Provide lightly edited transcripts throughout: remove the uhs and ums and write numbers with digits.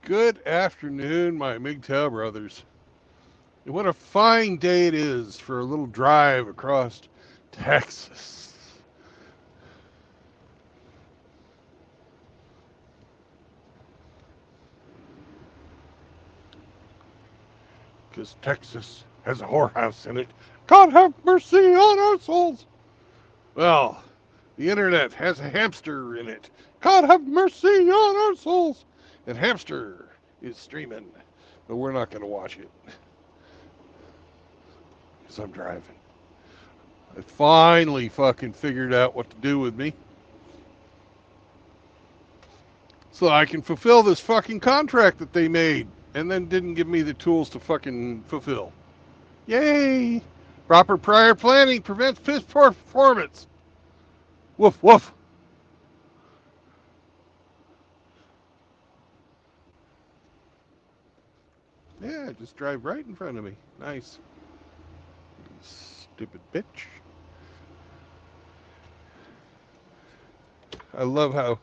Good afternoon, my MGTOW brothers. And what a fine day it is for a little drive across Texas. Because Texas has a whorehouse in it. God have mercy on our souls. Well, the internet has a hamster in it. God have mercy on our souls. And hamster is streaming. But we're not going to watch it because I'm driving. I finally fucking figured out what to do with me so I can fulfill this fucking contract that they made and then didn't give me the tools to fucking fulfill. Yay! Proper prior planning prevents piss poor performance. Woof woof. Yeah, just drive right in front of me. Nice. Stupid bitch. I love how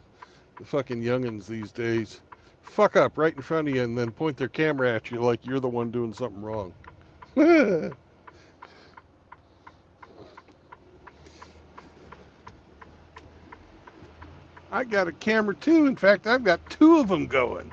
the fucking youngins these days fuck up right in front of you and then point their camera at you like you're the one doing something wrong. I got a camera too. In fact, I've got two of them going.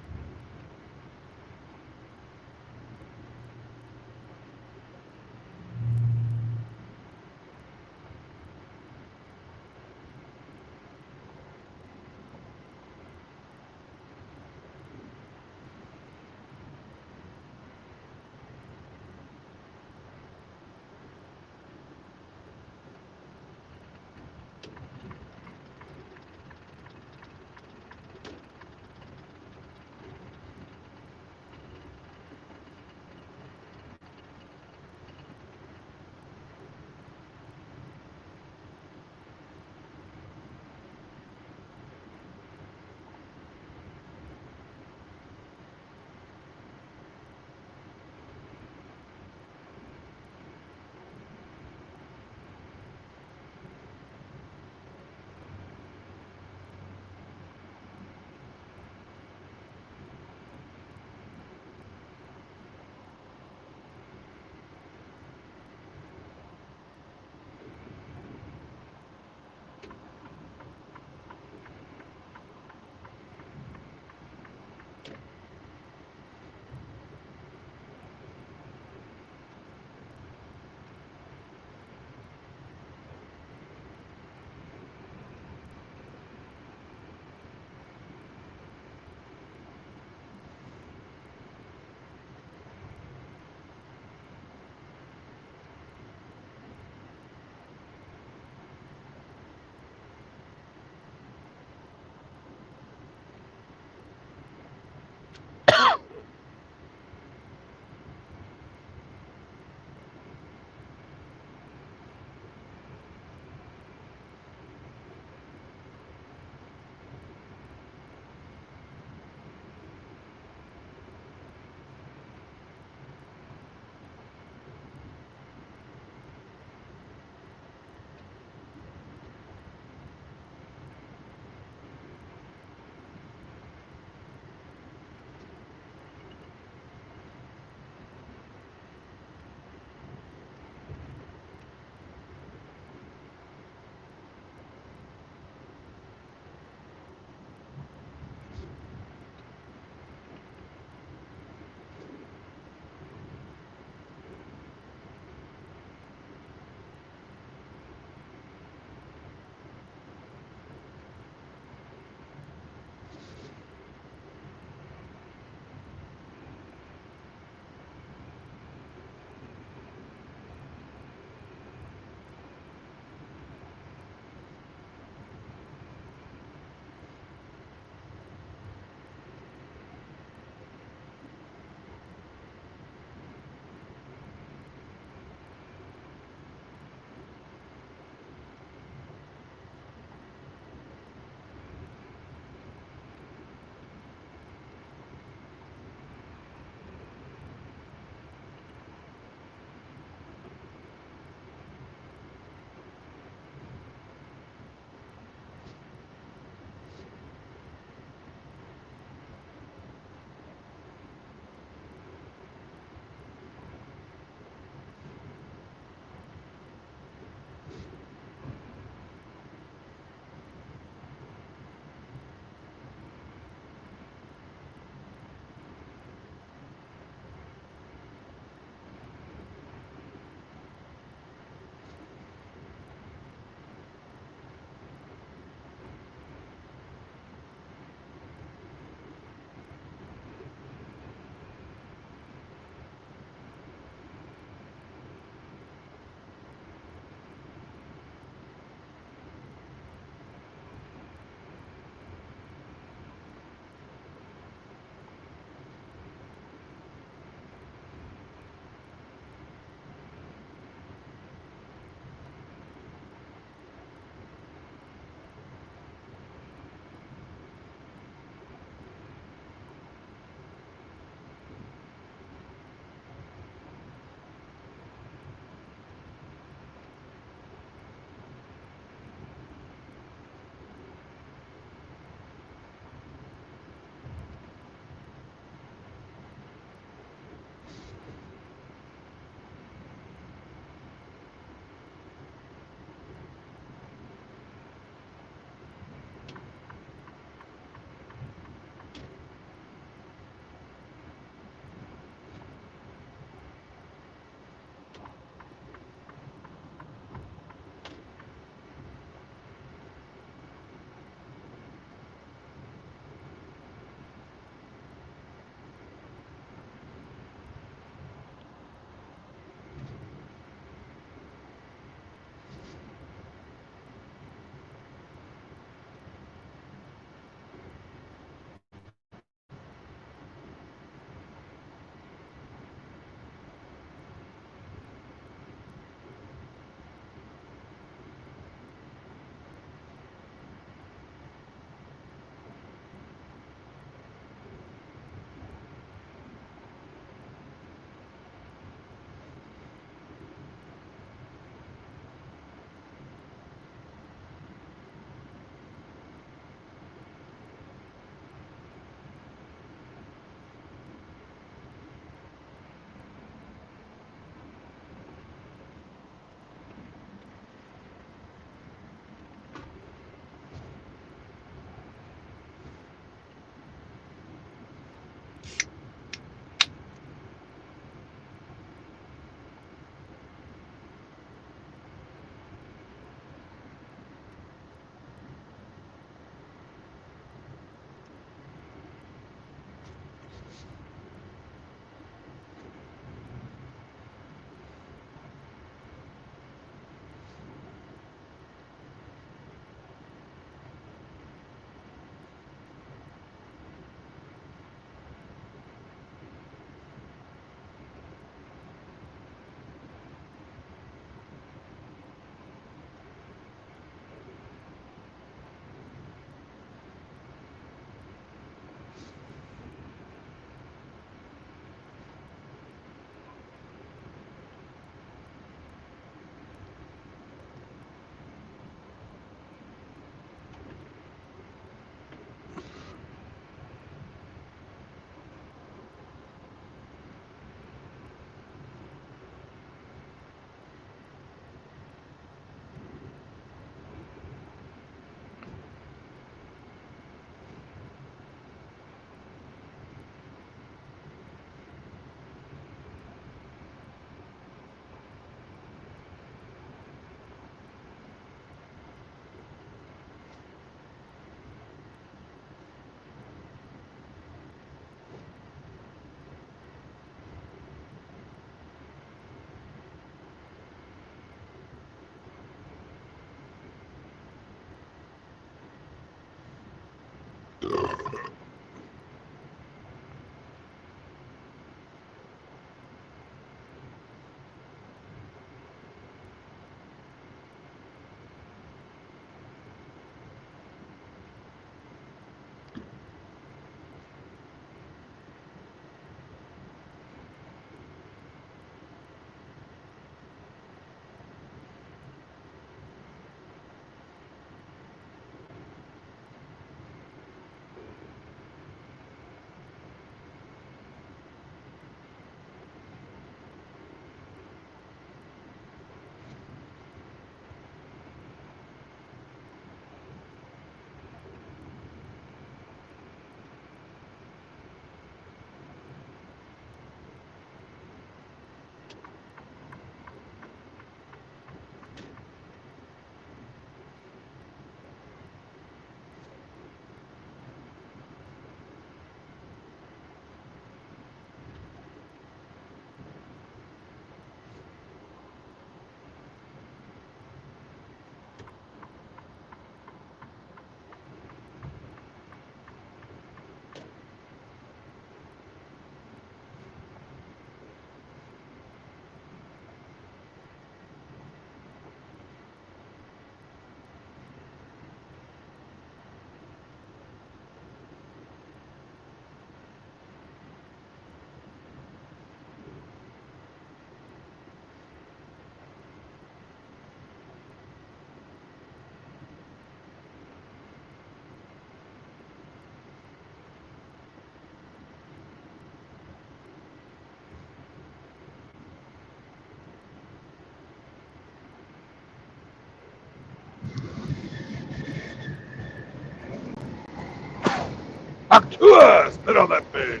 Actua! Spit on that thing!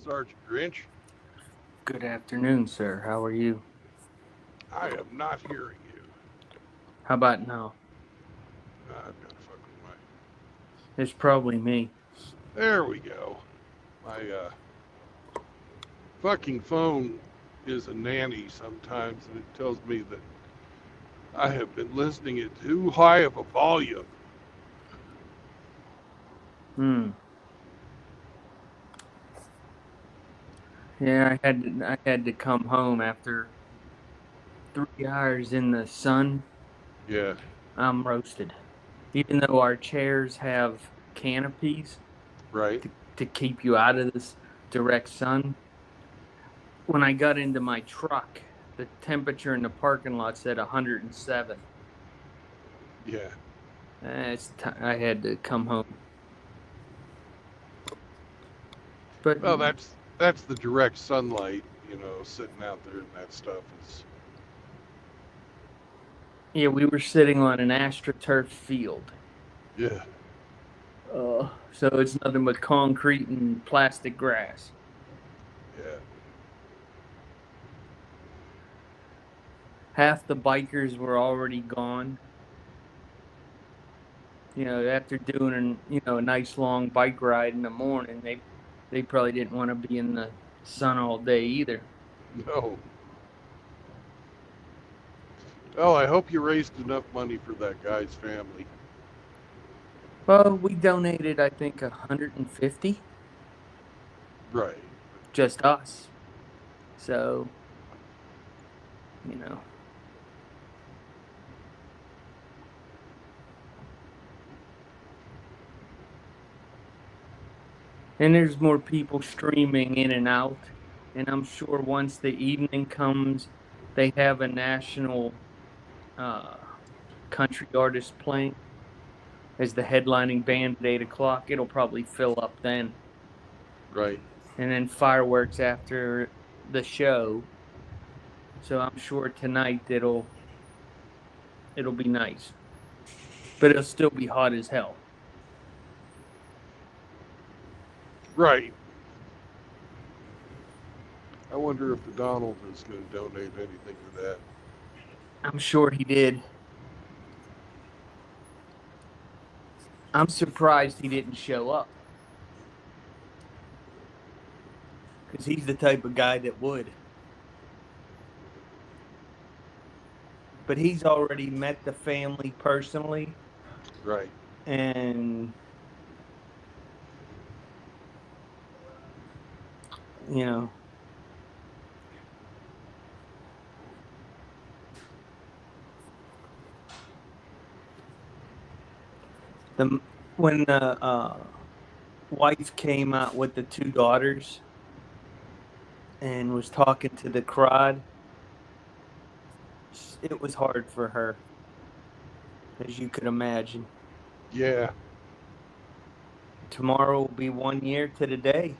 Sergeant Grinch. Good afternoon, sir. How are you? I am not hearing you. How about now? I've got to fuck with my. It's probably me. There we go. My fucking phone is a nanny sometimes, and it tells me that I have been listening at too high of a volume. Hmm. Yeah, I had to come home after 3 hours in the sun. Yeah, I'm roasted. Even though our chairs have canopies right. to keep you out of this direct sun, when I got into my truck, the temperature in the parking lot said 107. Yeah. I had to come home. But Well, that's the direct sunlight. Sitting out there and that stuff is. yeah, we were sitting on an astroturf field. Yeah. So it's nothing but concrete and plastic grass. Yeah. Half the bikers were already gone. After doing a nice long bike ride in the morning, they probably didn't want to be in the sun all day either. No. Well, I hope you raised enough money for that guy's family. Well, we donated, I think, 150, Right. just us. So, you know, and there's more people streaming in and out. And I'm sure once the evening comes, they have a national uh, country artist playing as the headlining band at 8 o'clock. It'll probably fill up then, Right. and then fireworks after the show. So I'm sure tonight it'll be nice, but it'll still be hot as hell. Right. I wonder if the Donald is going to donate anything to that. I'm sure he did. I'm surprised he didn't show up because he's the type of guy that would. But he's already met the family personally, Right. and you know the when the wife came out with the two daughters and was talking to the crowd, it was hard for her, as you could imagine. Yeah. Tomorrow will be 1 year to the day.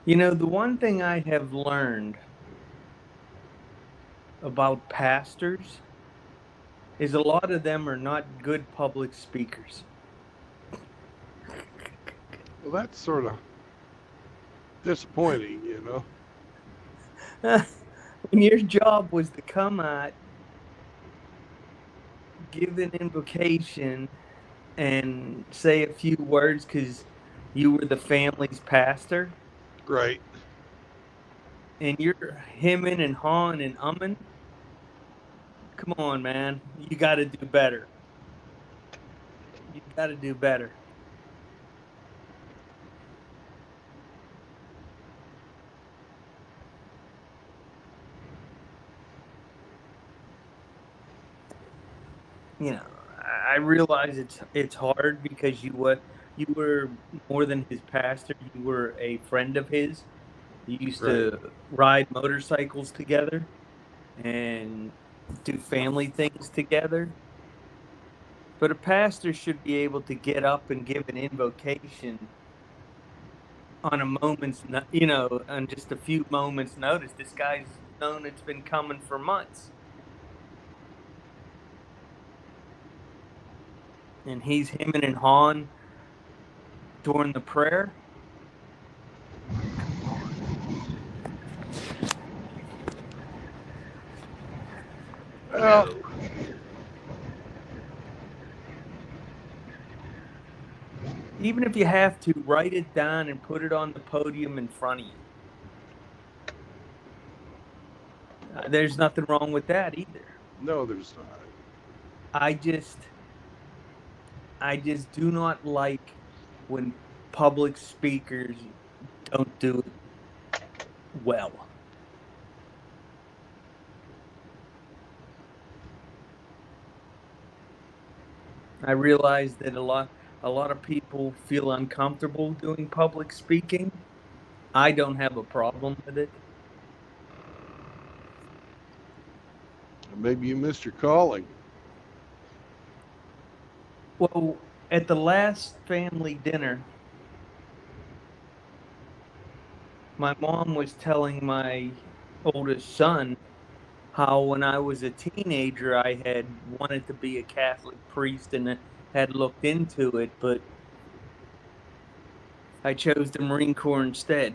The one thing I have learned about pastors is a lot of them are not good public speakers. Well, that's sort of disappointing. When your job was to come out, give an invocation, and say a few words because you were the family's pastor, Right. and you're hemming and hawing and umming, come on, man. You got to do better. You got to do better. I realize it's hard because you were more than his pastor. You were a friend of his. You used Right. to ride motorcycles together and do family things together. But a pastor should be able to get up and give an invocation on a on just a few moments' notice. This guy's known it's been coming for months. And he's hemming and hawing during the prayer. Come on. Well, No. Even if you have to, write it down and put it on the podium in front of you. There's nothing wrong with that either. no, there's not. I just do not like when public speakers don't do it well. I realize that a lot of people feel uncomfortable doing public speaking. I don't have a problem with it. Maybe you missed your calling. Well, at the last family dinner, my mom was telling my oldest son how when I was a teenager I had wanted to be a Catholic priest and had looked into it, but I chose the Marine Corps instead.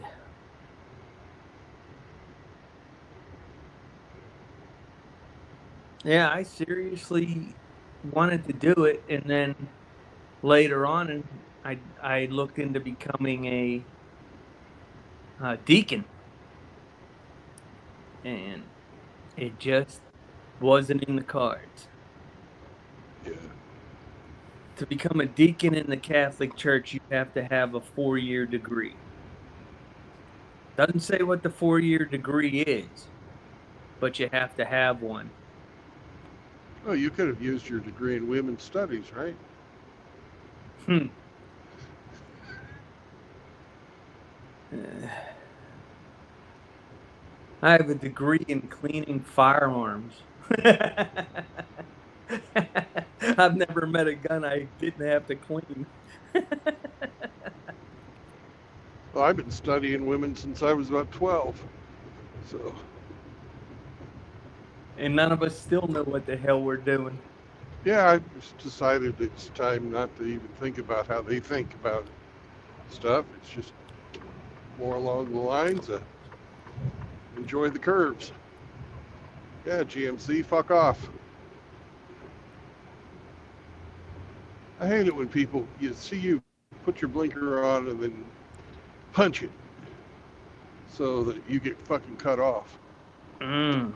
Yeah, I seriously wanted to do it, and then later on, I looked into becoming a deacon, and it just wasn't in the cards. Yeah. To become a deacon in the Catholic Church, you have to have a 4-year degree. Doesn't say what the 4-year degree is, but you have to have one. Oh, you could have used your degree in women's studies, right? Hmm. Uh, I have a degree in cleaning firearms. I've never met a gun I didn't have to clean. Well, I've been studying women since I was about 12. So, And none of us still know what the hell we're doing. yeah, I just decided it's time not to even think about how they think about stuff. It's just more along the lines of enjoy the curves. Yeah, GMC, fuck off. I hate it when people, you see you put your blinker on and then punch it so that you get fucking cut off. Mm,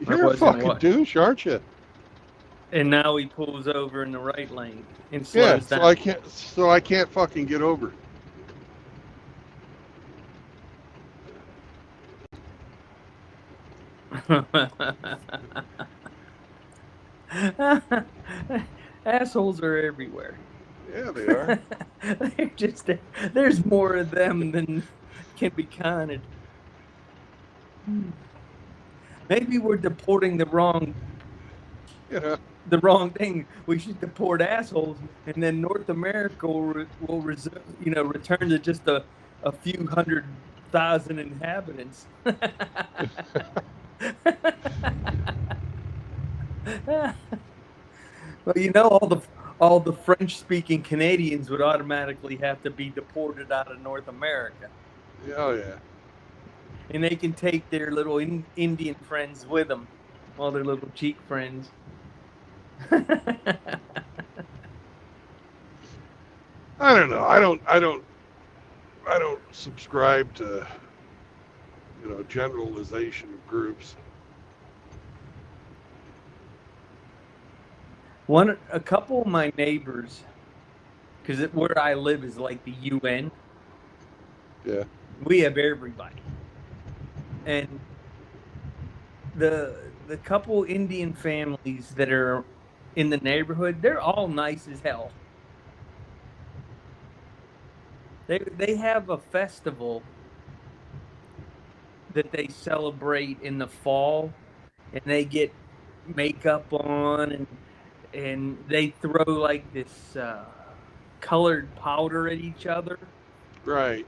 I You're a wasn't fucking what. douche, aren't you? And now he pulls over in the right lane and Yeah, slows down. so I can't fucking get over. Assholes are everywhere. Yeah, they are. They're just there's more of them than can be counted. Maybe we're deporting Yeah. the wrong thing. We should deport assholes, and then North America return to just a few 100,000 inhabitants. Well, all the French-speaking Canadians would automatically have to be deported out of North America, Oh yeah. and they can take their little Indian friends with them, all their little cheek friends. I don't know. I don't subscribe to generalization of groups. A couple of my neighbors, because where I live is like the UN. Yeah. We have everybody, and the couple Indian families that are in the neighborhood, they're all nice as hell. They have a festival that they celebrate in the fall, and they get makeup on, and they throw like this. colored powder at each other. Right.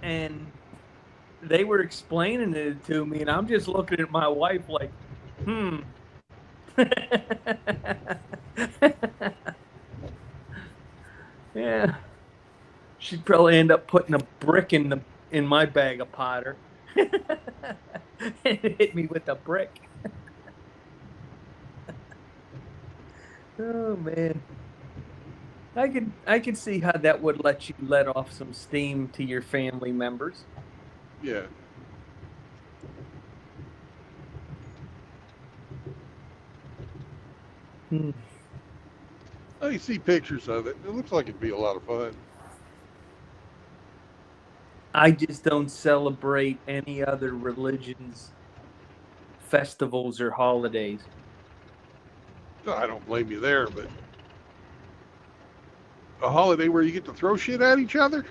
And they were explaining it to me, and I'm just looking at my wife like, yeah. She'd probably end up putting a brick in my bag of powder. And hit me with a brick. Oh man. I could see how that would let you let off some steam to your family members. Yeah. I see pictures of it. It looks like it'd be a lot of fun. I just don't celebrate any other religions' festivals or holidays. I don't blame you there, but a holiday where you get to throw shit at each other?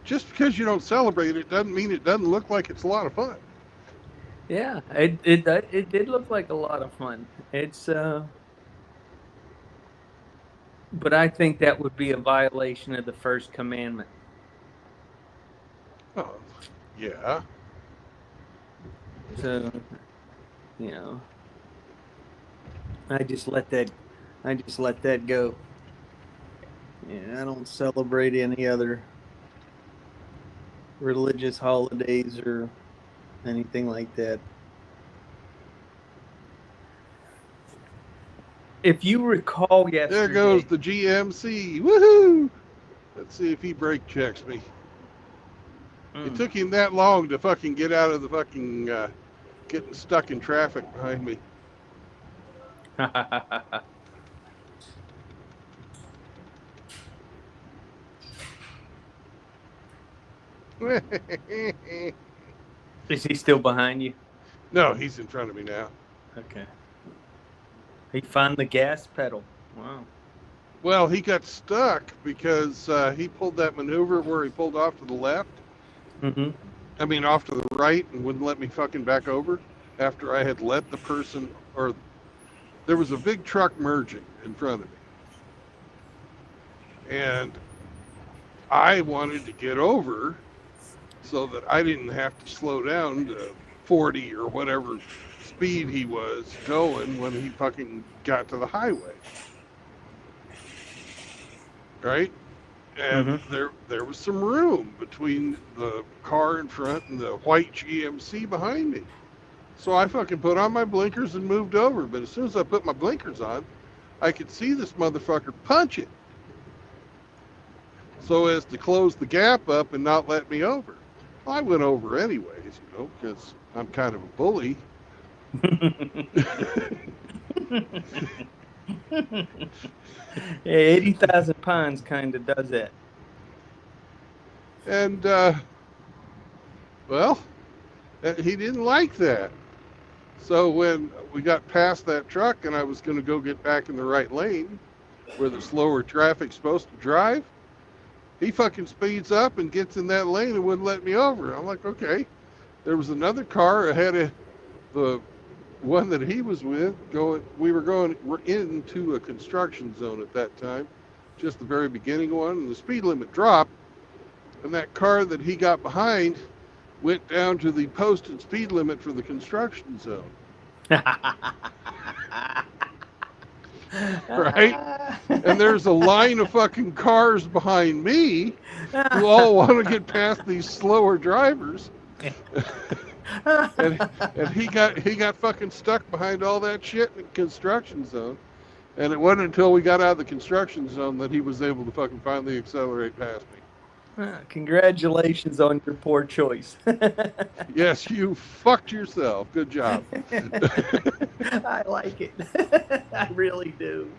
Just because you don't celebrate it doesn't mean it doesn't look like it's a lot of fun. Yeah, it did look like a lot of fun. It's but I think that would be a violation of the first commandment. Oh, yeah. So, you know, I just let that go. Yeah, I don't celebrate any other religious holidays or anything like that. If you recall There goes yesterday, the GMC. Woohoo! Let's see if he brake checks me. It took him that long to fucking get out of the fucking getting stuck in traffic behind me. is he still behind you? No, he's in front of me now. Okay. He found the gas pedal. Wow. Well, he got stuck because he pulled that maneuver where he pulled off to the left. Mm-hmm. I mean, off to the right, and wouldn't let me fucking back over after I had let the person, or there was a big truck merging in front of me. And I wanted to get over so that I didn't have to slow down to 40 or whatever speed he was going when he fucking got to the highway. Right? And Mm-hmm. there was some room between the car in front and the white GMC behind me. So I fucking put on my blinkers and moved over. But as soon as I put my blinkers on, I could see this motherfucker punch it so as to close the gap up and not let me over. I went over anyways, because I'm kind of a bully. Yeah, 80,000 pounds kind of does that. And, well, he didn't like that. So when we got past that truck and I was going to go get back in the right lane where the slower traffic's supposed to drive, he fucking speeds up and gets in that lane and wouldn't let me over. I'm like, okay. There was another car ahead of the one that he was with we're into a construction zone at that time, just the very beginning one, and the speed limit dropped, and that car that he got behind went down to the posted speed limit for the construction zone. Right? And there's a line of fucking cars behind me who all want to get past these slower drivers. and he got fucking stuck behind all that shit in the construction zone. And it wasn't until we got out of the construction zone that he was able to fucking finally accelerate past me. Congratulations on your poor choice. Yes, you fucked yourself. Good job. I like it. I really do.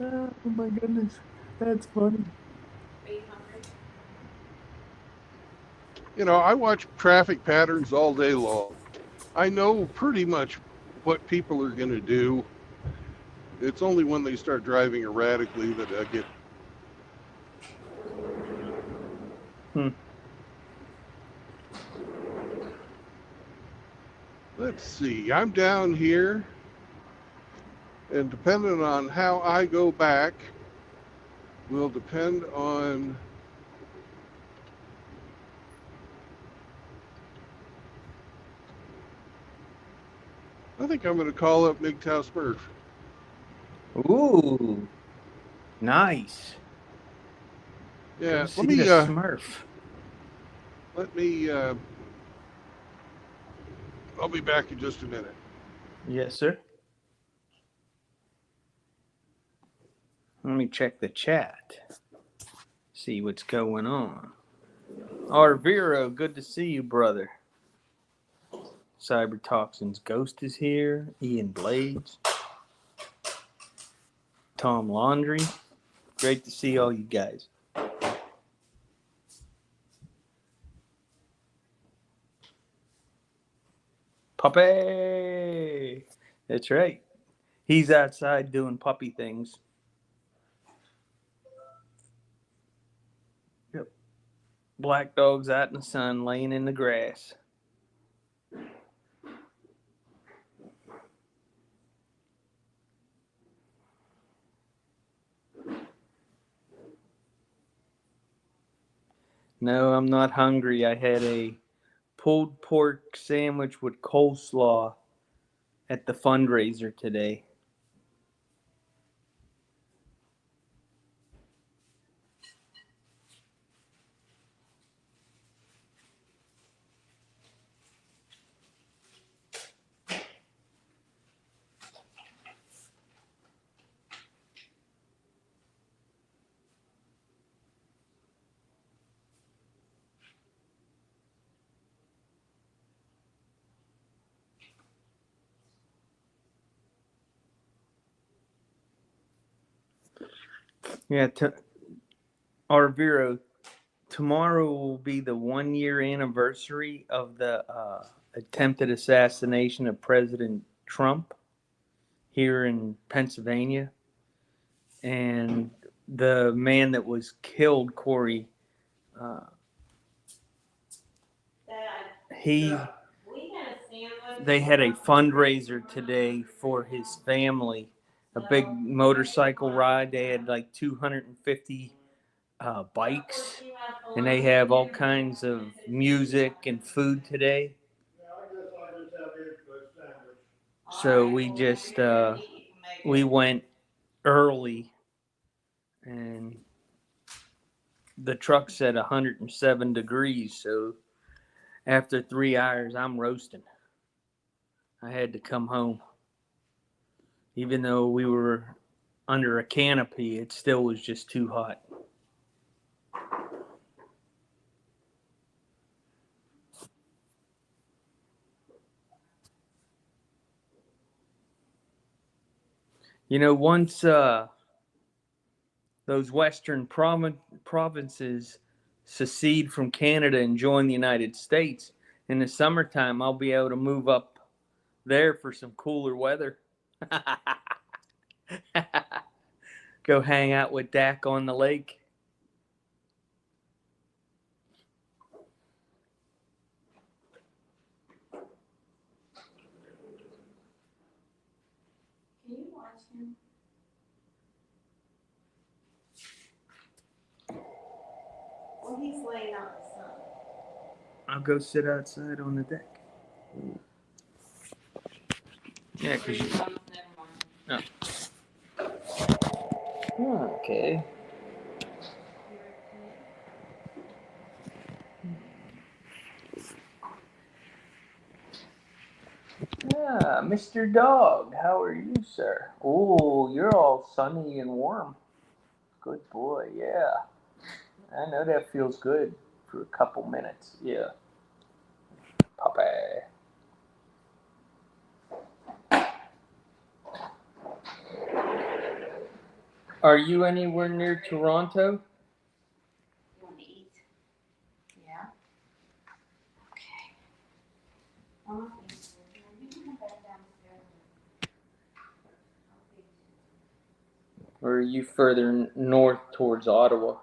Oh my goodness. That's funny. I watch traffic patterns all day long. I know pretty much what people are going to do. It's only when they start driving erratically that I get. Let's see. I'm down here, And depending on how I go back will depend on I think I'm going to call up MGTOW Smurf. Ooh, nice. Go Yeah, see the Smurf. let me I'll be back in just a minute. Yes, sir. Let me check the chat. See what's going on. Arviro, good to see you, brother. Cybertoxin's Ghost is here. Ian Blades. Tom Laundry. Great to see all you guys. Puppy! That's right. He's outside doing puppy things. Yep. Black dog's out in the sun, laying in the grass. No, I'm not hungry. I had a pulled pork sandwich with coleslaw at the fundraiser today. Yeah, Arviro, tomorrow will be the 1 year anniversary of the attempted assassination of President Trump here in Pennsylvania. And the man that was killed, Corey, he they had a fundraiser today for his family, a big motorcycle ride. They had like 250 bikes, and they have all kinds of music and food today. So we went early, and the truck said 107 degrees. So after 3 hours, I'm roasting. I had to come home. Even though we were under a canopy, it still was just too hot. You know, once those western provinces secede from Canada and join the United States, in the summertime, I'll be able to move up there for some cooler weather. Go hang out with Dak on the lake. Can you watch him? Well, he's laying out in the sun. I'll go sit outside on the deck. Yeah, because you. Never mind. Oh. Okay. Yeah, Mr. Dog, how are you, sir? Oh, you're all sunny and warm. Good boy, yeah. I know that feels good for a couple minutes. Yeah. Puppy. Are you anywhere near Toronto? You want to eat? Yeah. Okay. You can come back downstairs. Or are you further north towards Ottawa?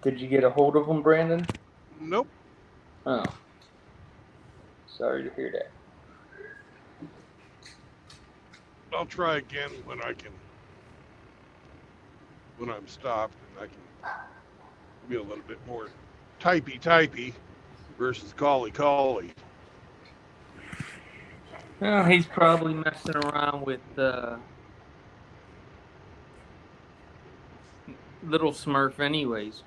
Did you get a hold of him, Brandon? Nope. Oh. Sorry to hear that. I'll try again when I'm stopped and I can be a little bit more typey versus cally. Well, he's probably messing around with Little Smurf anyways.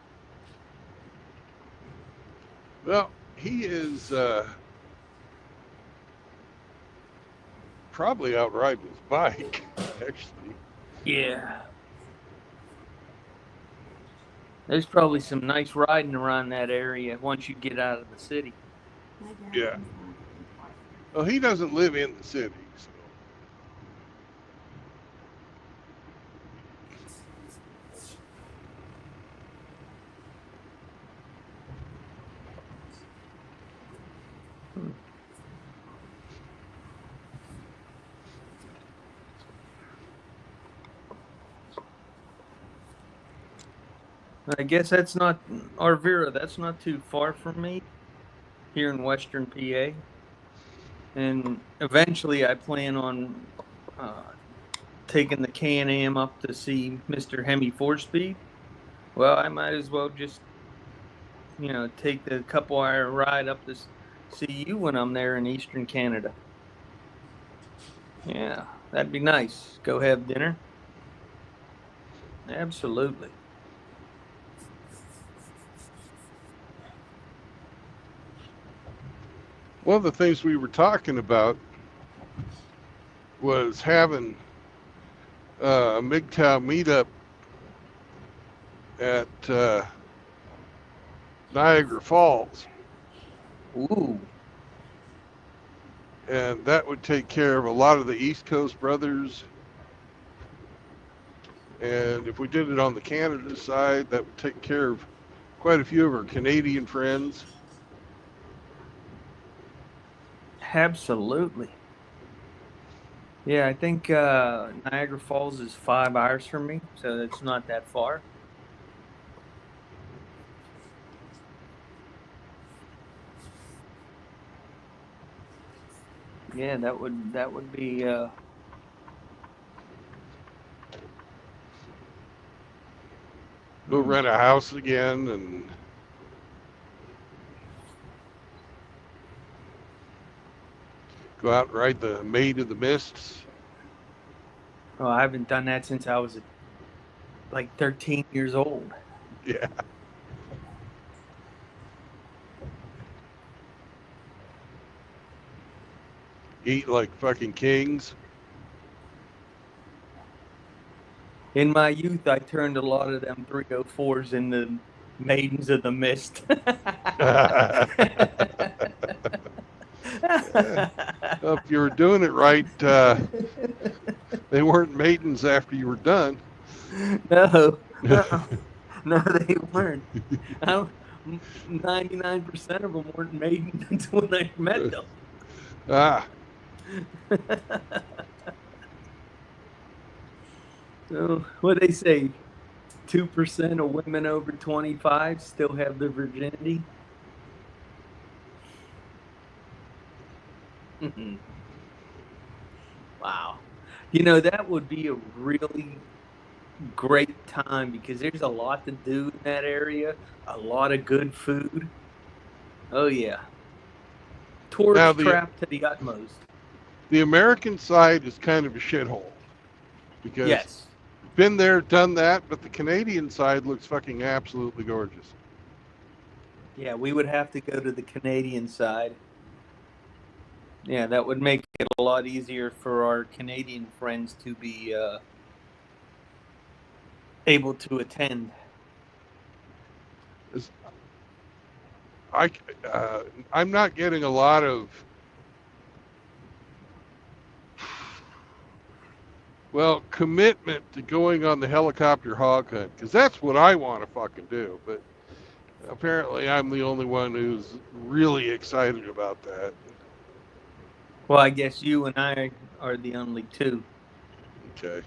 Well, he is probably out riding his bike, actually. Yeah. There's probably some nice riding around that area once you get out of the city. Yeah. Well, he doesn't live in the city, so. I guess that's not Arvira. That's not too far from me here in Western PA. And eventually, I plan on taking the Can-Am up to see Mr. Hemi 4-Speed. Well, I might as well just, take the couple-hour ride up to see you when I'm there in Eastern Canada. Yeah, that'd be nice. Go have dinner. Absolutely. One of the things we were talking about was having a MGTOW meetup at Niagara Falls. Ooh. And that would take care of a lot of the East Coast brothers. And if we did it on the Canada side, that would take care of quite a few of our Canadian friends. Absolutely. Yeah, I think Niagara Falls is 5 hours from me, so it's not that far. Yeah, that would be Go rent a house again and go out and ride the Maid of the Mists. Oh, I haven't done that since I was like 13 years old. Yeah. Eat like fucking kings. In my youth, I turned a lot of them 304s into Maidens of the Mist. Well, if you were doing it right, they weren't maidens after you were done. No, no, they weren't. 99% of them weren't maidens until I met them. Ah. So, what they say, 2% of women over 25 still have their virginity. Wow. That would be a really great time because there's a lot to do in that area, a lot of good food. Oh, yeah. Now, Tourist trap to the utmost. the American side is kind of a shithole because Yes. been there, done that, but the Canadian side looks fucking absolutely gorgeous. Yeah, we would have to go to the Canadian side. Yeah, that would make it a lot easier for our Canadian friends to be able to attend. I'm not getting a lot of, commitment to going on the helicopter hog hunt because that's what I want to fucking do. But apparently, I'm the only one who's really excited about that. Well, I guess you and I are the only two. Okay.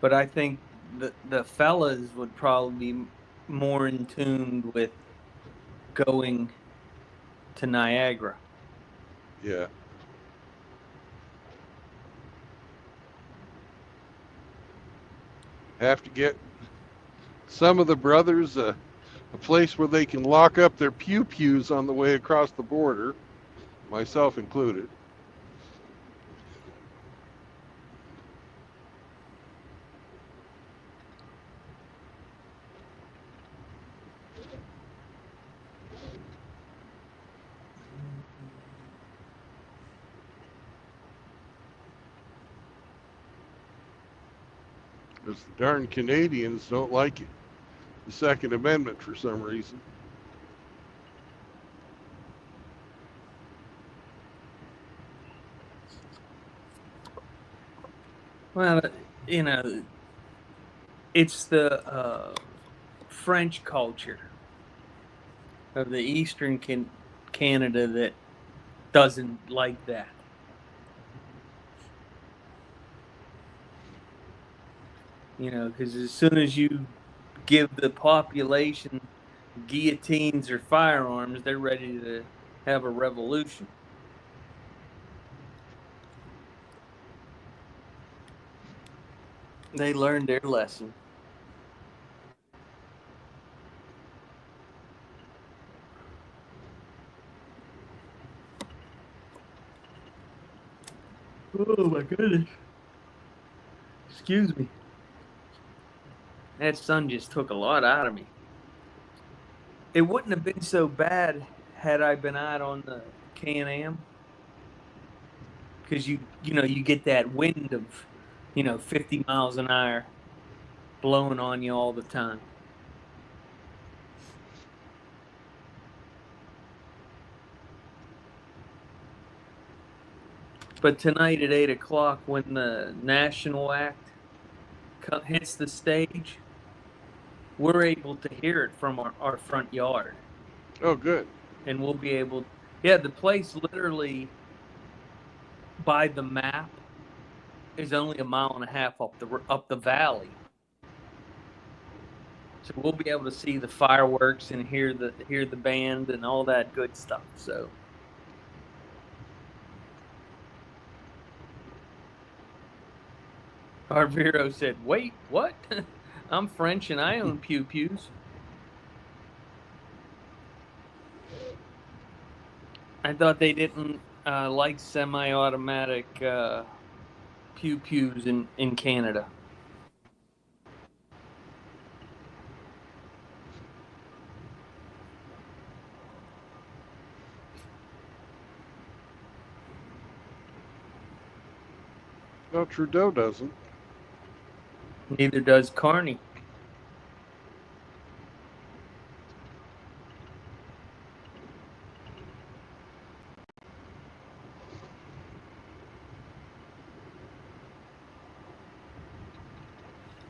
But I think the fellas would probably be more in tune with going to Niagara. Yeah. Have to get some of the brothers a place where they can lock up their pew-pews on the way across the border, myself included. Because the darn Canadians don't like it. The Second Amendment for some reason. Well, you know, it's the French culture of the Eastern Canada that doesn't like that. You know, because as soon as you give the population guillotines or firearms, they're ready to have a revolution. They learned their lesson. Oh my goodness. Excuse me. That sun just took a lot out of me. It wouldn't have been so bad had I been out on the Can-Am, because you get that wind of 50 miles an hour blowing on you all the time. But tonight at 8 o'clock, when the national act hits the stage, we're able to hear it from our front yard. Oh, good. And we'll be able, yeah, the place literally by the map is only a mile and a half up the valley. So we'll be able to see the fireworks and hear the band and all that good stuff. So Arviro said, "Wait, what? I'm French and I own pew-pews." I thought they didn't like semi-automatic pew-pews in Canada. No, Trudeau doesn't. Neither does Carney.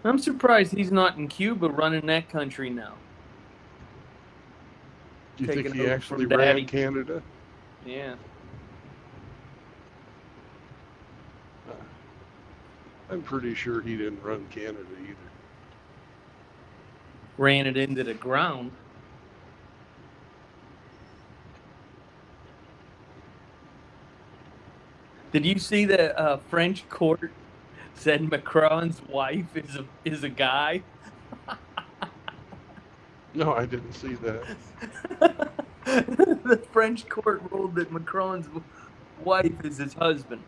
I'm surprised he's not in Cuba running that country now. Do you think Taking he over actually from Daddy. ran Canada? Yeah. I'm pretty sure he didn't run Canada either. Ran it into the ground. Did you see the French court said Macron's wife is a guy? No, I didn't see that. The French court ruled that Macron's wife is his husband.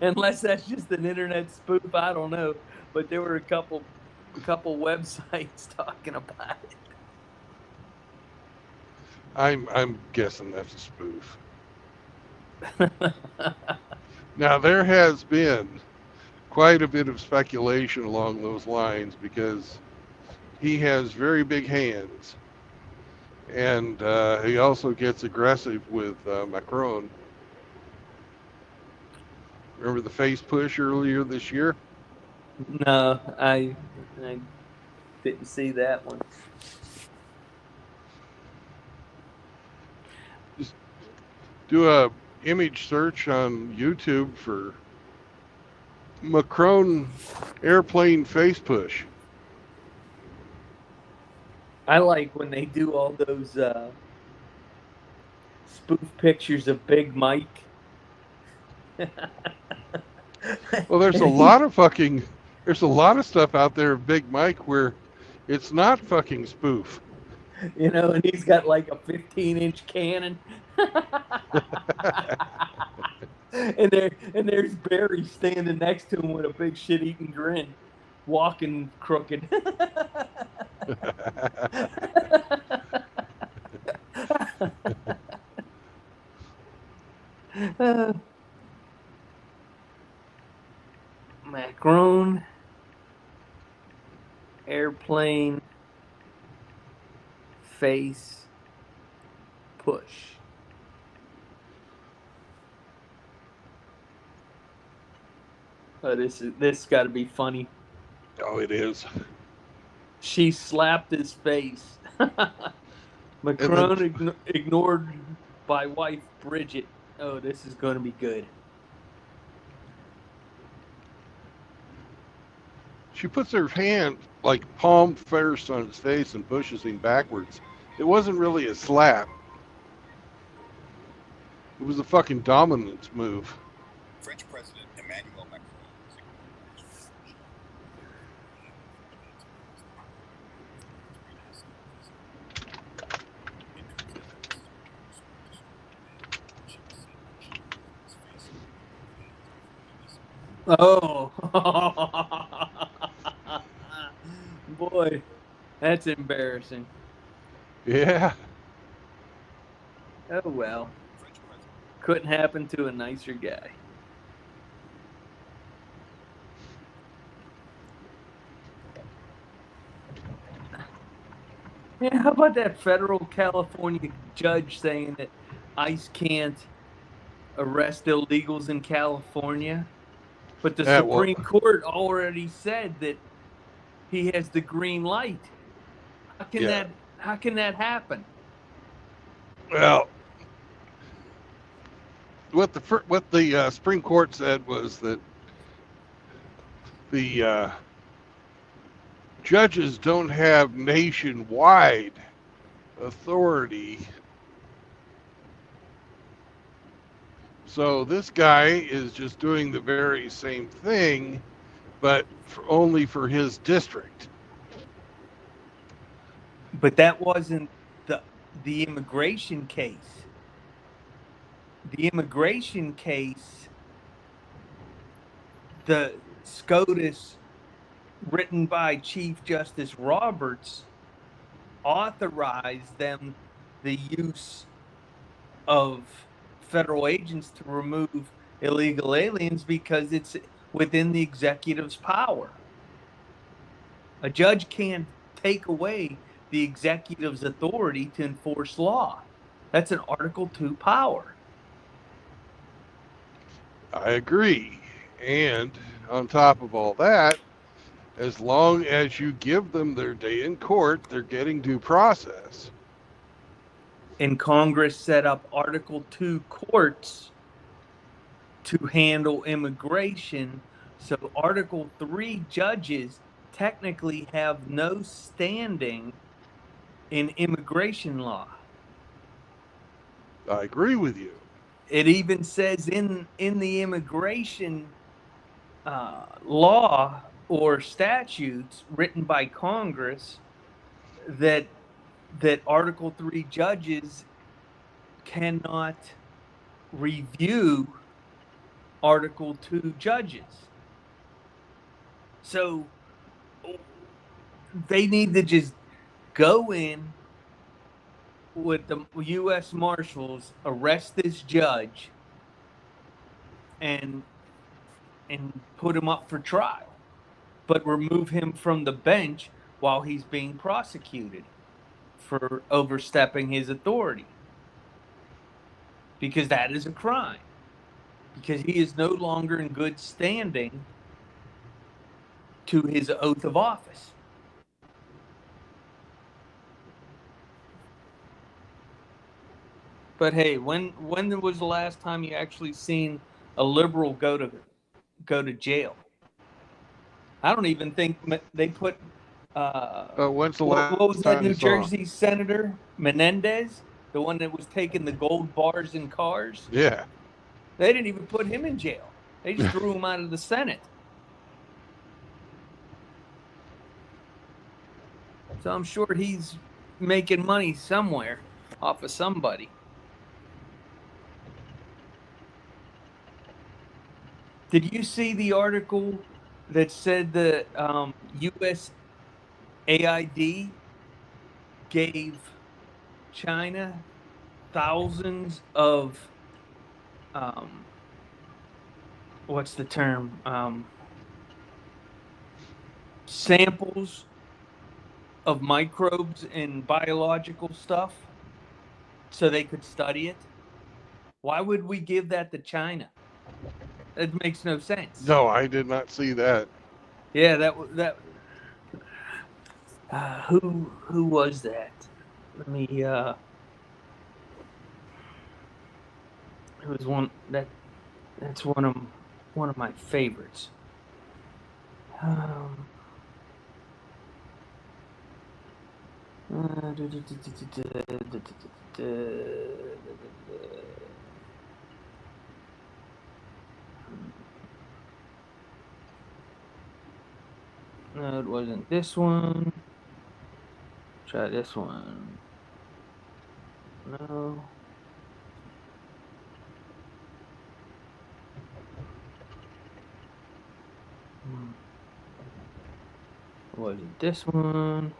Unless that's just an internet spoof, I don't know. But there were a couple websites talking about it. I'm guessing that's a spoof. Now there has been quite a bit of speculation along those lines because he has very big hands, and he also gets aggressive with Macron. Remember the face push earlier this year? No, I didn't see that one. Just do a image search on YouTube for Macron airplane face push. I like when they do all those spoof pictures of Big Mike. Well, there's a And he, lot of stuff out there of Big Mike where it's not fucking spoof. and he's got like a 15-inch cannon. and there's Barry standing next to him with a big shit-eating grin, walking crooked. Macron airplane face push. Oh, this got to be funny. Oh, it is. She slapped his face. And then Macron ignored by wife Bridget. Oh, this is going to be good. she puts her hand like palm first on his face and pushes him backwards. It wasn't really a slap. It was a fucking dominance move. French President Emmanuel Macron Oh, boy, that's embarrassing. Yeah. Oh well, couldn't happen to a nicer guy. Yeah, how about that federal California judge saying that ICE can't arrest illegals in California? But the Well, Supreme Court already said that he has the green light. How can yeah. that happen? Well, what the Supreme Court said was that the judges don't have nationwide authority. So this guy is just doing the very same thing, but only for his district. But that wasn't the immigration case. The immigration case, the SCOTUS written by Chief Justice Roberts authorized them the use of federal agents to remove illegal aliens because it's within the executive's power. A judge can't take away the executive's authority to enforce law. That's an Article 2 power. I agree. And on top of all that, as long as you give them their day in court, they're getting due process. And Congress set up Article 2 courts to handle immigration. So Article 3 judges technically have no standing in immigration law. I agree with you. It even says in the immigration law or statutes written by Congress that Article 3 judges cannot review Article 2 judges. So they need to just go in with the U.S. Marshals, arrest this judge, and put him up for trial, but remove him from the bench while he's being prosecuted for overstepping his authority, because that is a crime, because he is no longer in good standing to his oath of office. But hey, when was the last time you actually seen a liberal go to jail? I don't even think they put. When's the What last was that time you New saw him? Jersey senator Menendez, the one that was taking the gold bars in cars? Yeah. They didn't even put him in jail. They just threw him out of the Senate. So I'm sure he's making money somewhere off of somebody. Did you see the article that said the USAID gave China thousands of um, what's the term? Samples of microbes and biological stuff so they could study it? Why would we give that to China? That makes no sense. No, I did not see that. Yeah, that. Who was that? Let me. It was that's one of my favorites. Um, no, it wasn't this one. Try this one. No. Was it this one?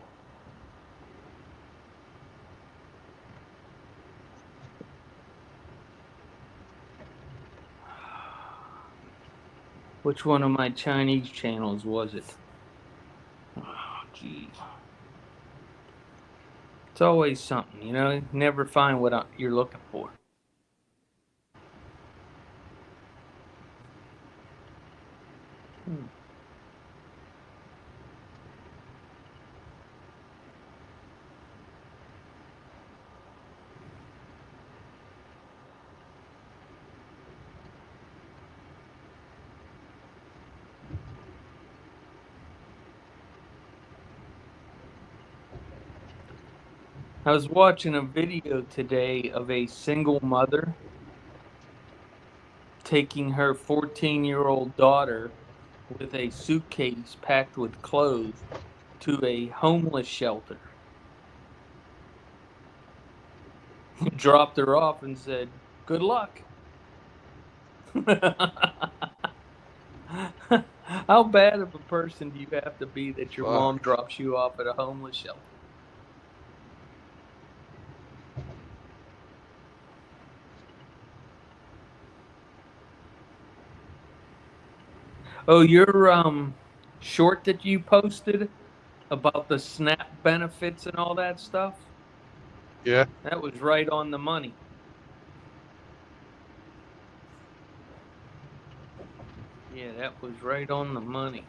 Which one of my Chinese channels was it? Oh, geez. It's always something, you know? You never find what you're looking for. I was watching a video today of a single mother taking her 14-year-old daughter with a suitcase packed with clothes to a homeless shelter. Dropped her off and said, "Good luck." How bad of a person do you have to be that your mom Fuck. drops you off at a homeless shelter? Oh, your short that you posted about the SNAP benefits and all that stuff? Yeah. That was right on the money. Yeah, that was right on the money.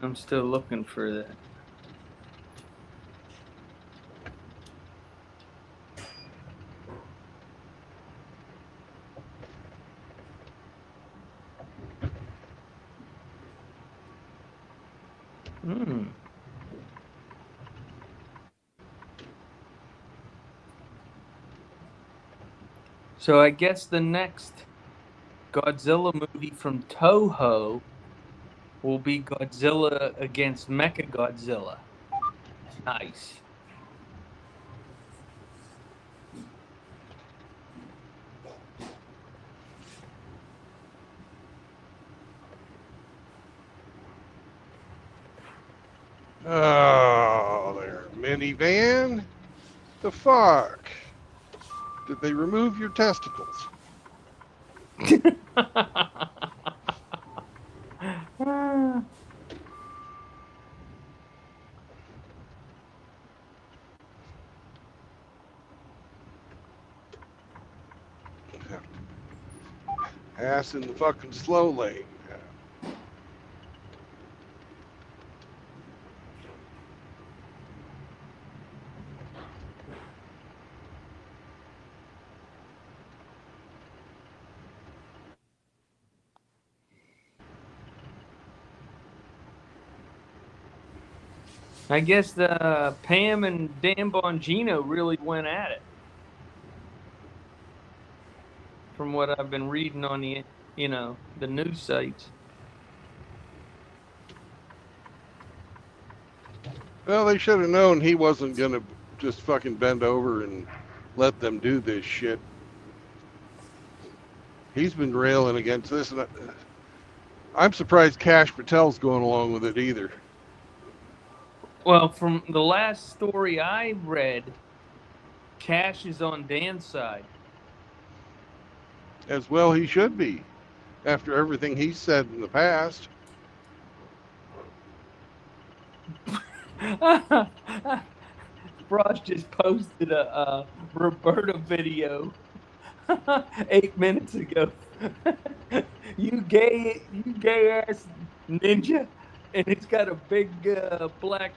I'm still looking for that. Hmm. So I guess the next Godzilla movie from Toho will be Godzilla against Mechagodzilla. Nice. Oh, there. Minivan? The fuck? Did they remove your testicles? Ass in the fucking slow lane. I guess Pam and Dan Bongino really went at it. From what I've been reading on the news sites. Well, they should have known he wasn't going to just fucking bend over and let them do this shit. He's been railing against this, and I'm surprised Kash Patel's going along with it either. Well, from the last story I read, Cash is on Dan's side. As well he should be, after everything he's said in the past. Frost just posted a Roberta video 8 minutes ago. you gay ass ninja, and it's got a big black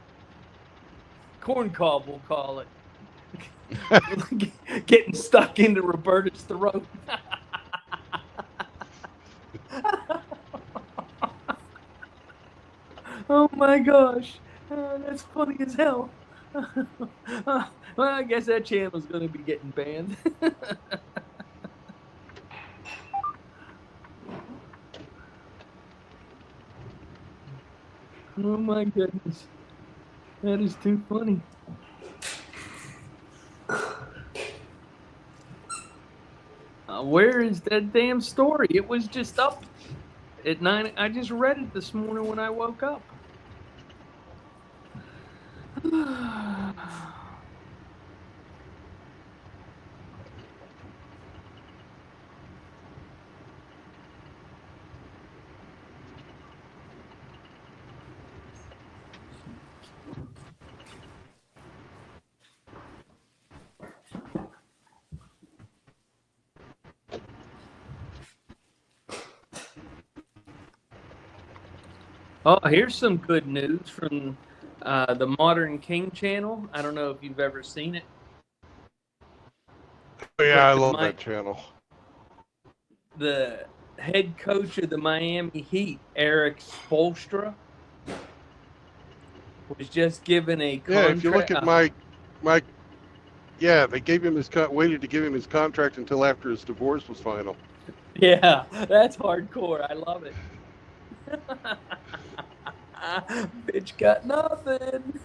corn cob, we'll call it, getting stuck into Roberta's throat. Oh my gosh, that's funny as hell. Well, I guess that channel's going to be getting banned. Oh my goodness. That is too funny. Where is that damn story? It was just up at 9. I just read it this morning when I woke up. Oh, here's some good news from the Modern King channel. I don't know if you've ever seen it. Oh, yeah, I love that channel. The head coach of the Miami Heat, Eric Spoelstra, was just given a contract. Yeah, if you look at Mike, yeah, they gave him waited to give him his contract until after his divorce was final. Yeah, that's hardcore. I love it. Bitch got nothing.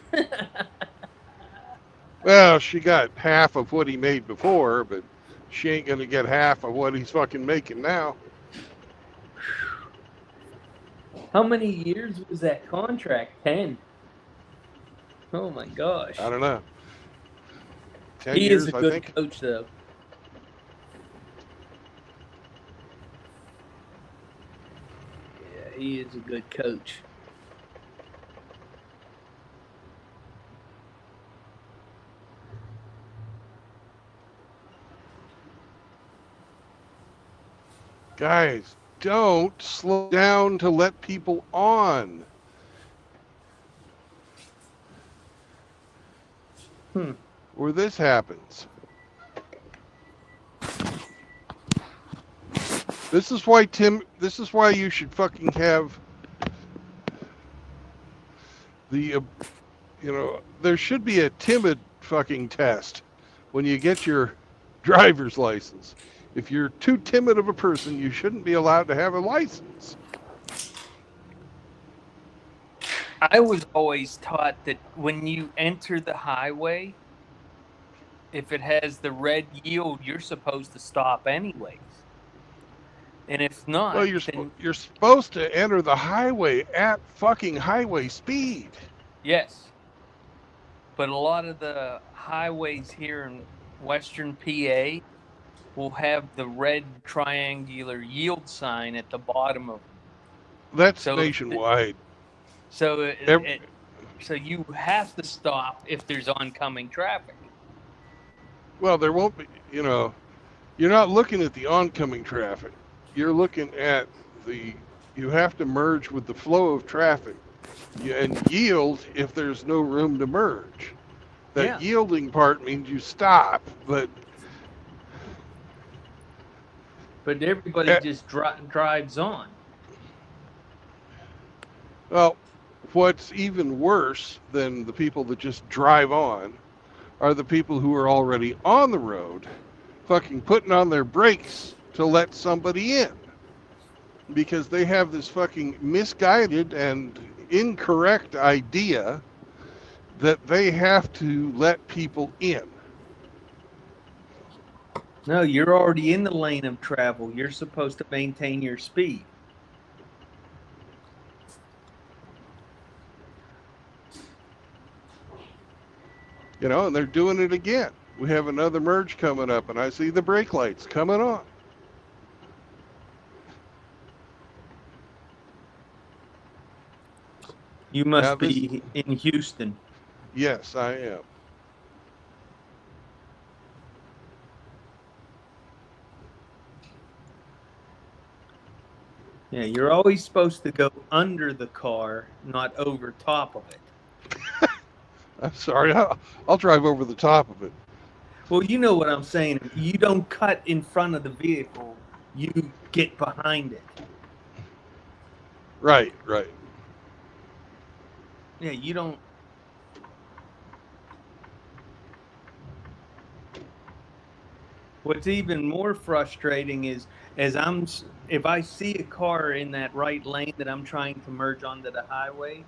Well, she got half of what he made before, but she ain't gonna get half of what he's fucking making now. How many years was that contract? 10. Oh my gosh. I don't know. 10 he years, is a I good think. coach, though. Yeah, he is a good coach. Guys, don't slow down to let people on. Where this happens. This is why you should fucking have the, there should be a timid fucking test when you get your driver's license. If you're too timid of a person, you shouldn't be allowed to have a license. I was always taught that when you enter the highway, if it has the red yield, you're supposed to stop anyways. And if not, well, you're supposed to enter the highway at fucking highway speed. Yes. But a lot of the highways here in Western PA will have the red triangular yield sign at the bottom of them. That's So nationwide. so Ev- so you have to stop if there's oncoming traffic. well, there won't be. You're not looking at the oncoming traffic. You're looking at the. You have to merge with the flow of traffic, and yield if there's no room to merge. That Yeah. yielding part means you stop, but But everybody eh, just drives on. well, what's even worse than the people that just drive on are the people who are already on the road, fucking putting on their brakes to let somebody in because they have this fucking misguided and incorrect idea that they have to let people in. No, you're already in the lane of travel. You're supposed to maintain your speed. And they're doing it again. We have another merge coming up, and I see the brake lights coming on. You Now, must this, be in Houston. yes, I am. Yeah, you're always supposed to go under the car, not over top of it. I'm sorry, I'll drive over the top of it. Well, you know what I'm saying. You don't cut in front of the vehicle, you get behind it. Right, right. Yeah, you don't. What's even more frustrating is if I see a car in that right lane that I'm trying to merge onto the highway,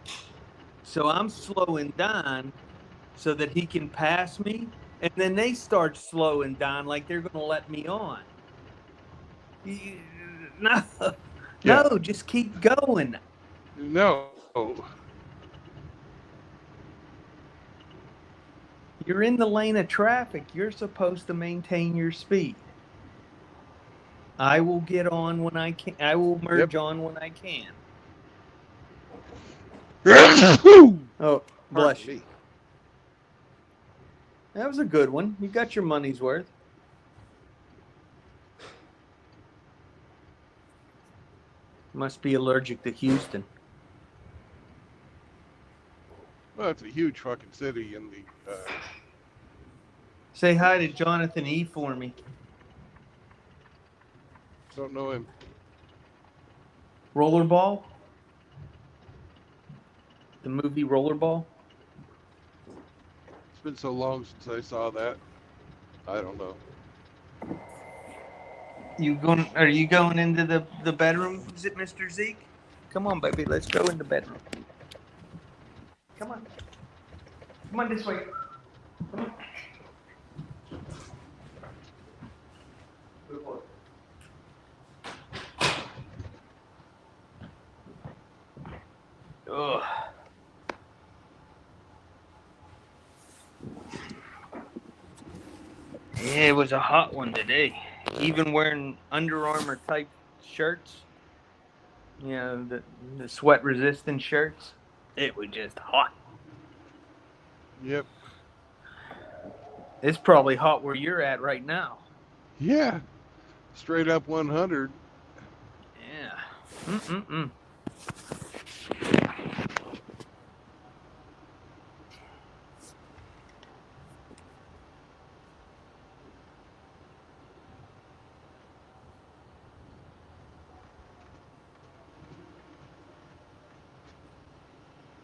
so I'm slowing down so that he can pass me, and then they start slowing down like they're going to let me on. No, Yeah. no, just keep going. No. You're in the lane of traffic. You're supposed to maintain your speed. I will get on when I can. I will Yep. merge on when I can. Oh, Pardon bless you. me. That was a good one. You got your money's worth. Must be allergic to Houston. Well, it's a huge fucking city in the. Say hi to Jonathan E for me. Don't know him. Rollerball? The movie Rollerball? It's been so long since I saw that. I don't know. Are you going into the bedroom? Is it Mr. Zeke? Come on, baby. Let's go in the bedroom. Come on. Come on this way. Come on. Good boy. Ugh. Yeah, it was a hot one today. Even wearing Under Armour type shirts, the sweat resistant shirts, it was just hot. Yep. It's probably hot where you're at right now. Yeah. Straight up 100. Yeah. Mm-mm-mm.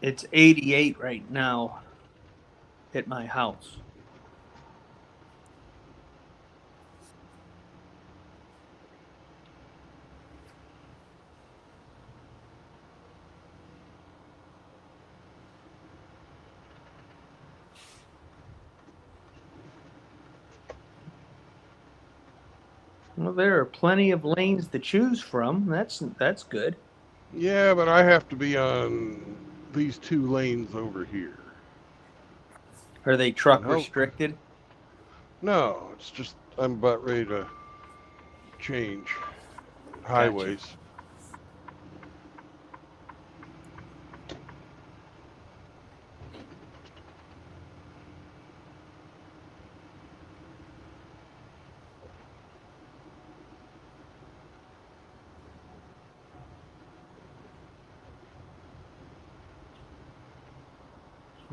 It's 88 right now at my house. Well, there are plenty of lanes to choose from. That's good. Yeah, but I have to be on these two lanes over here. Are they And truck hope. restricted? No, it's just I'm about ready to change Gotcha. highways.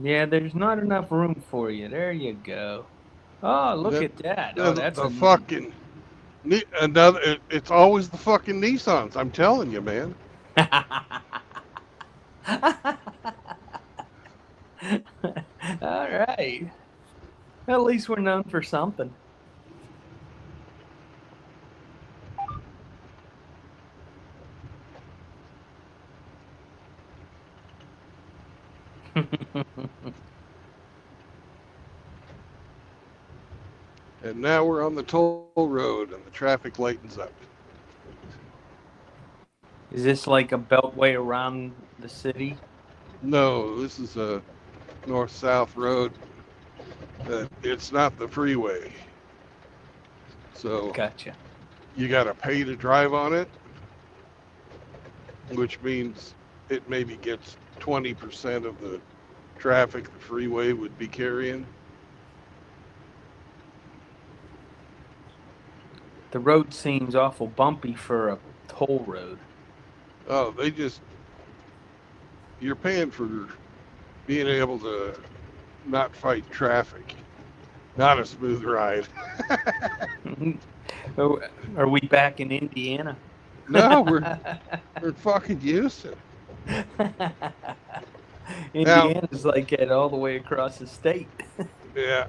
Yeah, there's not enough room for you. There you go. Oh, look Then, at that. Oh, then that's the a fucking it's always the fucking Nissans. I'm telling you, man. All right. At least we're known for something. And now we're on the toll road, and the traffic lightens up. Is this like a beltway around the city? No, this is a north-south road. It's not the freeway, so Gotcha. you got to pay to drive on it, which means it maybe gets 20% of the traffic the freeway would be carrying. The road seems awful bumpy for a toll road. Oh, you're paying for being able to not fight traffic. Not a smooth ride. Oh, are we back in Indiana? No, we're fucking Houston. Now, Indiana's like it all the way across the state. yeah,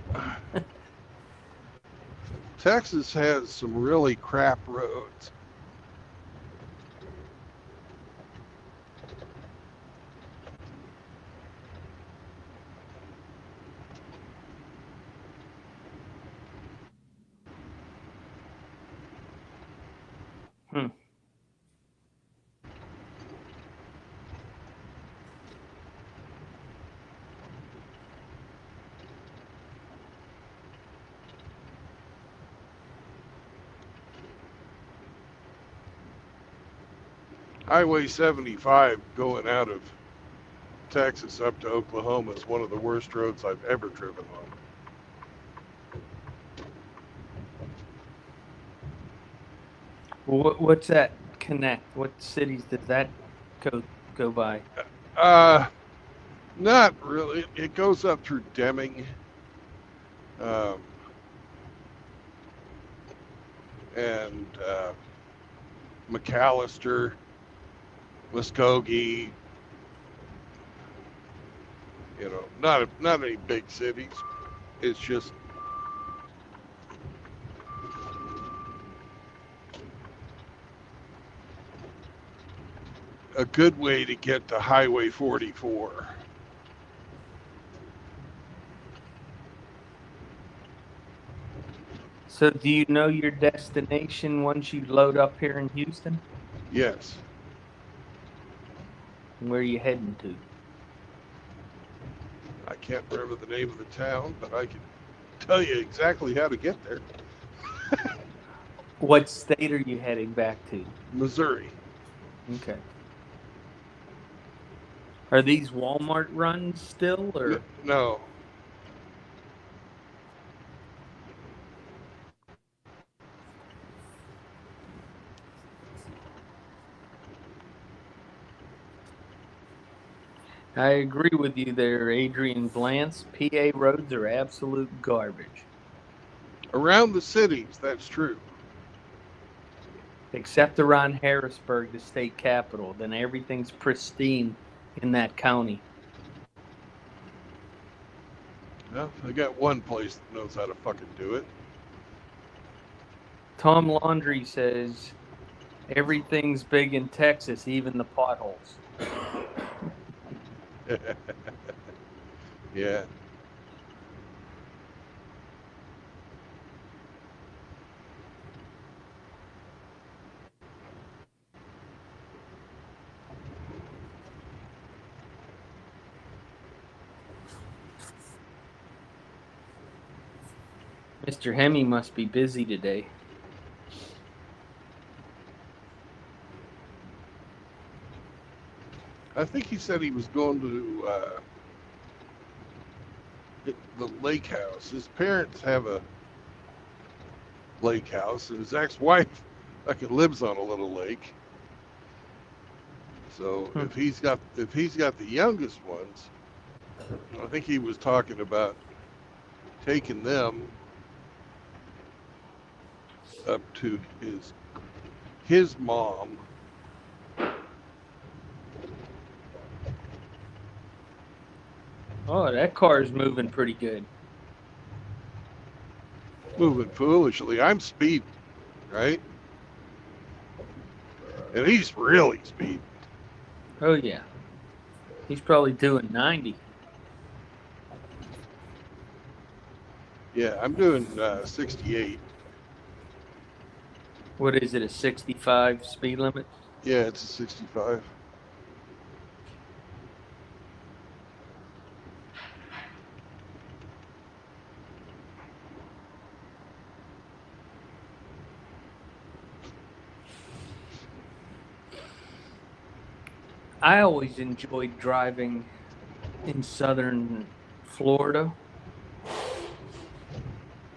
Texas has some really crap roads. Hmm. Highway 75 going out of Texas up to Oklahoma is one of the worst roads I've ever driven on. What's that connect? What cities does that go by? Uh, Not really. It goes up through Deming, um, and McAllister, Muskogee. Not any big cities. It's just a good way to get to Highway 44. So, do you know your destination once you load up here in Houston? Yes, Where are you heading to? I can't remember the name of the town, but I can tell you exactly how to get there. What state are you heading back to? Missouri. Okay. Are these Walmart runs still, or? No, I agree with you there, Adrian Blance. PA roads are absolute garbage. around the cities, that's true. Except around Harrisburg, the state capital. Then everything's pristine in that county. Well, I got one place that knows how to fucking do it. Tom Laundry says everything's big in Texas, even the potholes. Yeah. Mr. Hemme must be busy today. I think he said he was going to the lake house. His parents have a lake house, and his ex-wife lives on a little lake. So if he's got the youngest ones, I think he was talking about taking them up to his mom. Oh, that car is moving pretty good. Moving foolishly. I'm speeding, right? And he's really speeding. Oh yeah, he's probably doing 90. Yeah, I'm doing 68. What is it? A 65 speed limit? Yeah, it's a 65. I always enjoyed driving in southern Florida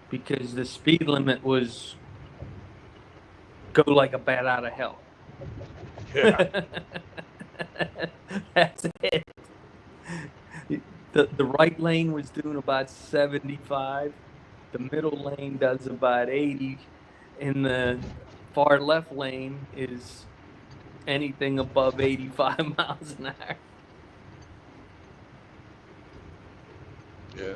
because the speed limit was go like a bat out of hell. Yeah, That's it. The right lane was doing about 75. The middle lane does about 80. And the far left lane is anything above 85 miles an hour. yeah.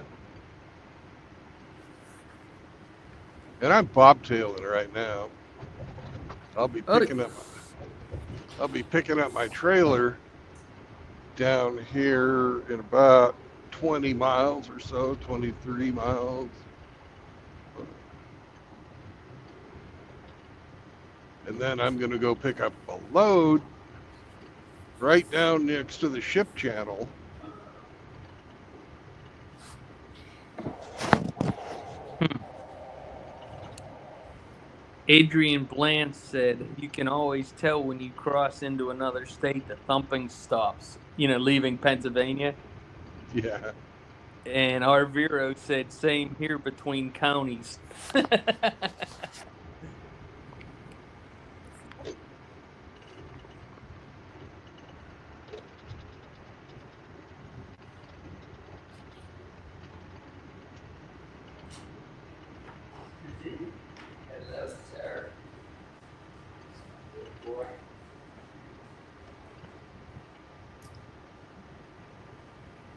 And I'm bobtailing right now. I'll be Oh, picking up. I'll be picking up my trailer down here in about 20 miles or so, 23 miles. And then I'm going to go pick up a load right down next to the ship channel. Adrian Bland said, "You can always tell when you cross into another state, the thumping stops, leaving Pennsylvania." Yeah. And our Vero said, "Same here between counties." Hello, sir. Good boy.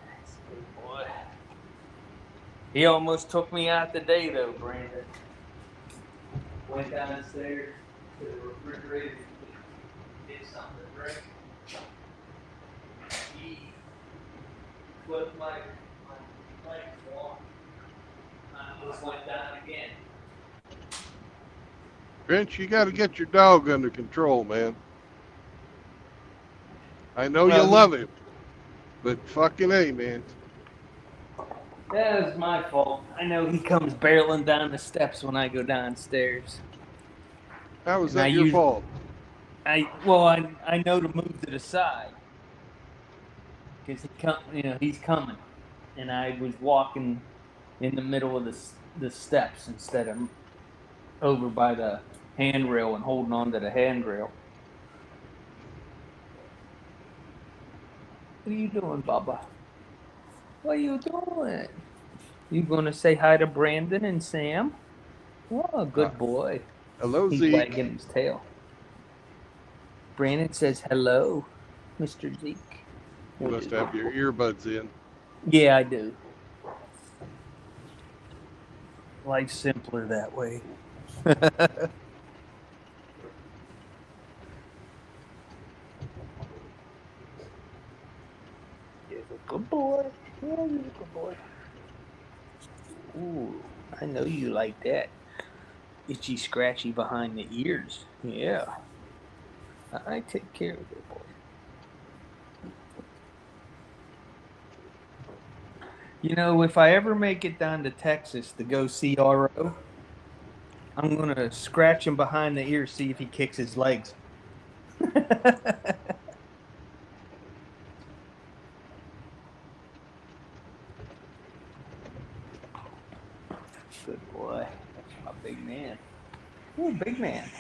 That's a good boy. He almost took me out today, though, Brandon. Went downstairs to the refrigerator to get something to drink. He flipped my legs off. I almost went down again. Grinch, you got to get your dog under control, man. I know you Well, love him, but fucking A, man. that was my fault. I know he comes barreling down the steps when I go downstairs. How is And that your fault? I know to move to the side because he's coming, and I was walking in the middle of the steps instead of over by the handrail and holding on to the handrail. What are you doing, Bubba? What are you doing? You gonna say hi to Brandon and Sam? Oh, Uh, good boy. hello, He's Zeke. wagging his tail. Brandon says hello, Mr. Zeke. You must have your earbuds in. Yeah, I do. Life's simpler that way. He's a good boy. Yeah, he's a good boy. Ooh, I know you like that. Itchy, scratchy behind the ears. Yeah. I take care of it, boy. If I ever make it down to Texas to go see RO, I'm going to scratch him behind the ear, see if he kicks his legs. Good boy. That's my big man. Ooh, big man.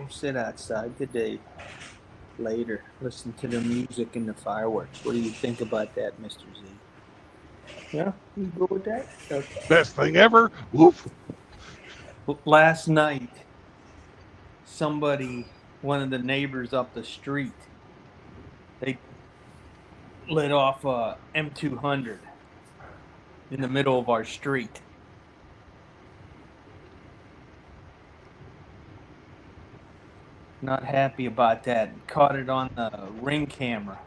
We'll sit outside today. Later, listen to the music and the fireworks. What do you think about that, Mr. Z? Yeah, you go with that? Okay. Best thing ever. Woof. Last night, one of the neighbors up the street, they lit off a M200 in the middle of our street. Not happy about that. Caught it on the Ring camera.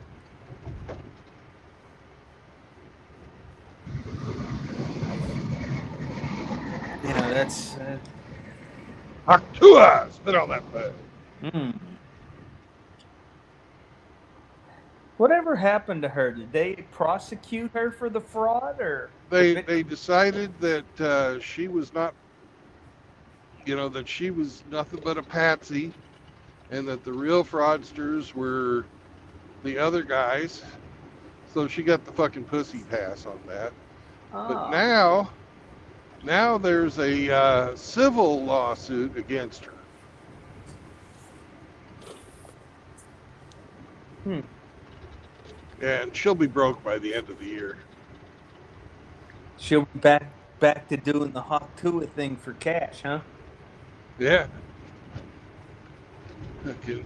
You know, that's. Haktua! Spit on that thing. Whatever happened to her? Did they prosecute her for the fraud or They decided that she was not, that she was nothing but a patsy, and that the real fraudsters were the other guys. So she got the fucking pussy pass on that. But now there's a civil lawsuit against her. And she'll be broke by the end of the year. She'll be back to doing the Haktua thing for cash, huh? Yeah. Fucking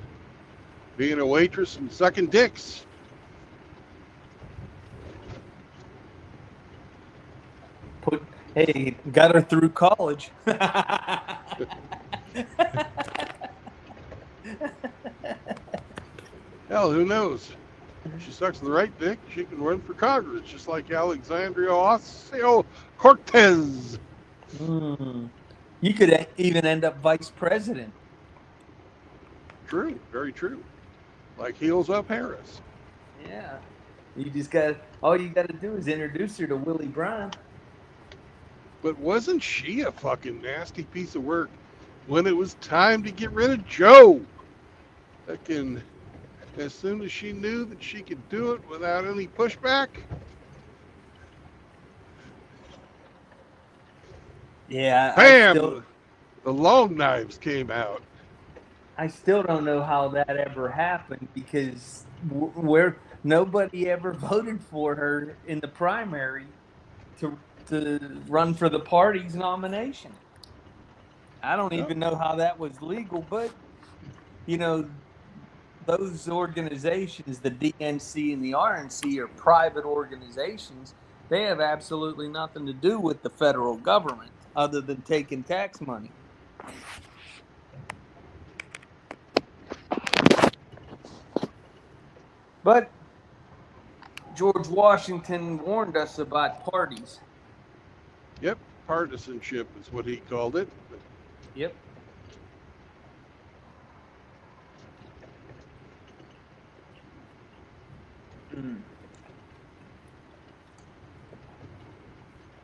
being a waitress and sucking dicks. Hey, got her through college. Hell, who knows? If she sucks the right dick, she can run for Congress, just like Alexandria Ocasio-Cortez. You could even end up vice president. True, very true. Like Heels Up Harris. Yeah. All you got to do is introduce her to Willie Brown. But wasn't she a fucking nasty piece of work when it was time to get rid of Joe? Fucking, as soon as she knew that she could do it without any pushback. Yeah. Bam! The long knives came out. I still don't know how that ever happened because nobody ever voted for her in the primary to run for the party's nomination. I don't even know how that was legal, but those organizations, the DNC and the RNC, are private organizations. They have absolutely nothing to do with the federal government other than taking tax money. But George Washington warned us about parties. Yep, partisanship is what he called it. Yep.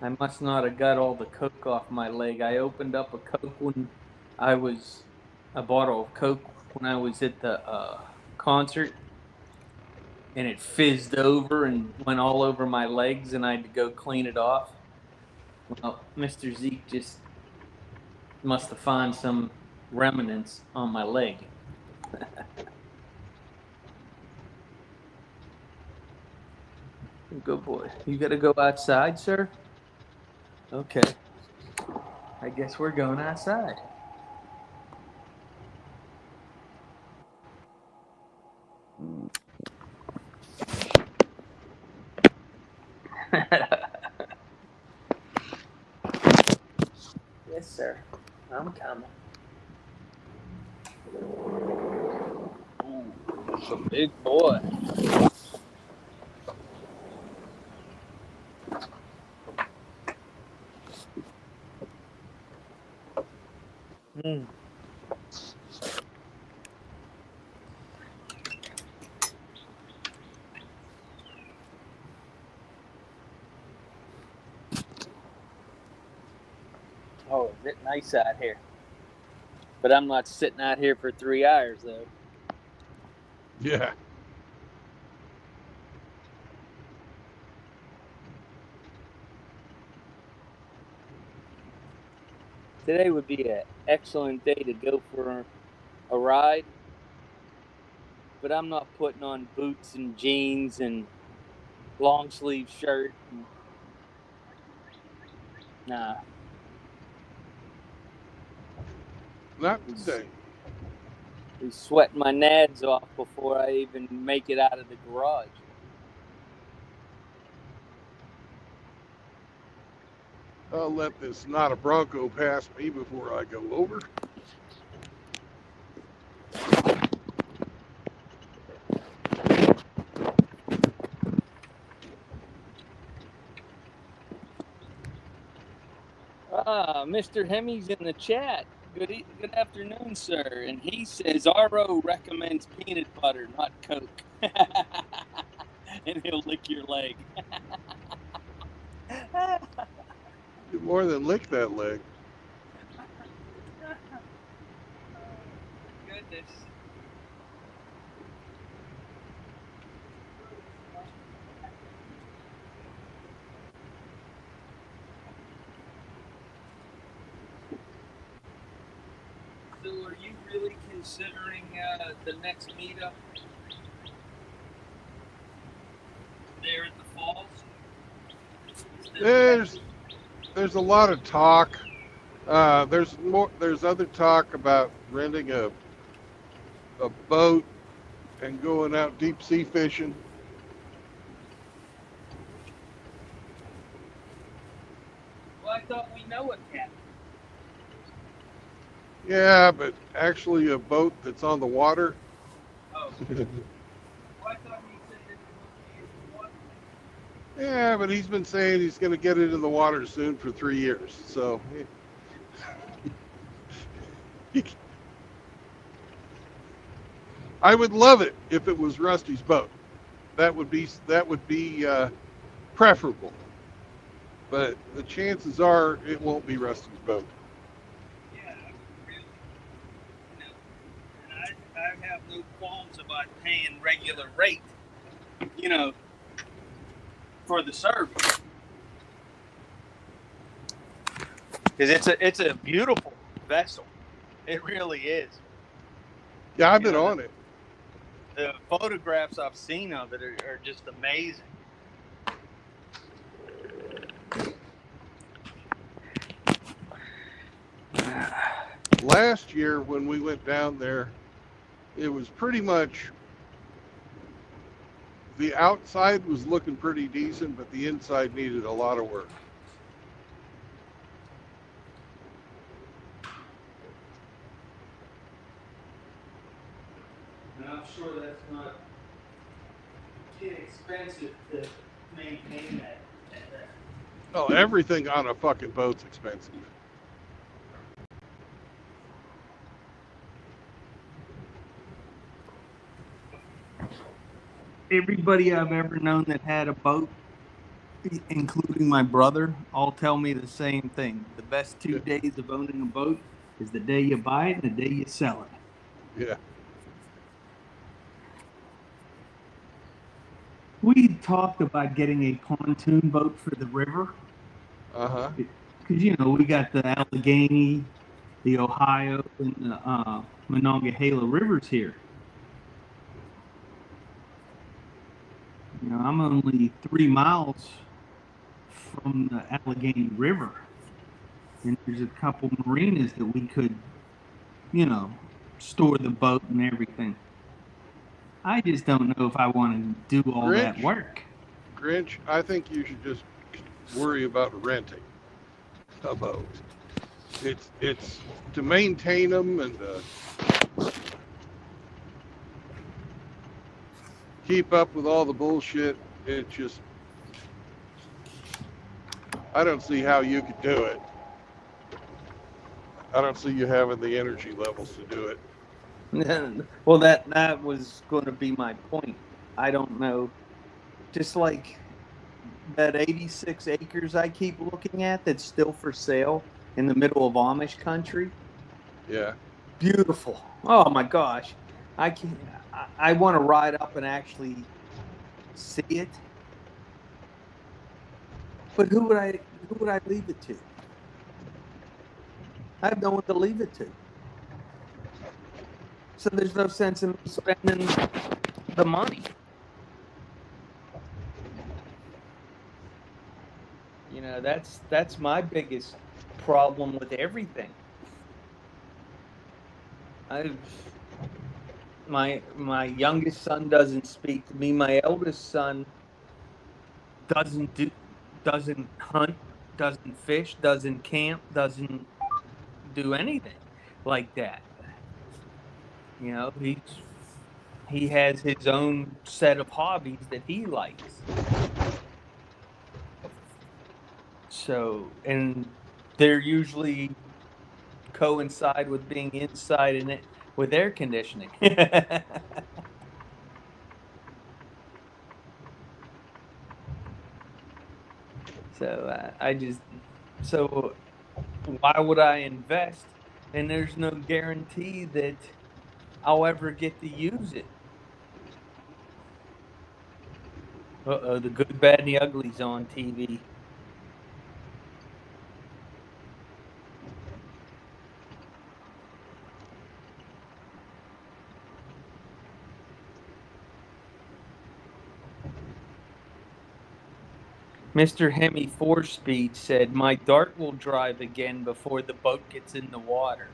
I must not have got all the Coke off my leg. I opened up a Coke when a bottle of Coke when I was at the concert, and it fizzed over and went all over my legs, and I had to go clean it off. Well, Mr. Zeke just must have found some remnants on my leg. Good boy. You got to go outside, sir? Okay. I guess we're going outside. Yes, sir. I'm coming. Ooh, it's a big boy. Oh, is it nice out here? But I'm not sitting out here for 3 hours, though. Yeah. Today would be an excellent day to go for a ride, but I'm not putting on boots and jeans and long sleeve shirt. Nah. Not today. Be sweating my nads off before I even make it out of the garage. I'll let this not a Bronco pass me before I go over. Mr. Hemmy's in the chat. Good afternoon, sir. And he says RO recommends peanut butter, not Coke. And he'll lick your leg. Do more than lick that leg. Goodness. So are you really considering the next meetup there at the falls? There's a lot of talk. There's other talk about renting a boat and going out deep sea fishing. Well, I thought we know a captain. Yeah, but actually a boat that's on the water. Oh. Well, I thought he said that he was in the water. Yeah, but he's been saying he's going to get it in the water soon for 3 years. So I would love it if it was Rusty's boat. That would be preferable. But the chances are it won't be Rusty's boat. Yeah, really. And I have no qualms about paying regular rate, for the service. Because it's a beautiful vessel. It really is. Yeah, I've been on it. The photographs I've seen of it are just amazing. Last year when we went down there, it was pretty much the outside was looking pretty decent, but the inside needed a lot of work. And I'm sure that's not inexpensive to maintain that. Oh, everything on a fucking boat's expensive. Everybody I've ever known that had a boat, including my brother, all tell me the same thing. The best 2 days of owning a boat is the day you buy it and the day you sell it. Yeah. We talked about getting a pontoon boat for the river. Uh-huh. Because, we got the Allegheny, the Ohio, and the Monongahela rivers here. I'm only 3 miles from the Allegheny River. And there's a couple marinas that we could, store the boat and everything. I just don't know if I want to do all that work. Grinch, I think you should just worry about renting a boat. It's to maintain them and keep up with all the bullshit. It just, I don't see how you could do it. I don't see you having the energy levels to do it. Well, that was going to be my point. I don't know. Just like that 86 acres I keep looking at that's still for sale in the middle of Amish country. Yeah. Beautiful. Oh my gosh. I want to ride up and actually see it. But who would I leave it to? I have no one to leave it to. So there's no sense in me spending the money. You know, that's my biggest problem with everything. I my youngest son doesn't speak to me. My eldest son doesn't do doesn't hunt, doesn't fish, doesn't camp, doesn't do anything like that. You know, he has his own set of hobbies that he likes. So, and they're usually coincide with being inside in it with air conditioning. So I just so why would I invest? And there's no guarantee that I'll ever get to use it. Uh-oh, the good, bad, and the ugly's on TV. Mr. Hemi 4-Speed said, "My dart will drive again before the boat gets in the water."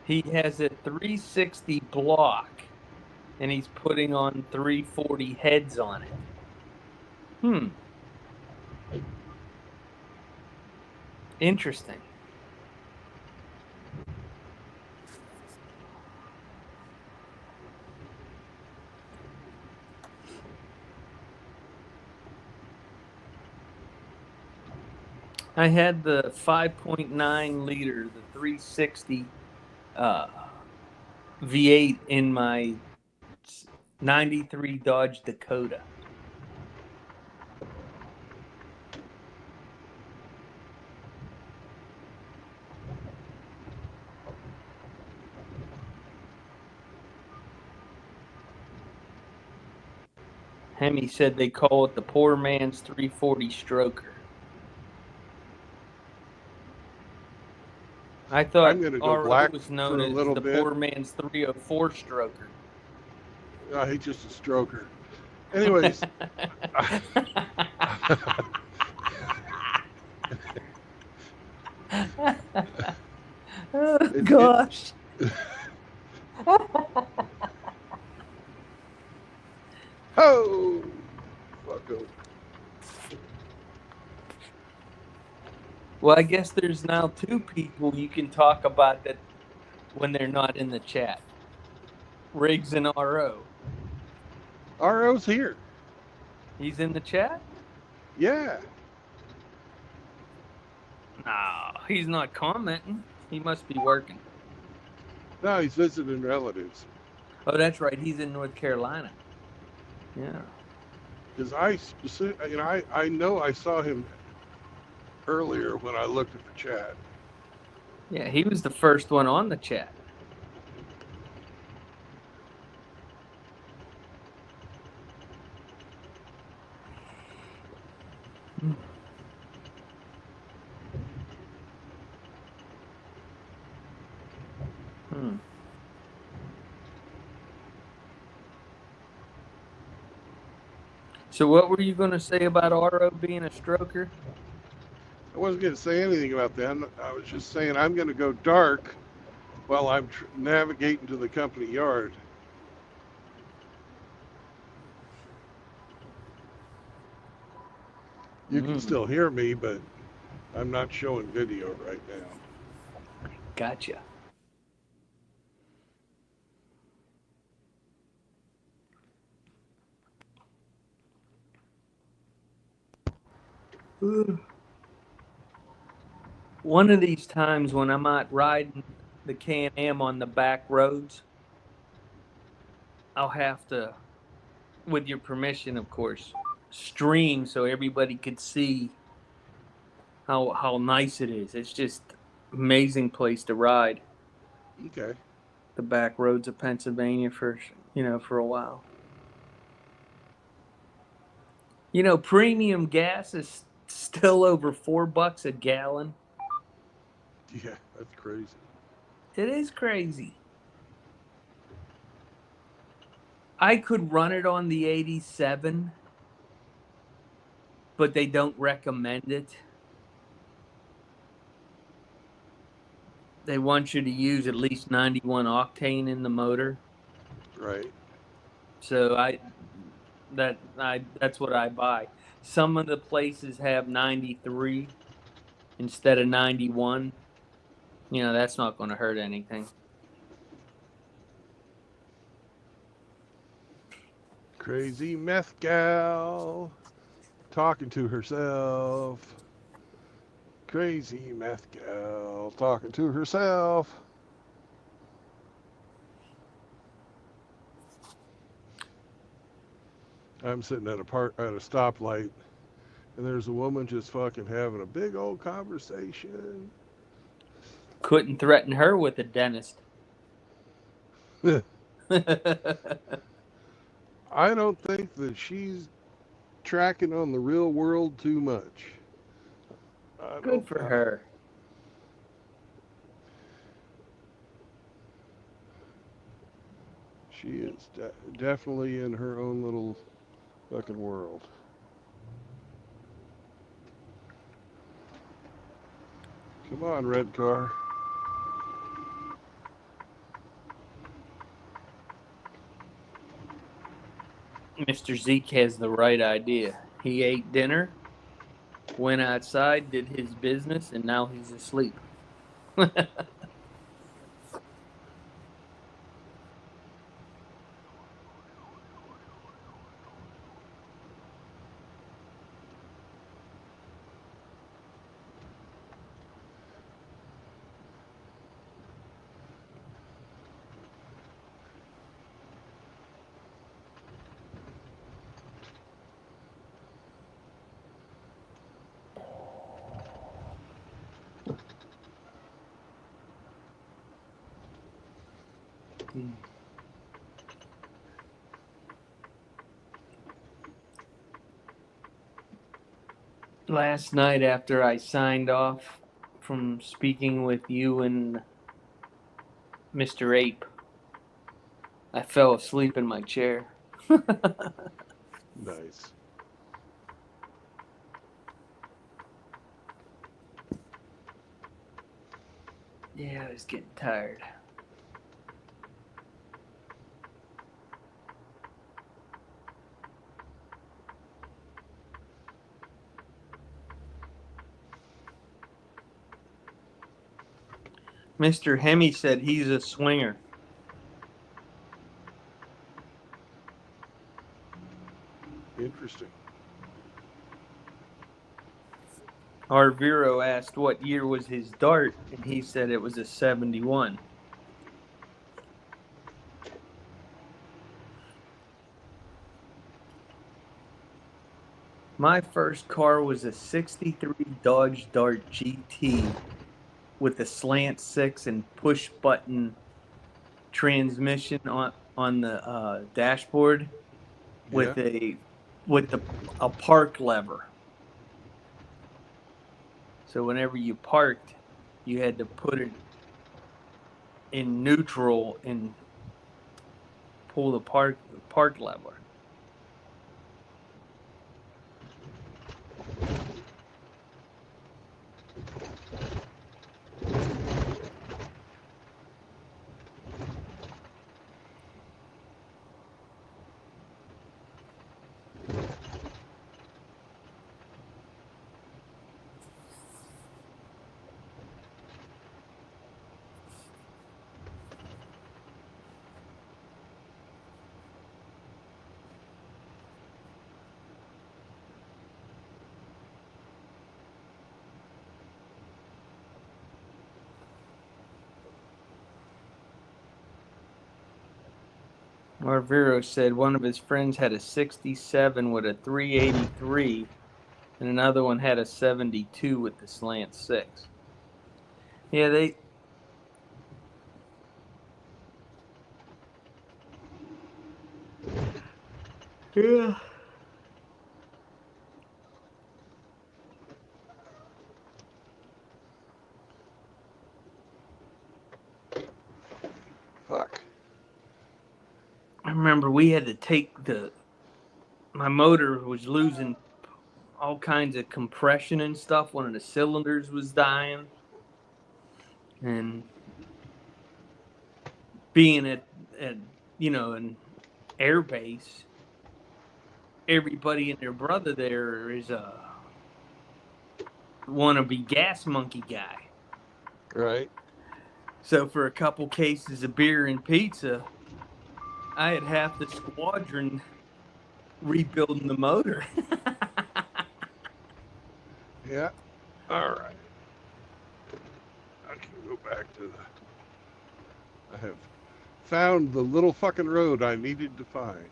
He has a 360 block and he's putting on 340 heads on it. Interesting. I had the 5.9 liter, the 360 V8 in my 93 Dodge Dakota. Hemi said they call it the poor man's 340 stroker. I thought I'm going to go RO black was known for a as little the bit. poor man's 304 stroker. He's just a stroker. Anyways. Oh, gosh. Oh, fucko. Well, I guess there's now two people you can talk about that when they're not in the chat. Riggs and RO. RO's here. He's in the chat? Yeah. No, he's not commenting. He must be working. No, he's visiting relatives. Oh, that's right. He's in North Carolina. Yeah. Because I know I saw him earlier when I looked at the chat. Yeah, he was the first one on the chat. So what were you going to say about RO being a stroker? I wasn't going to say anything about that. I was just saying I'm going to go dark while I'm navigating to the company yard. You can still hear me, but I'm not showing video right now. Gotcha. One of these times when I'm out riding the Can-Am on the back roads, I'll have to, with your permission, of course, stream so everybody could see how nice it is. It's just amazing place to ride. Okay. The back roads of Pennsylvania for a while. You know, premium gas is still over $4 a gallon. Yeah, that's crazy. It is crazy. I could run it on the 87, but they don't recommend it. They want you to use at least 91 octane in the motor. Right. So that's what I buy. Some of the places have 93 instead of 91. You know, that's not going to hurt anything. Crazy meth gal talking to herself. Crazy meth gal talking to herself. I'm sitting at a stoplight, and there's a woman just fucking having a big old conversation. Couldn't threaten her with a dentist. I don't think that she's tracking on the real world too much. I Good don't. for her. She is definitely in her own little fucking world. Come on, red car. Mr. Zeke has the right idea. He ate dinner, went outside, did his business, and now he's asleep. Last night, after I signed off from speaking with you and Mr. Ape, I fell asleep in my chair. Nice. Yeah, I was getting tired. Mr. Hemi said he's a swinger. Interesting. Arviro asked what year was his dart, and he said it was a 71. My first car was a 63 Dodge Dart GT with a slant six and push button transmission on the dashboard Yeah. with a park lever. So whenever you parked, you had to put it in neutral and pull the park lever. Arviro said one of his friends had a 67 with a 383, and another one had a 72 with the slant six. Yeah, yeah. remember we had to take my motor was losing all kinds of compression and stuff. One of the cylinders was dying. And being at an air base, everybody and their brother there is a wannabe gas monkey guy. Right. So for a couple cases of beer and pizza, I had half the squadron rebuilding the motor. Yeah. All right. I can go back to I have found the little fucking road I needed to find.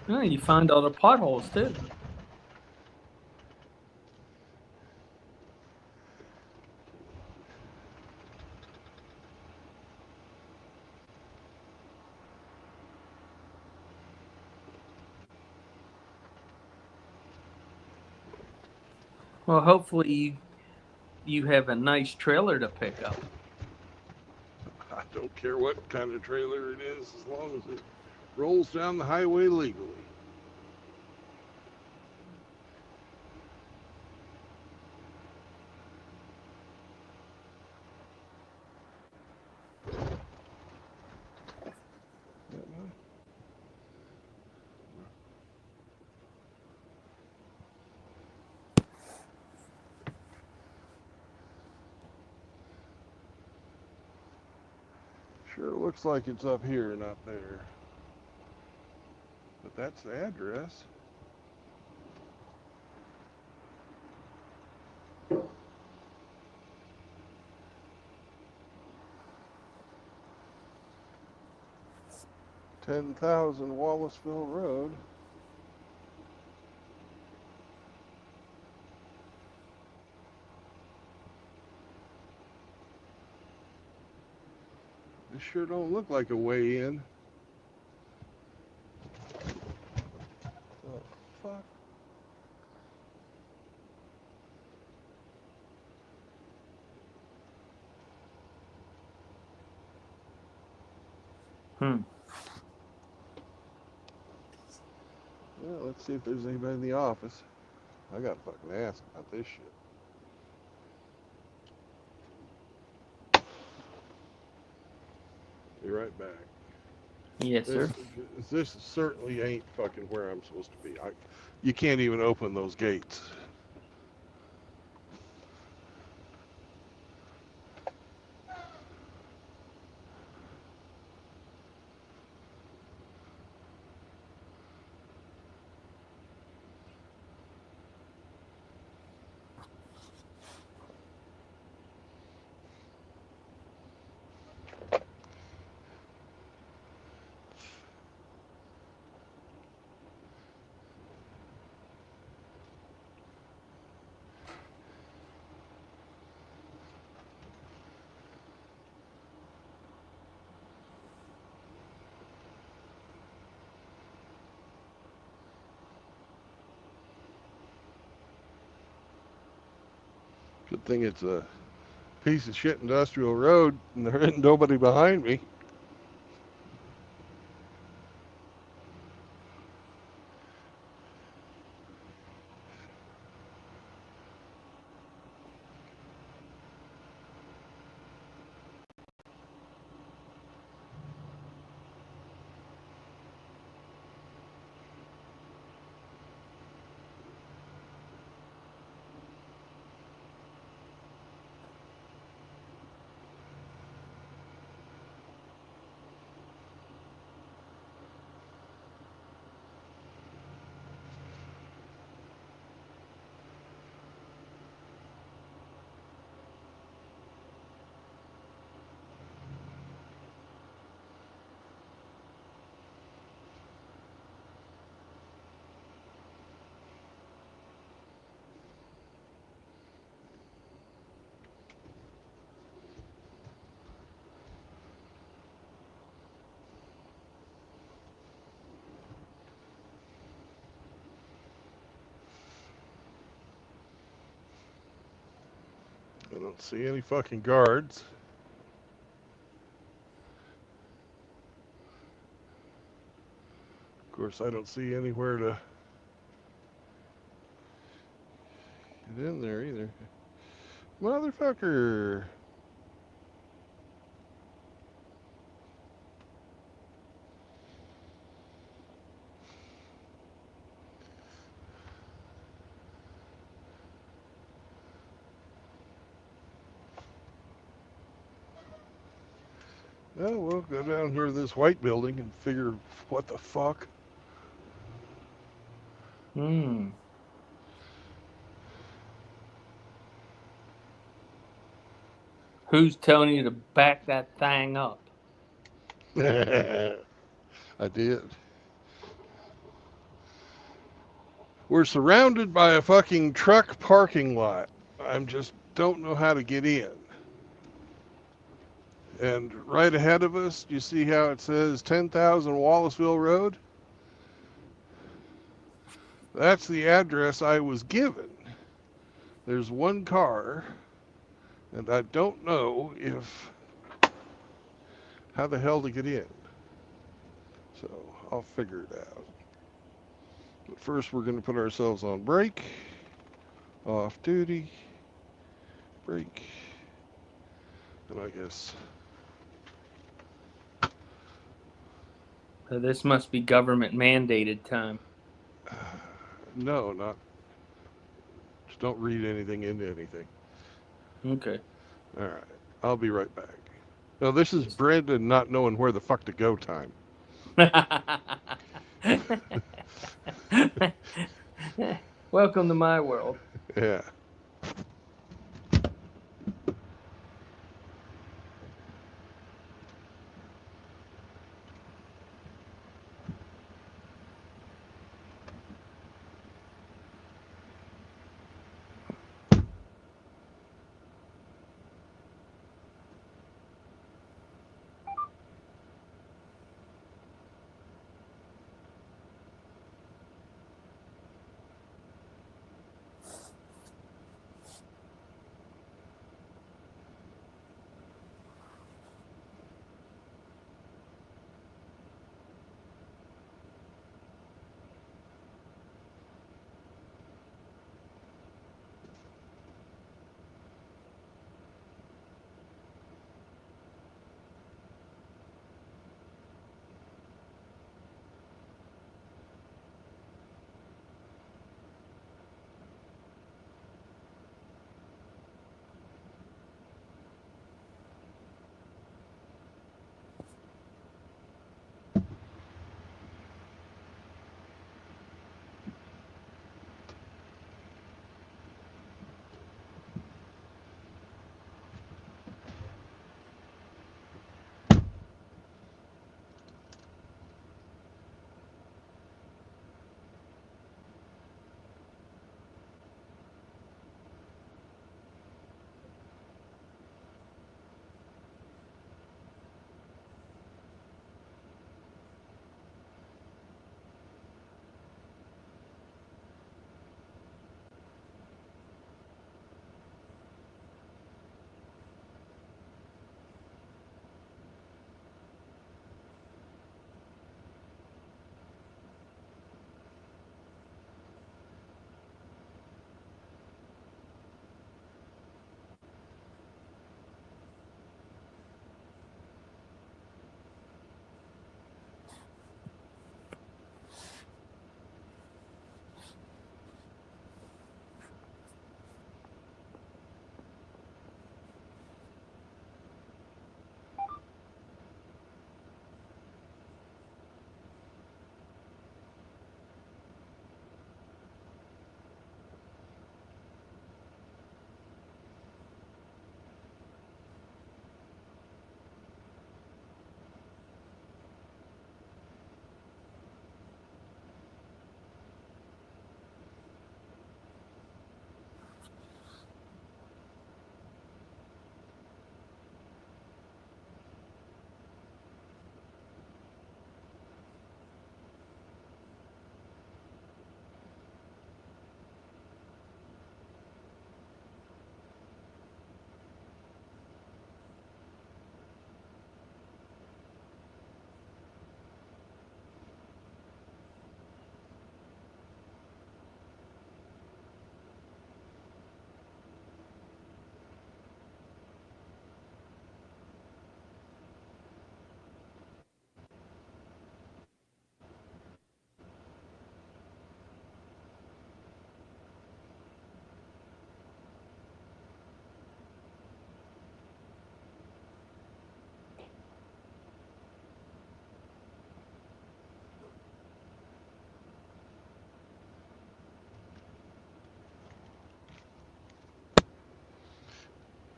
Oh, you find all the potholes too. Well, hopefully you have a nice trailer to pick up. I don't care what kind of trailer it is as long as it rolls down the highway legally. Sure looks like it's up here, not there. But that's the address. $10,000 Wallaceville Road. This sure don't look like a way in. The fuck? Well, let's see if there's anybody in the office. I gotta fucking ask about this shit. Be right back. Yes, sir. This certainly ain't fucking where I'm supposed to be. You can't even open those gates. Good thing it's a piece of shit industrial road and there ain't nobody behind me. don't see any fucking guards. Of course, I don't see anywhere to get in there either. Motherfucker. Well, we'll go down here to this white building and figure what the fuck. Hmm. Who's telling you to back that thing up? I did. We're surrounded by a fucking truck parking lot. I just don't know how to get in. And right ahead of us, you see how it says 10,000 Wallaceville Road? That's the address I was given. There's one car, and I don't know how the hell to get in. So I'll figure it out. But first, we're going to put ourselves on break, off duty, break, and I guess. So this must be government mandated time. No, not. Just don't read anything into anything. Okay. All right. I'll be right back. No, this is Brandon not knowing where the fuck to go time. Welcome to my world. Yeah.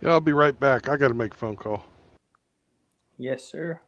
Yeah, I'll be right back. I got to make a phone call. Yes, sir.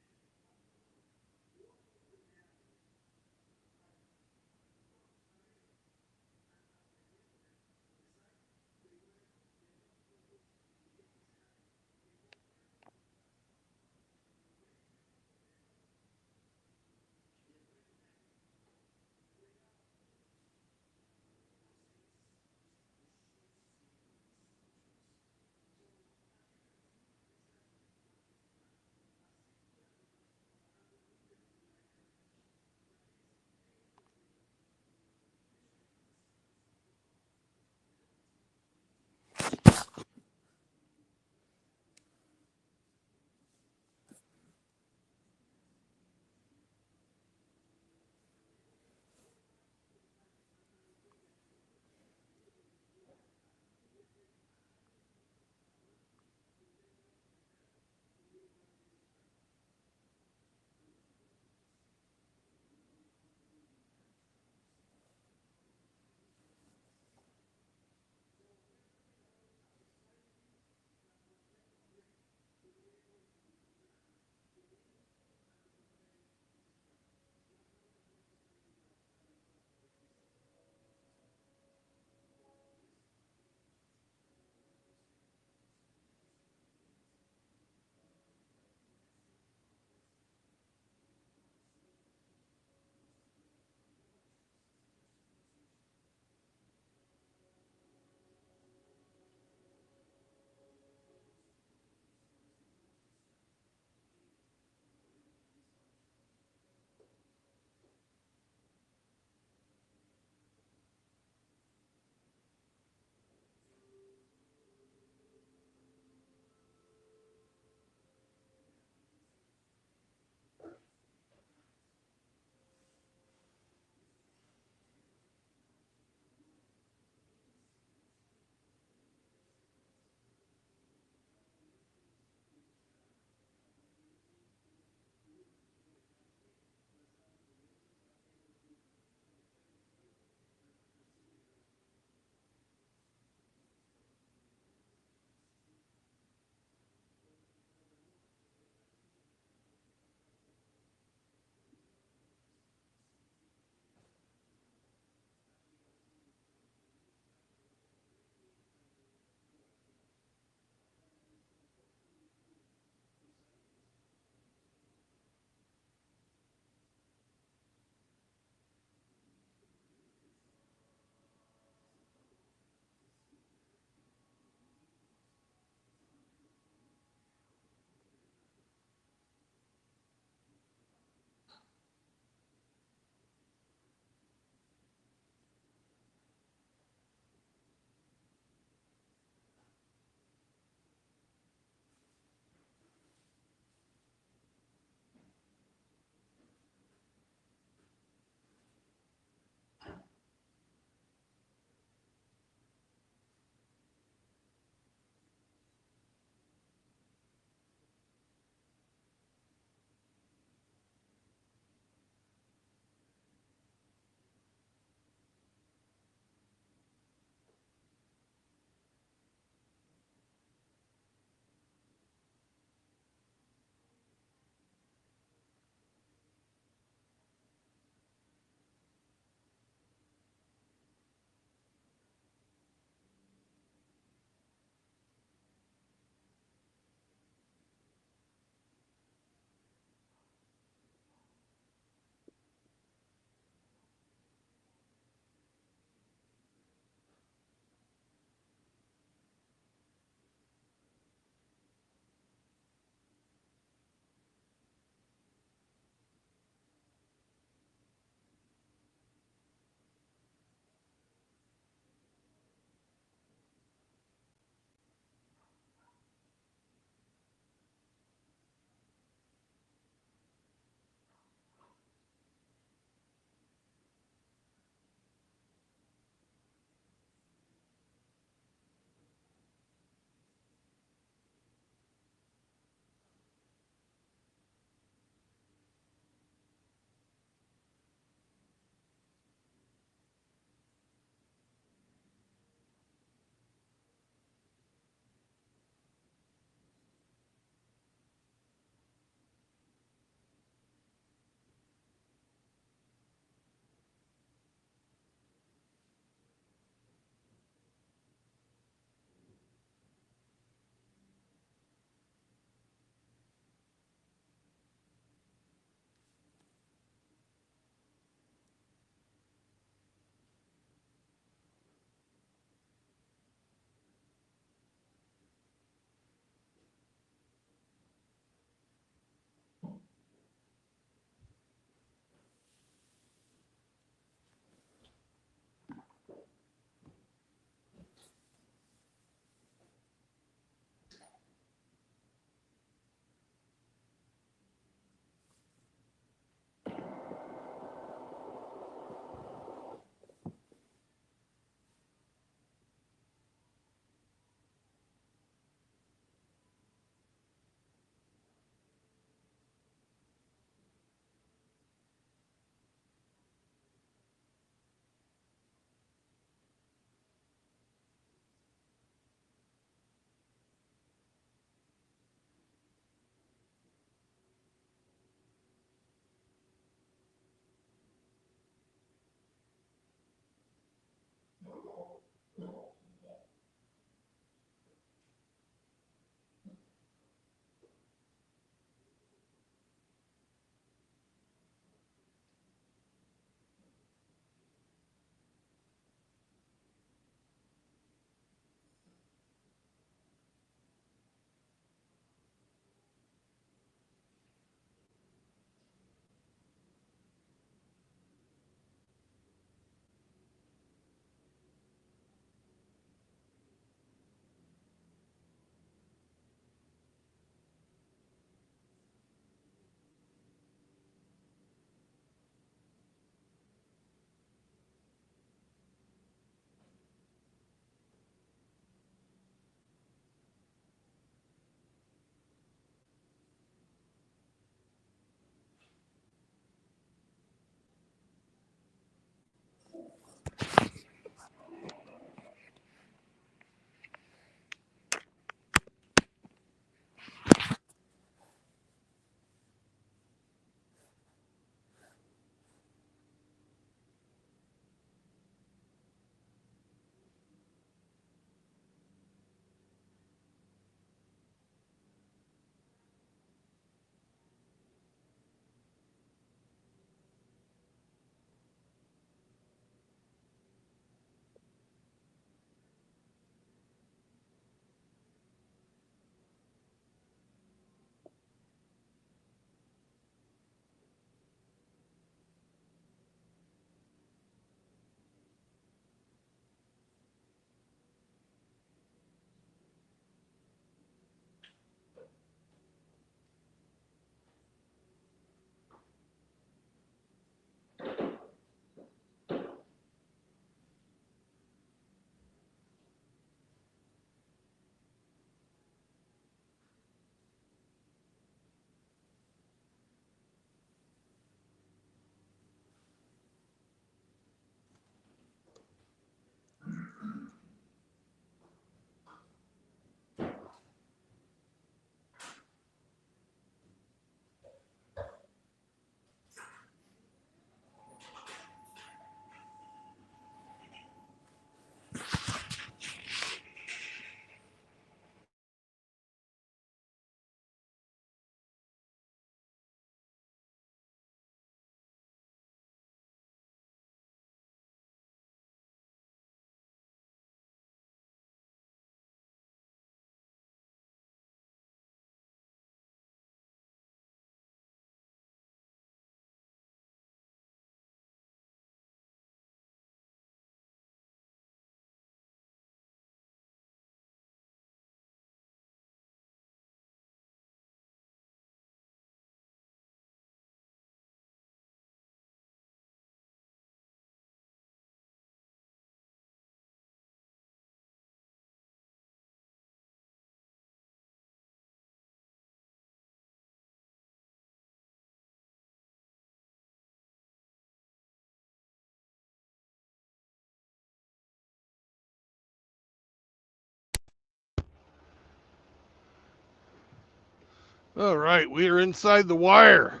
All right, we are inside the wire.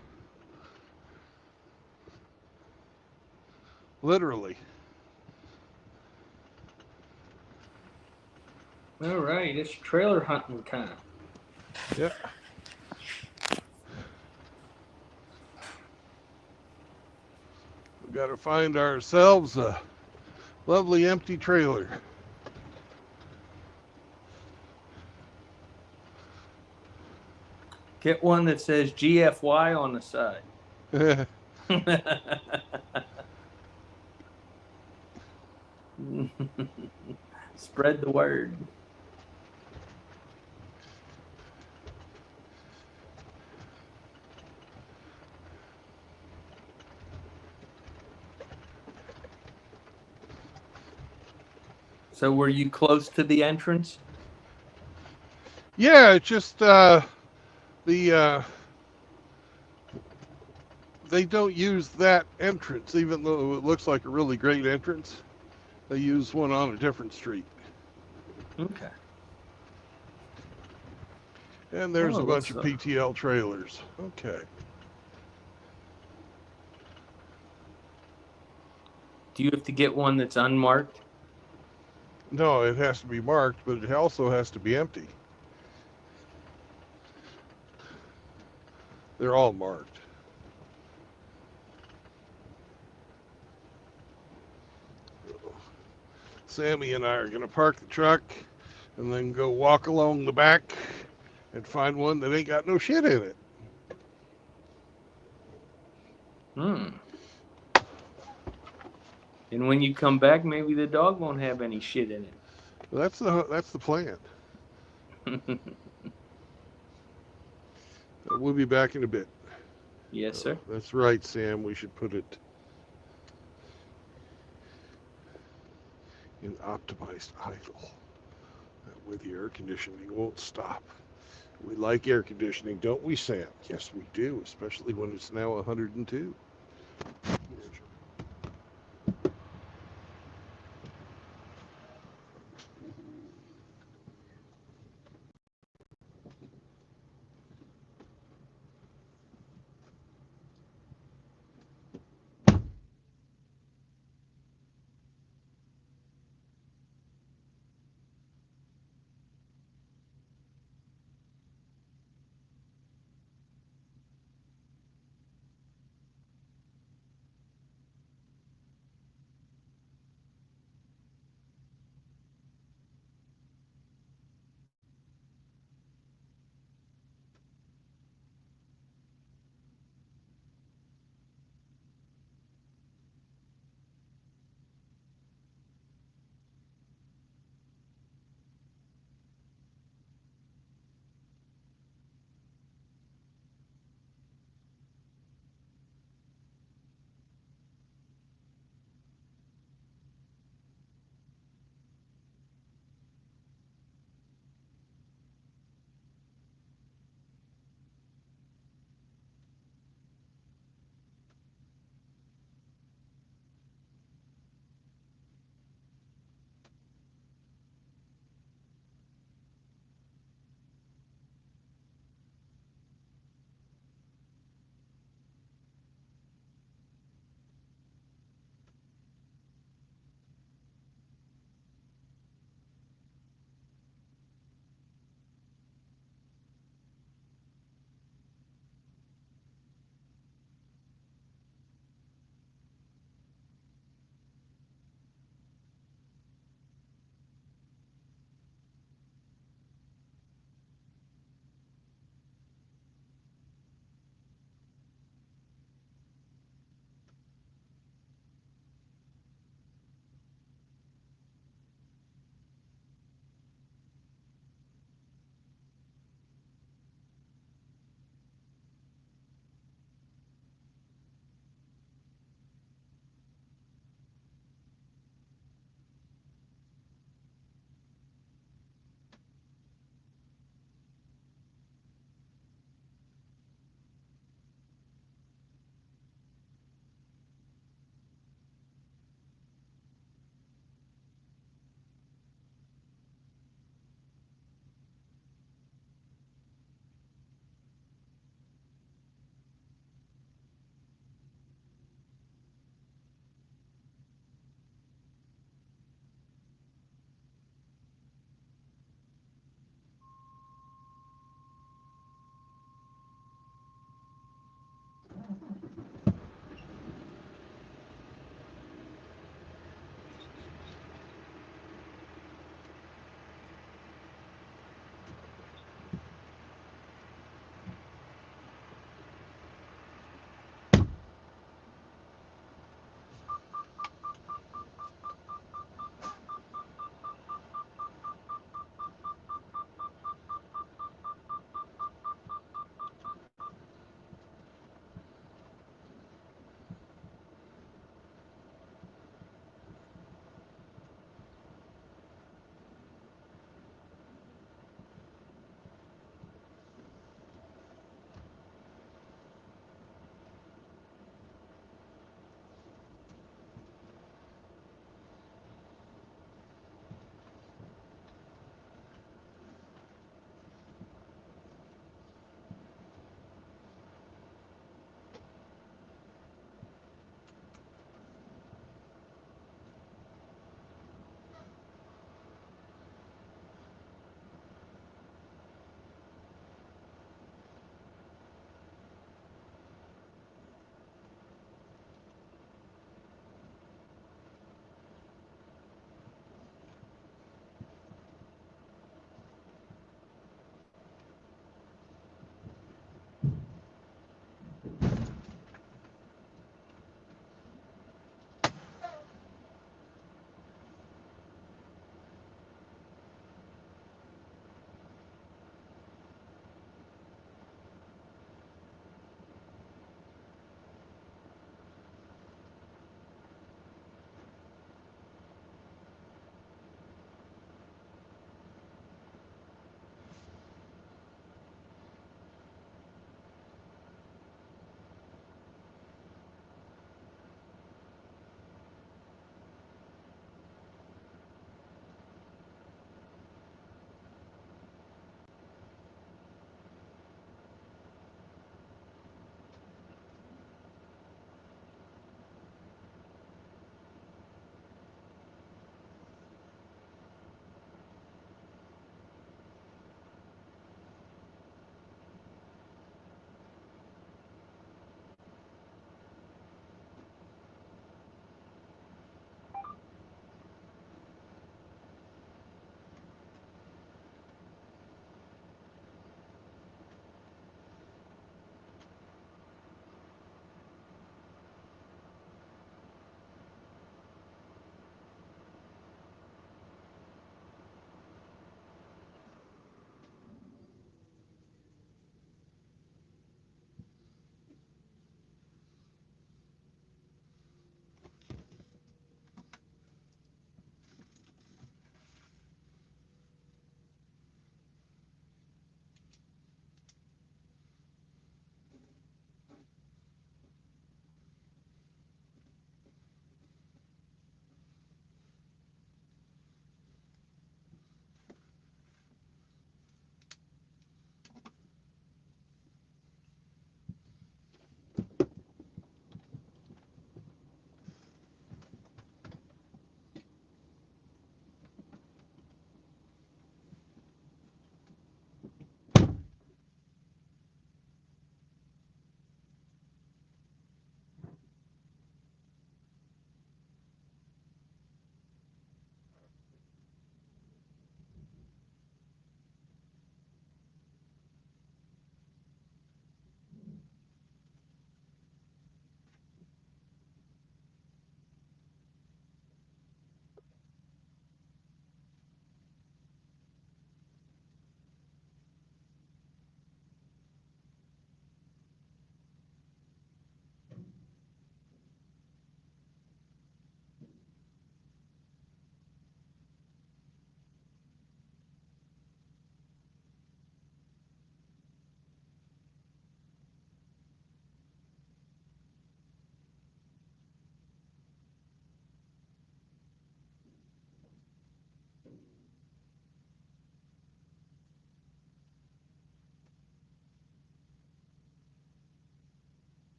Literally. All right, it's trailer hunting time. Yeah. We got to find ourselves a lovely empty trailer. Get one that says GFY on the side. Spread the word. So were you close to the entrance? Yeah, it's just the they don't use that entrance, even though it looks like a really great entrance. They use one on a different street. Okay. And there's Oh, a bunch looks of PTL trailers. Okay. Do you have to get one that's unmarked? No, it has to be marked, but it also has to be empty. They're all marked. Sammy and I are going to park the truck and then go walk along the back and find one that ain't got no shit in it. Hmm. And when you come back, maybe the dog won't have any shit in That's the plan. it. We'll be back in a bit. Yes, sir. That's right, Sam. We should put it in optimized idle. That way the air conditioning won't stop. We like air conditioning, don't we, Sam? Yes, we do, especially when it's now 102.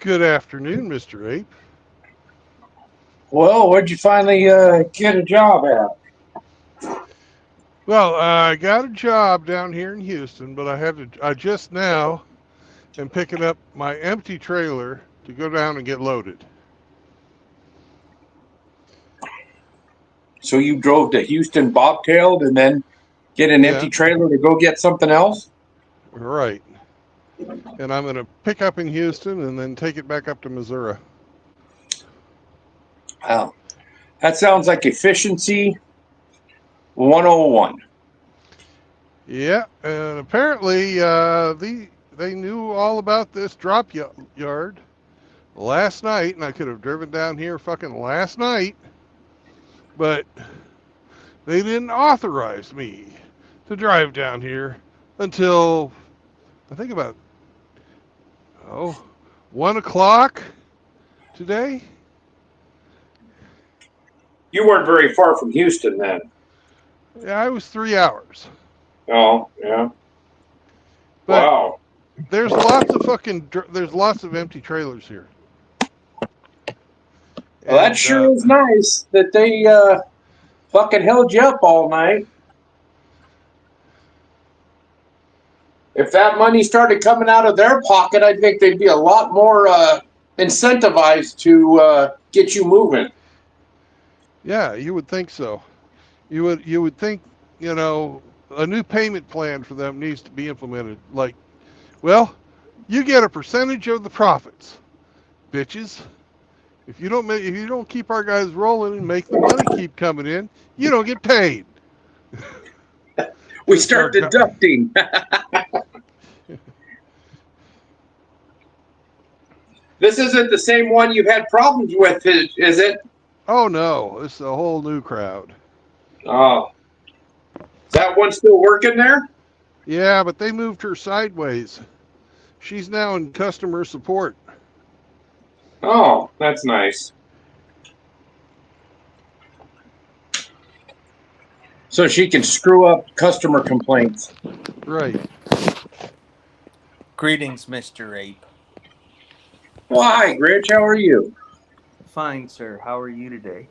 Good afternoon, Mr. Ape. Well, where'd you finally get a job at? Well, I got a job down here in Houston, but I just now am picking up my empty trailer to go down and get loaded. So you drove to Houston bobtailed and then get an Yeah, empty trailer to go get something else? right. And I'm going to pick up in Houston and then take it back up to Missouri. Wow. That sounds like efficiency 101. Yeah, and apparently they knew all about this drop yard last night, and I could have driven down here fucking last night, but they didn't authorize me to drive down here until I think about 1 o'clock today. You weren't very far from Houston then. Yeah, I was 3 hours, Oh, yeah. but Wow. there's lots of empty trailers here. Well, that And sure is nice that they fucking held you up all night. If that money started coming out of their pocket, I think they'd be a lot more incentivized to get you moving. yeah, you would think so. You would think, a new payment plan for them needs to be implemented. Like, well, you get a percentage of the profits, bitches. If you don't keep our guys rolling and make the money keep coming in, you don't get paid. We Just start our deducting. This isn't the same one you've had problems with, is it? Oh no, this is a whole new crowd. Oh. Is that one still working there? Yeah, but they moved her sideways. She's now in customer support. Oh, that's nice. So she can screw up customer complaints. Right. Greetings, Mr. Ape. Well, hi, Rich. How are you? Fine, sir. How are you today?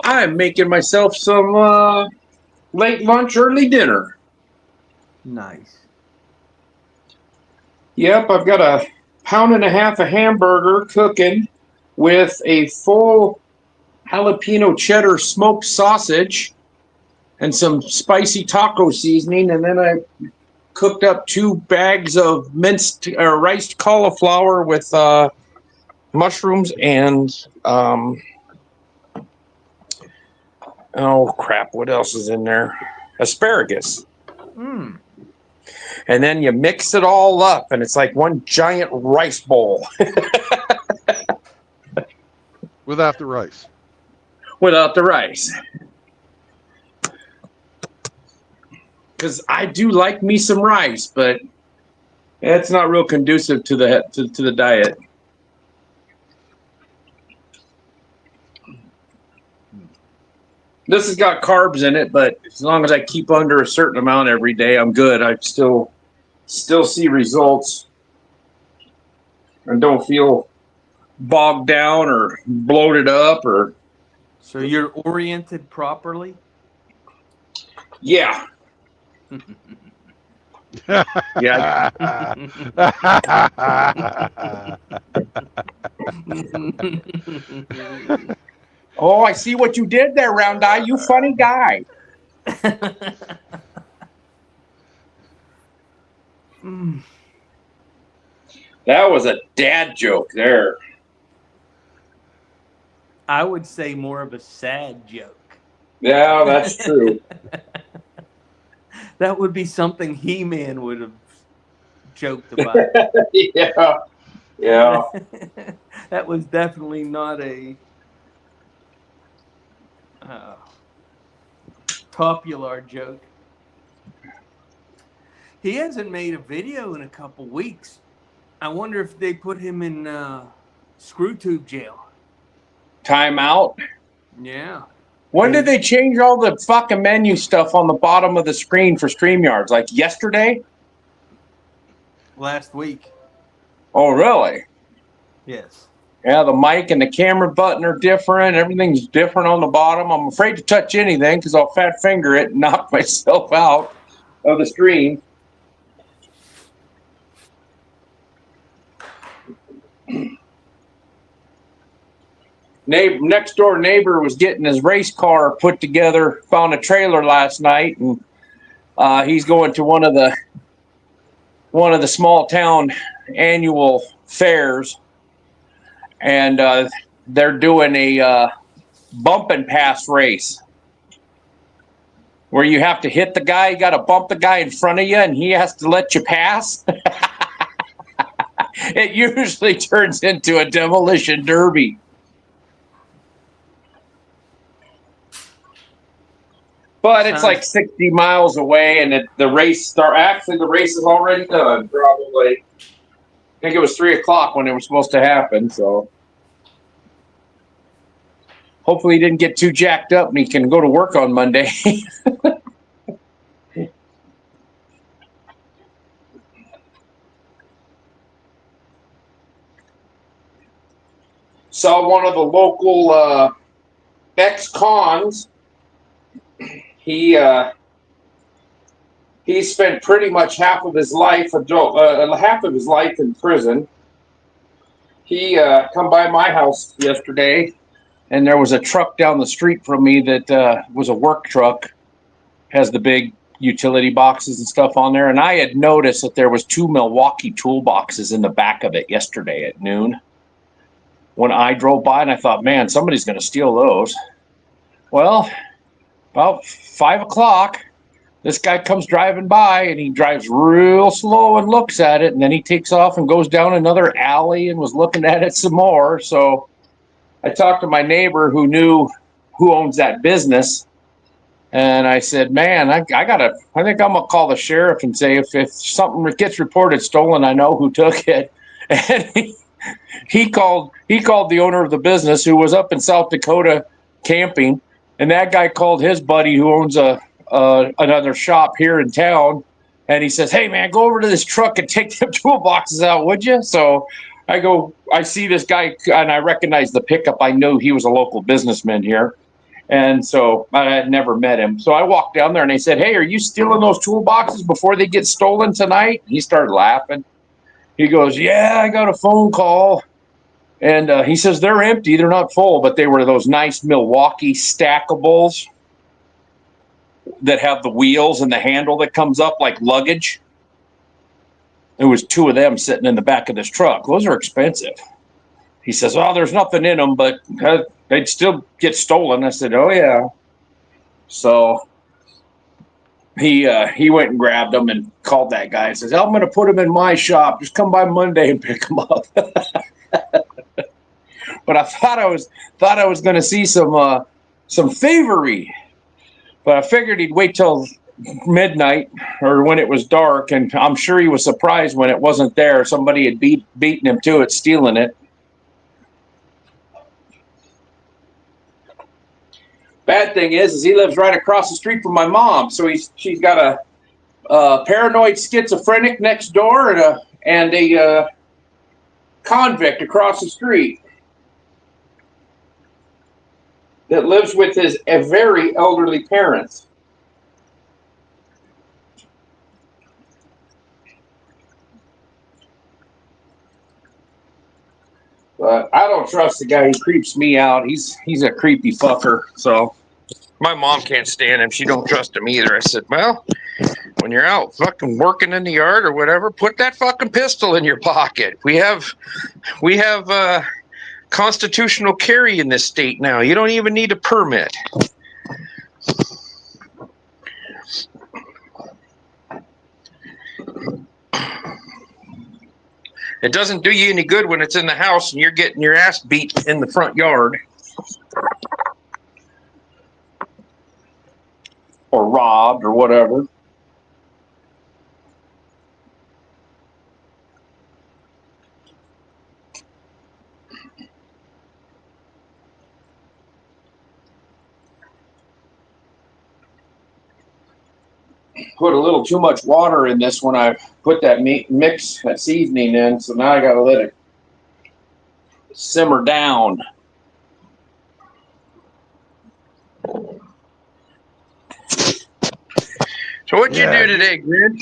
I'm making myself some late lunch, early dinner. Nice. Yep, I've got a pound and a half of hamburger cooking with a full jalapeno cheddar smoked sausage and some spicy taco seasoning, and then I cooked up 2 bags of minced or riced cauliflower with mushrooms and oh crap, what else is in there? Asparagus. Mm. And then you mix it all up, and it's like one giant rice bowl. Without the rice. Without the rice. Because I do like me some rice, but it's not real conducive to the diet. This has got carbs in it, but as long as I keep under a certain amount every day, I'm good. I still see results and don't feel bogged down or bloated up or. So you're oriented properly? Yeah. Yeah. Oh, I see what you did there, Round Eye. You funny guy. That was a dad joke there. I would say more of a sad joke. Yeah, that's true. That would be something He-Man would have joked about. Yeah. Yeah. That was definitely not a popular joke. He hasn't made a video in a couple weeks. I wonder if they put him in screw tube jail. Time out. Yeah. When did they change all the fucking menu stuff on the bottom of the screen for StreamYards? Like yesterday? Last week. Oh, really? Yes. Yeah, the mic and the camera button are different. Everything's different on the bottom. I'm afraid to touch anything because I'll fat finger it and knock myself out of the stream. Next door neighbor was getting his race car put together. Found a trailer last night, and he's going to one of the small town annual fairs, and they're doing a bump and pass race where you have to hit the guy. You got to bump the guy in front of you, and he has to let you pass. It usually turns into a demolition derby. But it's like 60 miles away, and the race Actually, the race is already done. Probably, I think it was 3 o'clock when it was supposed to happen. So hopefully, he didn't get too jacked up, and he can go to work on Monday. Saw one of the local ex-cons. He spent pretty much half of his life in prison. He come by my house yesterday, and there was a truck down the street from me that was a work truck, has the big utility boxes and stuff on there. And I had noticed that there was 2 Milwaukee toolboxes in the back of it yesterday at noon when I drove by, and I thought, man, somebody's going to steal those. Well, about 5 o'clock, this guy comes driving by, and he drives real slow and looks at it, and then he takes off and goes down another alley and was looking at it some more. So I talked to my neighbor who knew who owns that business, and I said, man, I think I'm going to call the sheriff and say if something gets reported stolen, I know who took it. And he called the owner of the business, who was up in South Dakota camping, and that guy called his buddy who owns another shop here in town, and he says, hey man, go over to this truck and take them toolboxes out, would you? So I see this guy, and I recognize the pickup. I knew he was a local businessman here, and so I had never met him. So I walked down there, and I said, hey, are you stealing those toolboxes before they get stolen tonight? He started laughing. He goes, yeah, I got a phone call. And he says, they're empty, they're not full, but they were those nice Milwaukee stackables that have the wheels and the handle that comes up like luggage. There was 2 of them sitting in the back of this truck. Those are expensive. He says, oh, there's nothing in them, but they'd still get stolen. I said, oh, yeah. So he went and grabbed them and called that guy and says, I'm going to put them in my shop. Just come by Monday and pick them up. But I thought I was going to see some thievery. But I figured he'd wait till midnight or when it was dark, and I'm sure he was surprised when it wasn't there. Somebody had beaten him to it, stealing it. Bad thing is he lives right across the street from my mom, so she's got a paranoid schizophrenic next door and a convict across the street that lives with his very elderly parents. But I don't trust the guy. He creeps me out. He's a creepy fucker. So my mom can't stand him. She don't trust him either. I said, well, when you're out fucking working in the yard or whatever, put that fucking pistol in your pocket. We have constitutional carry in this state now. You don't even need a permit. It doesn't do you any good when it's in the house and you're getting your ass beat in the front yard. Or robbed or whatever. Put a little too much water in this when I put that meat mix, that seasoning in, so now I gotta let it simmer down. So what'd Yeah, you do today, Grid?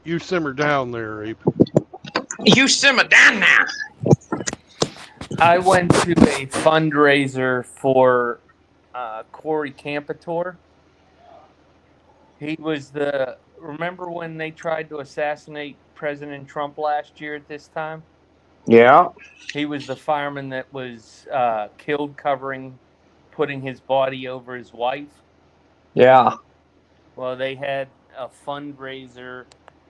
You simmer down there, Ape. You simmer down now. I went to a fundraiser for Corey Campitor. He was the. Remember when they tried to assassinate President Trump last year at this time? Yeah. He was the fireman that was killed putting his body over his wife. Yeah. Well, they had a fundraiser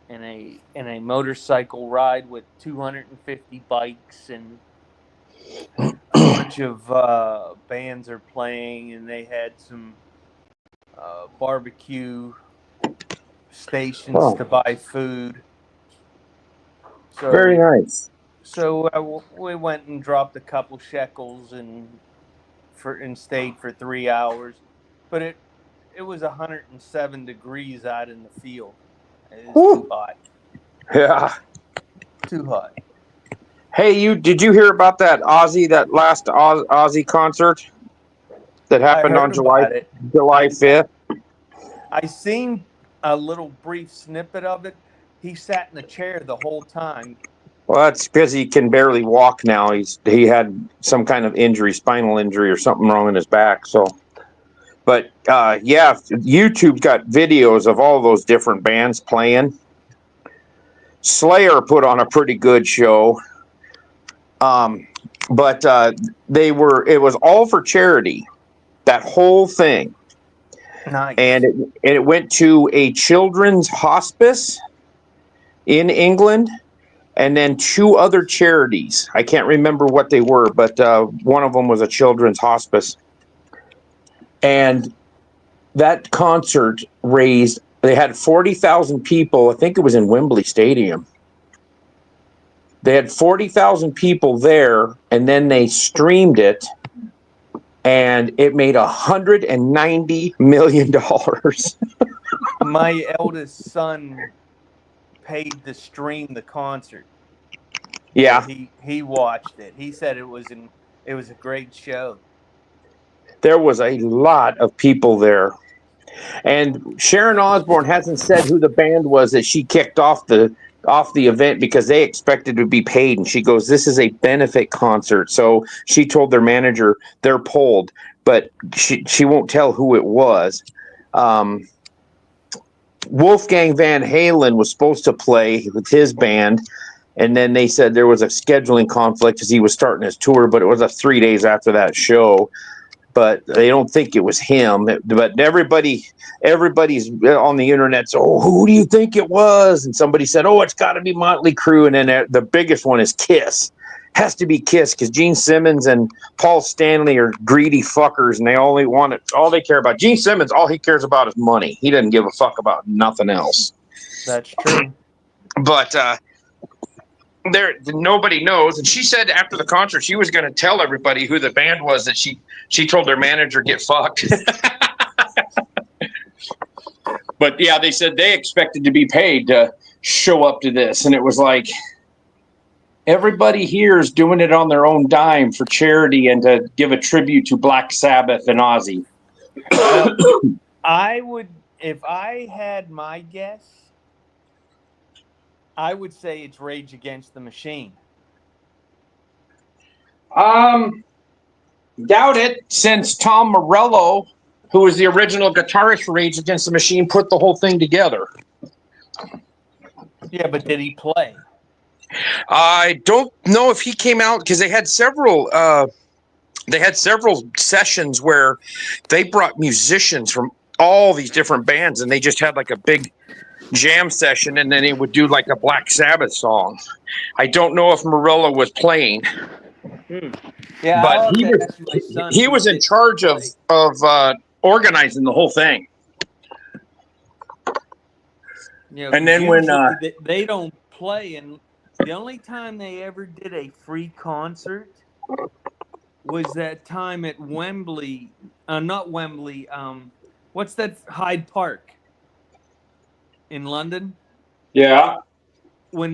and a motorcycle ride with 250 bikes, and a bunch of bands are playing, and they had some barbecue stations to buy food. Very nice. So we went and dropped a couple shekels and stayed for 3 hours, but it was 107 degrees out in the field. It was too hot. Yeah. Too hot. Hey, did you hear about that last Ozzy concert that I happened on heard about it. July 5th? I seen a little brief snippet of it. He sat in a chair the whole time. Well, that's because he can barely walk now. He had some kind of injury, spinal injury, or something wrong in his back. So, but yeah, YouTube's got videos of all those different bands playing. Slayer put on a pretty good show, but it was all for charity. That whole thing. Nice. And it went to a children's hospice in England, and then 2 other charities. I can't remember what they were, but one of them was a children's hospice. And that concert they had 40,000 people. I think it was in Wembley Stadium. They had 40,000 people there, and then they streamed it, and it made $190 million. My eldest son paid to stream the concert. Yeah. So he watched it. He said it was a great show. There was a lot of people there. And Sharon Osbourne hasn't said who the band was that she kicked off the event because they expected to be paid, and she goes, "This is a benefit concert." So she told their manager they're pulled, but she won't tell who it was. Wolfgang Van Halen was supposed to play with his band, and then they said there was a scheduling conflict because he was starting his tour, but it was 3 days after that show. But they don't think it was him. But everybody's on the internet. So, oh, who do you think it was? And somebody said, oh, it's got to be Motley Crue. And then the biggest one is Kiss. Has to be Kiss because Gene Simmons and Paul Stanley are greedy fuckers, and they only want it. All they care about. Gene Simmons, all he cares about is money. He doesn't give a fuck about nothing else. That's true. But nobody knows, and she said after the concert she was going to tell everybody who the band was. That she told their manager, get fucked. But yeah, they said they expected to be paid to show up to this, and it was like everybody here is doing it on their own dime for charity and to give a tribute to Black Sabbath and Ozzy. Well, I would, if I had my guess, I would say it's Rage Against the Machine. Doubt it, since Tom Morello, who was the original guitarist for Rage Against the Machine, put the whole thing together. Yeah, but did he play? I don't know if he came out because they had several sessions where they brought musicians from all these different bands, and they just had like a big jam session, and then they would do like a Black Sabbath song. I don't know if Morello was playing. Yeah, but he was in charge of organizing the whole thing. Yeah, and then when they don't play, and the only time they ever did a free concert was that time at Wembley. Not Wembley. What's that? Hyde Park in London. Yeah. When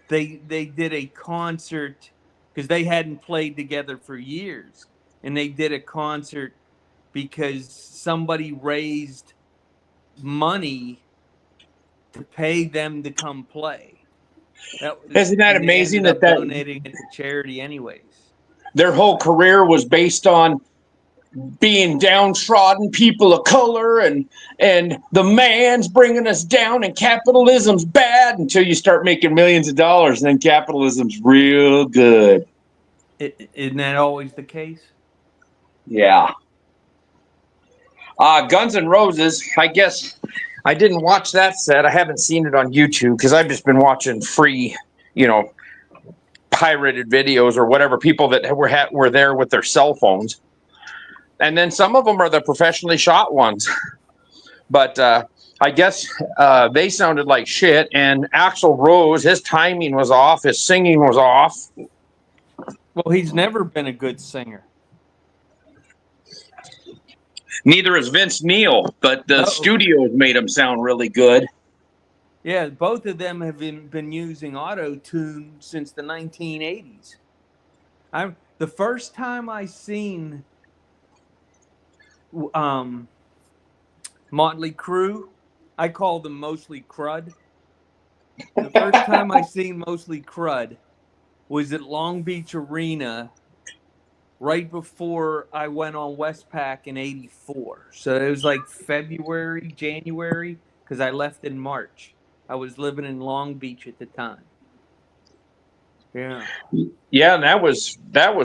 they did a concert because they hadn't played together for years, and they did a concert because somebody raised money to pay them to come play. Isn't that And they amazing ended that up donating it to charity anyways. their whole career was based on being downtrodden people of color, and the man's bringing us down and capitalism's bad until you start making millions of dollars, and then capitalism's real good. Isn't that always the case? Yeah. Guns N' Roses, I guess I didn't watch that set. I haven't seen it on YouTube because I've just been watching free, pirated videos or whatever, people that were there with their cell phones. And then some of them are the professionally shot ones. But I guess they sounded like shit. And Axl Rose, his timing was off. His singing was off. Well, he's never been a good singer. Neither is Vince Neil, but the studios made him sound really good. Yeah, both of them have been using auto-tune since the 1980s. The first time I seen Motley Crue, I call them mostly crud. The first time I seen mostly crud was at Long Beach Arena right before I went on Westpac in '84. So it was like February, January, because I left in March. I was living in Long Beach at the time. Yeah. Yeah, and that was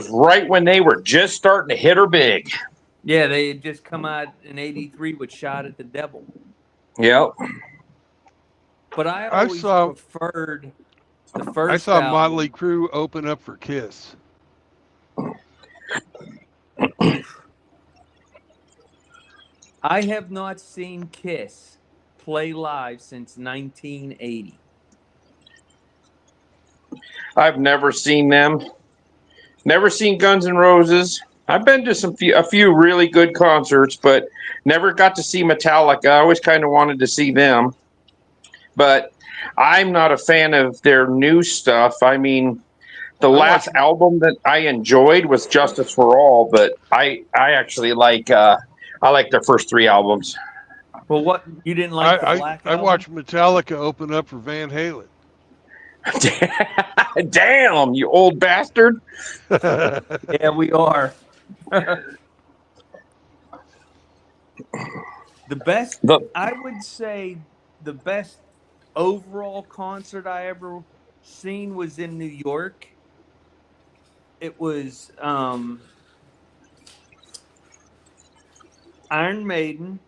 right when they were just starting to hit her big. Yeah, they had just come out in '83 with "Shot at the Devil." Yep. But I always preferred the first. I saw album. Motley Crue open up for Kiss. I have not seen Kiss play live since 1980. I've never seen them. Never seen Guns N' Roses. I've been to a few really good concerts, but never got to see Metallica. I always kind of wanted to see them. But I'm not a fan of their new stuff. I mean, the last album that I enjoyed was Justice for All, but I actually like their first three albums. Well, what you didn't like the Black album? I watched Metallica open up for Van Halen. Damn, you old bastard. Yeah, we are. I would say the best overall concert I ever seen was in New York. It was Iron Maiden,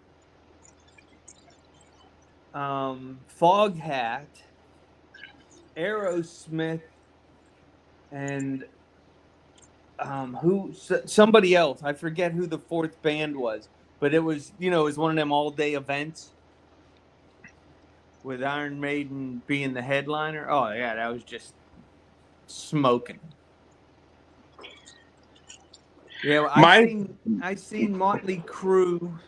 Foghat, Aerosmith, and somebody else. I forget who the fourth band was, but it was it was one of them all-day events with Iron Maiden being the headliner. Oh yeah, that was just smoking. Yeah, I seen Motley Crue.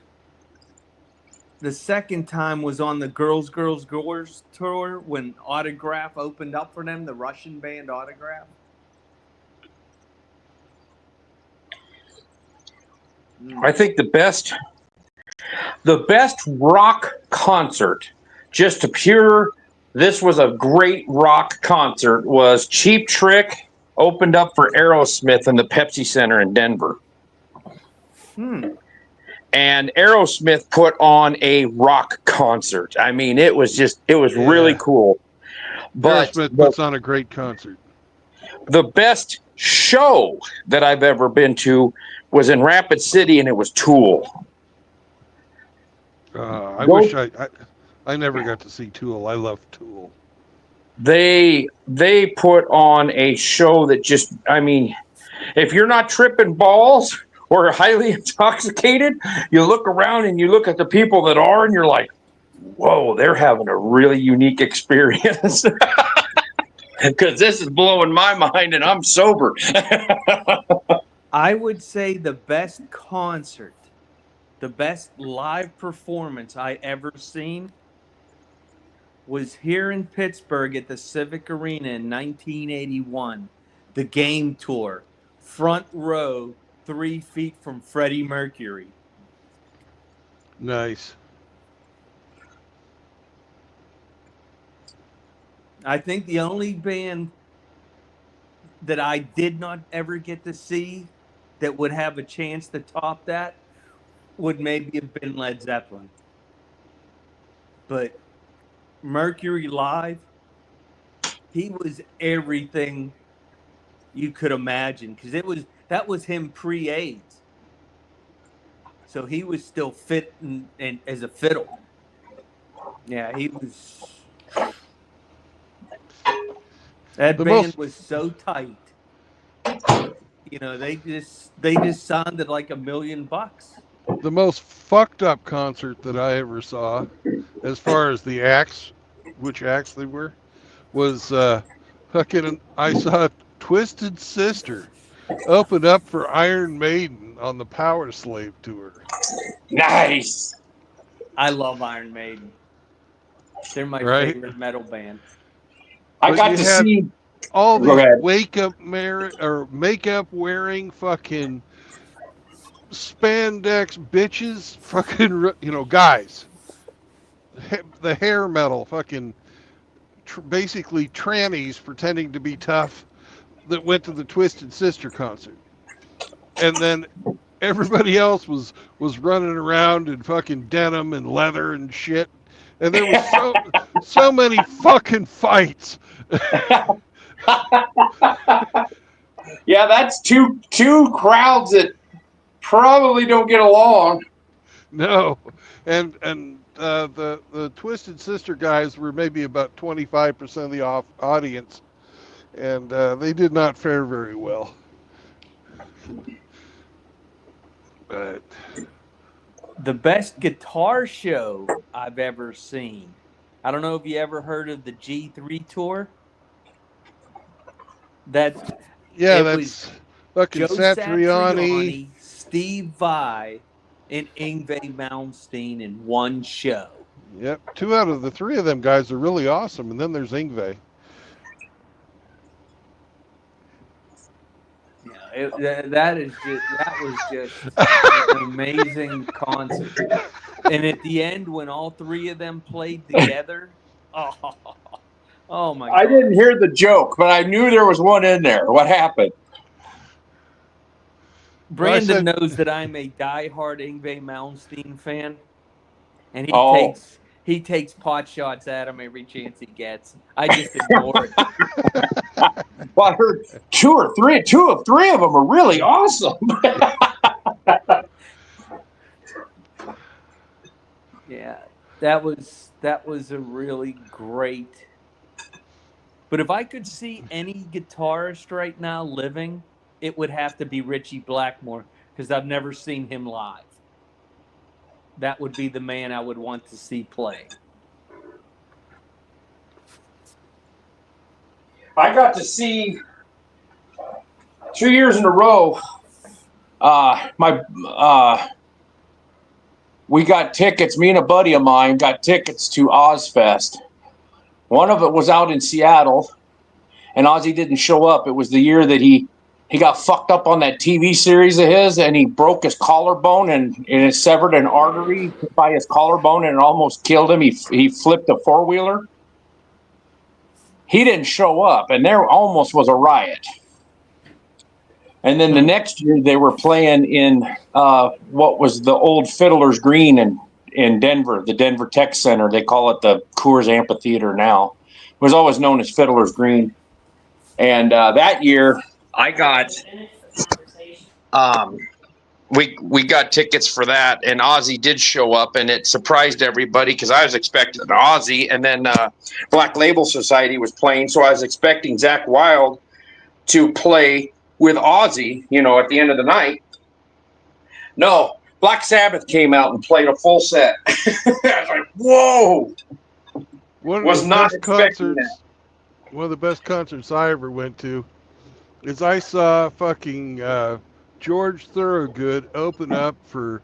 The second time was on the Girls tour when Autograph opened up for them, the Russian band Autograph. I think the best rock concert, just to pure, this was a great rock concert, was Cheap Trick opened up for Aerosmith in the Pepsi Center in Denver. And Aerosmith put on a rock concert. I mean, it was really cool. But Aerosmith puts on a great concert. The best show that I've ever been to was in Rapid City, and it was Tool. I wish I never got to see Tool. I love Tool. They put on a show that just, I mean, if you're not tripping balls or highly intoxicated, you look around and you look at the people that are, and you're like, whoa, they're having a really unique experience. Because this is blowing my mind and I'm sober. I would say the best concert, the best live performance I ever seen was here in Pittsburgh at the Civic Arena in 1981. The Game Tour, front row, 3 feet from Freddie Mercury. Nice. I think the only band that I did not ever get to see that would have a chance to top that would maybe have been Led Zeppelin. But Mercury live, he was everything you could imagine because that was him pre-AIDS. So he was still fit and as a fiddle. Yeah, he was. That band was so tight. You know, they just sounded like $1 million. The most fucked up concert that I ever saw, as far as the acts, which acts they were, was fucking. I saw Twisted Sister open up for Iron Maiden on the Power Slave tour. Nice. I love Iron Maiden. They're my favorite metal band. I got to see all these makeup wearing fucking spandex bitches, fucking, you know, guys. The hair metal, fucking, basically trannies pretending to be tough that went to the Twisted Sister concert. And then everybody else was running around in fucking denim and leather and shit. And there was so many fucking fights. Yeah, that's two crowds that probably don't get along. No, and the Twisted Sister guys were maybe about 25% of the audience, and they did not fare very well. But the best guitar show I've ever seen. I don't know if you ever heard of the G3 tour. That's fucking Joe Satriani, Steve Vai, and Yngwie Malmsteen in one show. Yep, 2 out of the 3 of them guys are really awesome, and then there's Yngwie. Yeah, that was just an amazing concert. And at the end, when all 3 of them played together, oh my God! I didn't hear the joke, but I knew there was one in there. What happened? Brandon knows that I'm a diehard Yngwie Malmsteen fan, and he takes pot shots at him every chance he gets. I just ignore it. Well, I heard 2 or 3 of them are really awesome. Yeah, that was a really great. But if I could see any guitarist right now living, it would have to be Ritchie Blackmore because I've never seen him live. That would be the man I would want to see play. I got to see 2 years in a row. We got tickets. Me and a buddy of mine got tickets to Ozfest. One of it was out in Seattle, and Ozzy didn't show up. It was the year that he got fucked up on that TV series of his, and he broke his collarbone and it severed an artery by his collarbone, and it almost killed him. He flipped a 4-wheeler. He didn't show up, and there almost was a riot. And then the next year they were playing in what was the old Fiddler's Green in Denver, the Denver Tech Center. They call it the Coors Amphitheater now. It was always known as Fiddler's Green. And that year I got we got tickets for that, and Ozzy did show up, and it surprised everybody because I was expecting Ozzy, and then Black Label Society was playing, so I was expecting Zakk Wylde to play with Ozzy, you know, at the end of the night. No, Black Sabbath came out and played a full set. I was like, whoa! One of the best concerts I ever went to is I saw fucking George Thorogood open up for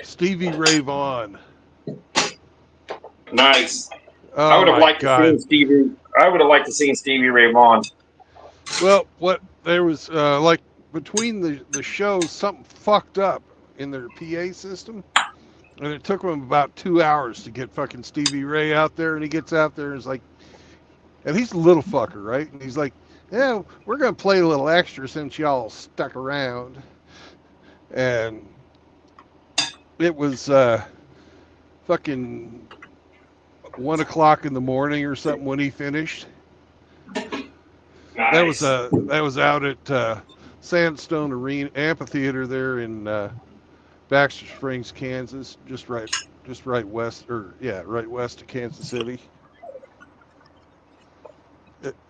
Stevie Ray Vaughan. Nice. I Oh would have my liked to God. see Stevie. I would have liked to see Stevie Ray Vaughan. Well, what there was like between the shows, something fucked up in their PA system, and it took them about 2 hours to get fucking Stevie Ray out there, and he gets out there and is like, and he's a little fucker, right? And he's like, yeah, we're gonna play a little extra since y'all stuck around, and it was fucking 1 o'clock in the morning or something when he finished. Nice. That was out at Sandstone Arena Amphitheater there in Baxter Springs, Kansas, just right west, or yeah, right west of Kansas City.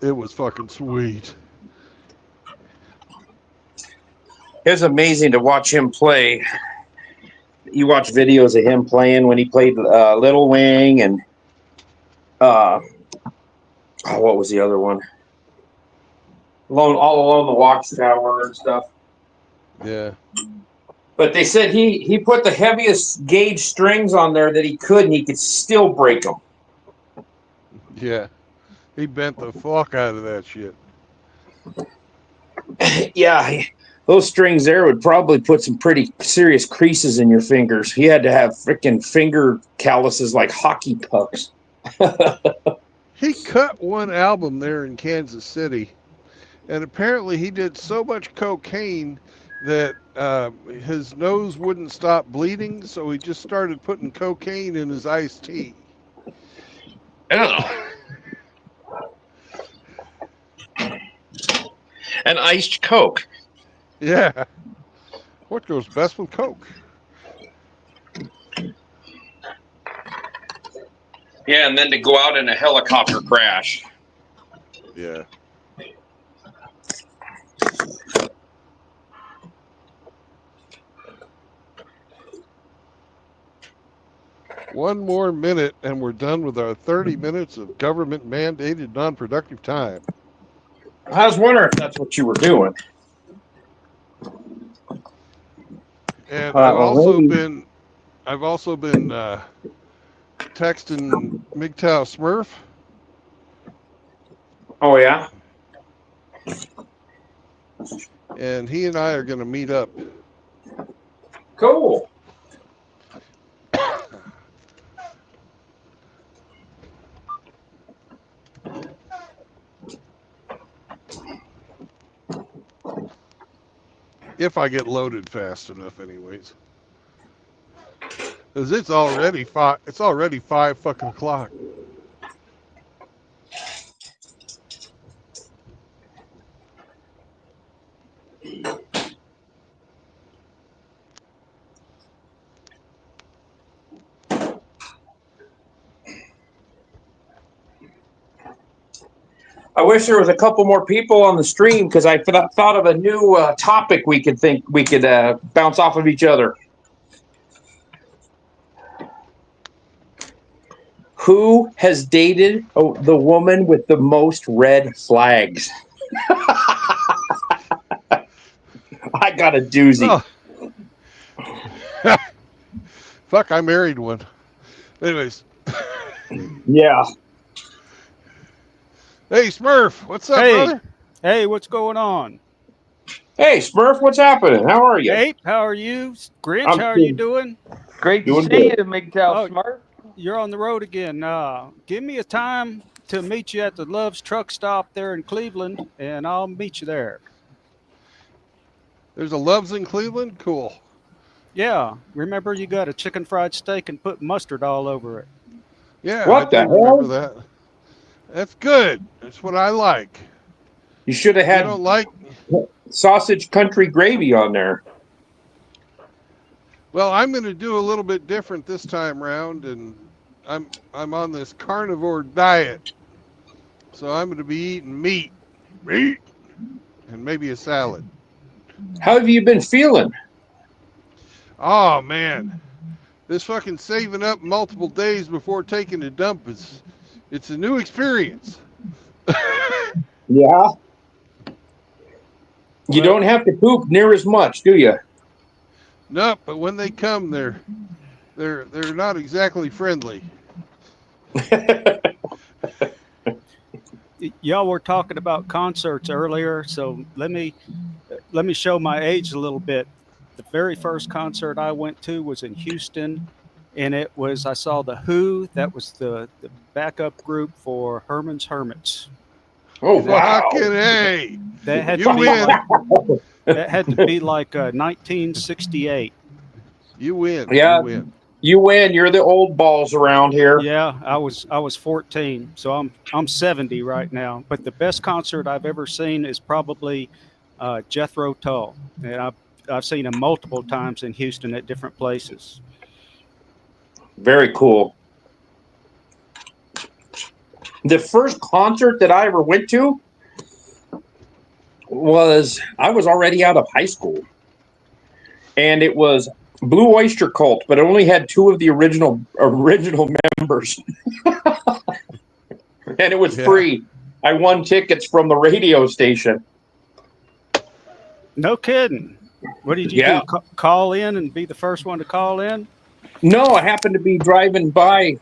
It was fucking sweet. It was amazing to watch him play. You watch videos of him playing when he played Little Wing and what was the other one? All Alone the Watchtower and stuff. Yeah, But they said he put the heaviest gauge strings on there that he could, and he could still break them. yeah. He bent the fuck out of that shit. Yeah, those strings there would probably put some pretty serious creases in your fingers. He had to have freaking finger calluses like hockey pucks. He cut one album there in Kansas City, and apparently he did so much cocaine that his nose wouldn't stop bleeding, so he just started putting cocaine in his iced tea. Oh. And iced Coke. Yeah. What goes best with Coke? Yeah, and then to go out in a helicopter crash. Yeah. One more minute, and we're done with our 30 minutes of government mandated non productive time. I was wondering if that's what you were doing. And I've also maybe. been texting MGTOW Smurf. Oh, yeah? And he and I are going to meet up. Cool. If I get loaded fast enough, anyways. Because it's already 5. It's already 5 fucking o'clock. I wish there was a couple more people on the stream because I thought of a new topic we could bounce off of each other. Who has dated the woman with the most red flags? I got a doozy. Oh. Fuck, I married one. Anyways. Yeah. Hey, Smurf, what's up, brother? Hey, what's going on? Hey, Smurf, what's happening? How are you? Ape, how are you? Grinch, how are you doing? Great to Doing see good. you, MGTOW Oh, Smart. You're on the road again. Give me a time to meet you at the Love's Truck Stop there in Cleveland, and I'll meet you there. There's a Love's in Cleveland? Cool. Yeah, remember you got a chicken fried steak and put mustard all over it. Yeah, What the I do remember hell? that. That's good. That's what I like. You should have You had don't like? sausage country gravy on there. Well, I'm going to do a little bit different this time round, and I'm on this carnivore diet, so I'm going to be eating meat, and maybe a salad. How have you been feeling? Oh man, this fucking saving up multiple days before taking a dump it's a new experience. Yeah. You don't have to poop near as much, do you? No, but when they come, they're not exactly friendly. y'all were talking about concerts earlier, so let me show my age a little bit. The very first concert I went to was in Houston, and I saw the Who. That was the backup group for Herman's Hermits. Oh, And that wow. Fucking A. that had You to be win. that had to be like 1968. You win. You Yeah, win. you win. You're the old balls around here. Yeah, I was 14, so I'm 70 right now. But the best concert I've ever seen is probably Jethro Tull, and I've seen him multiple times in Houston at different places. Very cool. The first concert that I ever went to I was already out of high school, and it was Blue Oyster Cult, but it only had two of the original members, and it was Yeah. free. I won tickets from the radio station. No kidding. What did you Yeah. do? Call in and be the first one to call in? No, I happened to be driving by.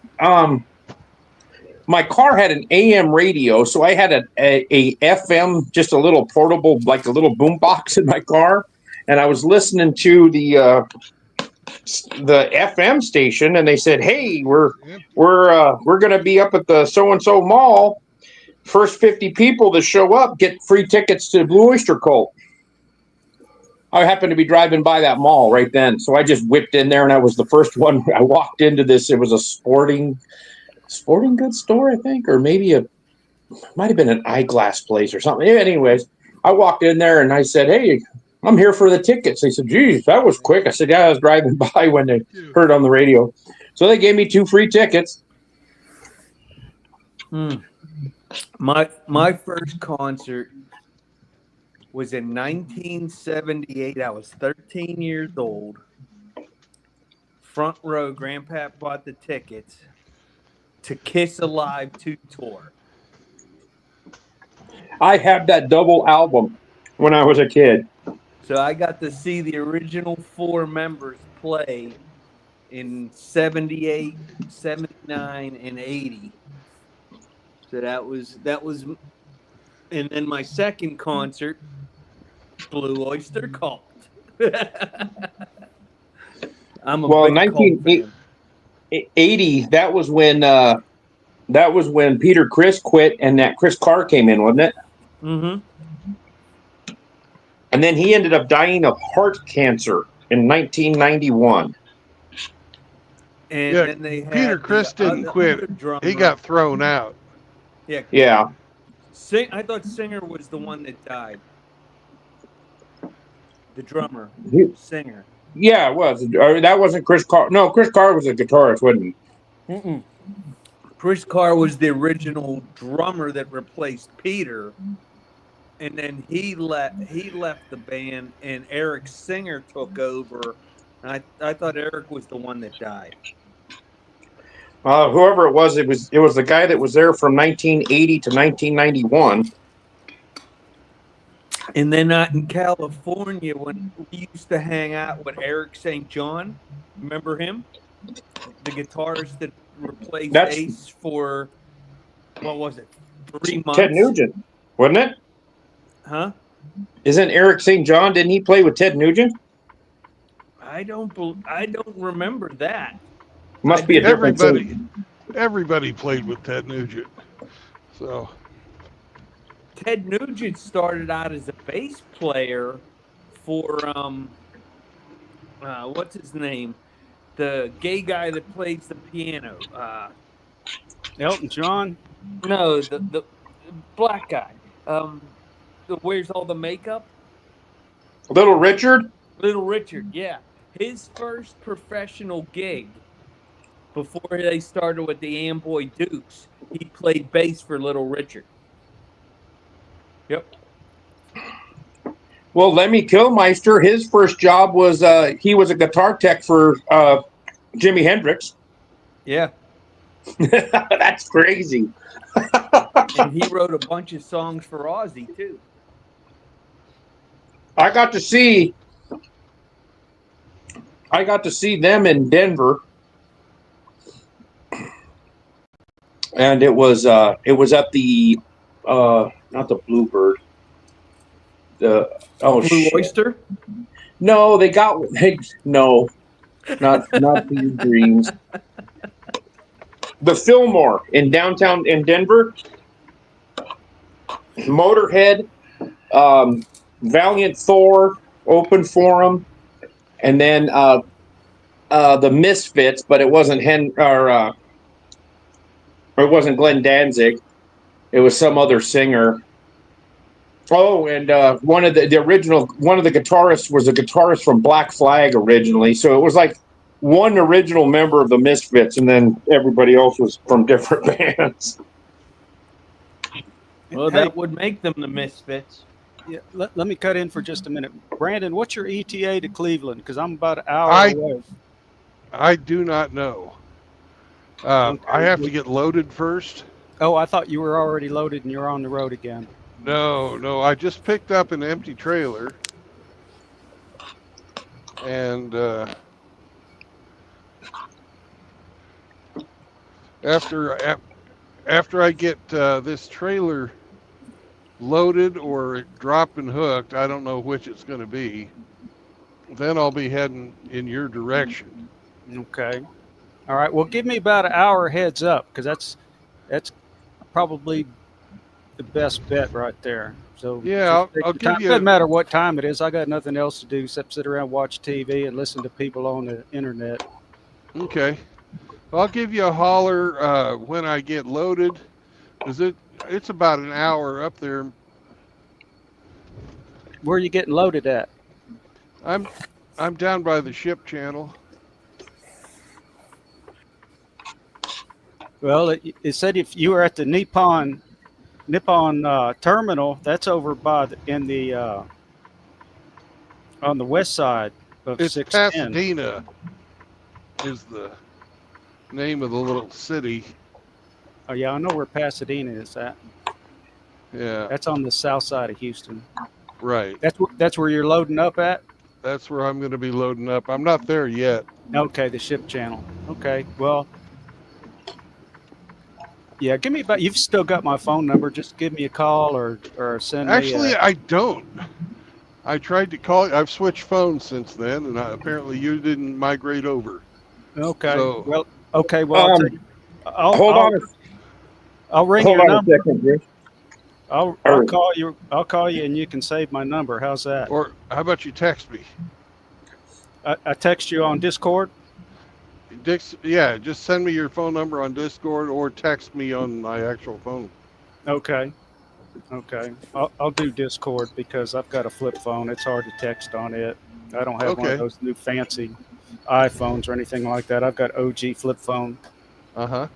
My car had an AM radio, so I had a FM, just a little portable, like a little boom box in my car, and I was listening to the FM station, and they said, "Hey, we're going to be up at the so and so mall. First 50 people to show up get free tickets to Blue Oyster Cult." I happened to be driving by that mall right then, so I just whipped in there, and I was the first one. I walked into this. It was a sporting goods store, I think, or maybe might have been an eyeglass place or something. Anyways, I walked in there and I said, "Hey, I'm here for the tickets." They said, "Geez, that was quick." I said, "Yeah, I was driving by when they heard on the radio." So they gave me 2 free tickets. My first concert was in 1978. I was 13 years old. Front row, Grandpa bought the tickets to Kiss Alive 2 tour. I had that double album when I was a kid. So I got to see the original 4 members play in 78, 79, and 80. So that was, and then my second concert, Blue Oyster Cult. I'm a big Cult fan. 1980, that was when Peter Criss quit and that Chris Carr came in, wasn't it? Mm-hmm. And then he ended up dying of heart cancer in 1991. And Yeah, then they had Peter Criss didn't quit. He got thrown out. Yeah. Yeah. I thought Singer was the one that died. The drummer, Singer. Yeah, it was. That wasn't Chris Carr. No, Chris Carr was a guitarist, wasn't he? Mm-mm. Chris Carr was the original drummer that replaced Peter, and then he left the band, and Eric Singer took over. And I thought Eric was the one that died. Whoever it was the guy that was there from 1980 to 1991. And then in California, when we used to hang out with Eric St. John, remember him? The guitarist that replaced Ace for, what was it, 3 months? Ted Nugent, wasn't it? Huh? Isn't Eric St. John, didn't he play with Ted Nugent? I don't remember that. Must be a different Everybody played with Ted Nugent. So Ted Nugent started out as a bass player for what's his name? The gay guy that plays the piano. Elton John? No, the black guy. That wears all the makeup. Little Richard? Little Richard, yeah. His first professional gig before they started with the Amboy Dukes, he played bass for Little Richard. Yep. Well, Lemmy Kilmister, his first job was he was a guitar tech for Jimi Hendrix. Yeah. That's crazy. And he wrote a bunch of songs for Ozzy, too. I got to see them in Denver, and it was at the not the bluebird. The Blue shit. Oyster? No, no, not these dreams. The Fillmore in downtown in Denver. Motorhead, Valiant Thor, Open Forum, and then the Misfits, but it wasn't or it wasn't Glenn Danzig. It was some other singer. Oh, and one of the guitarists was a guitarist from Black Flag originally. So it was like one original member of the Misfits, and then everybody else was from different bands. Well, Hey, that would make them the Misfits. yeah, let me cut in for just a minute. Brandon, what's your ETA to Cleveland? Because I'm about an hour I away. I do not know. Okay. I have to get loaded first. Oh, I thought you were already loaded and you're on the road again. No, I just picked up an empty trailer, and after I get this trailer loaded or dropped and hooked, I don't know which it's going to be. Then I'll be heading in your direction. Okay. All right. Well, give me about an hour heads up because that's probably the best bet right there. So Yeah, just take I'll your give time. you. Doesn't matter what time it is. I got nothing else to do except sit around, watch TV, and listen to people on the internet. Okay, I'll give you a holler when I get loaded. Cause it's about an hour up there. Where are you getting loaded at? I'm down by the ship channel. Well, it said if you were at the Nippon terminal, that's over by on the west side of It's 610. Pasadena is the name of the little city. Oh yeah, I know where Pasadena is at. Yeah, That's on the south side of Houston. right. That's where you're loading up at. That's where I'm going to be loading up. I'm not there yet. Okay, the ship channel. Okay, well, yeah. Give me about. You've still got my phone number. Just give me a call or send me. Actually, I don't. I tried to call. I've switched phones since then, and apparently you didn't migrate over. Okay. So- Well. Okay. Well, Hold on. I'll ring Hold your on number. a second, Rich. I'll call you. I'll call you, and you can save my number. How's that? Or how about you text me? I text you on Discord. Yeah, just send me your phone number on Discord or text me on my actual phone. Okay. Okay. I'll do Discord because I've got a flip phone. It's hard to text on it. I don't have one Okay. of those new fancy iPhones or anything like that. I've got OG flip phone. Uh huh.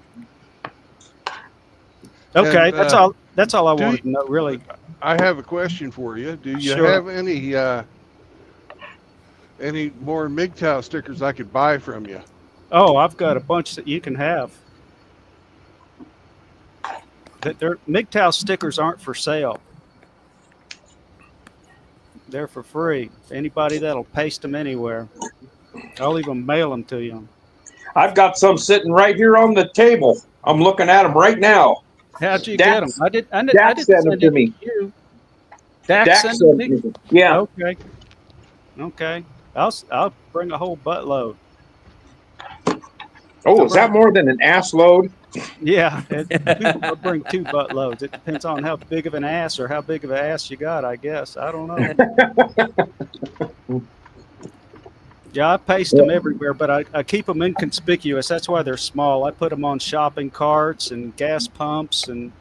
Okay, And, that's all I do wanted to know, really. I have a question for you. Do you Sure. have any more MGTOW stickers I could buy from you? Oh, I've got a bunch that you can have. MGTOW stickers aren't for sale. They're for free. Anybody that'll paste them anywhere. I'll even mail them to you. I've got some sitting right here on the table. I'm looking at them right now. How'd you Dak- get them? I didn't Dak sent them send to it me. you. Dak Dak sent sent it to me. me? Yeah. Okay. Okay. I'll bring a whole buttload. Oh, is that more than an ass load? Yeah, I'll bring 2 buttloads. It depends on how big of an ass or how big of an ass you got, I guess. I don't know. Yeah, I paste them everywhere, but I keep them inconspicuous. That's why they're small. I put them on shopping carts and gas pumps and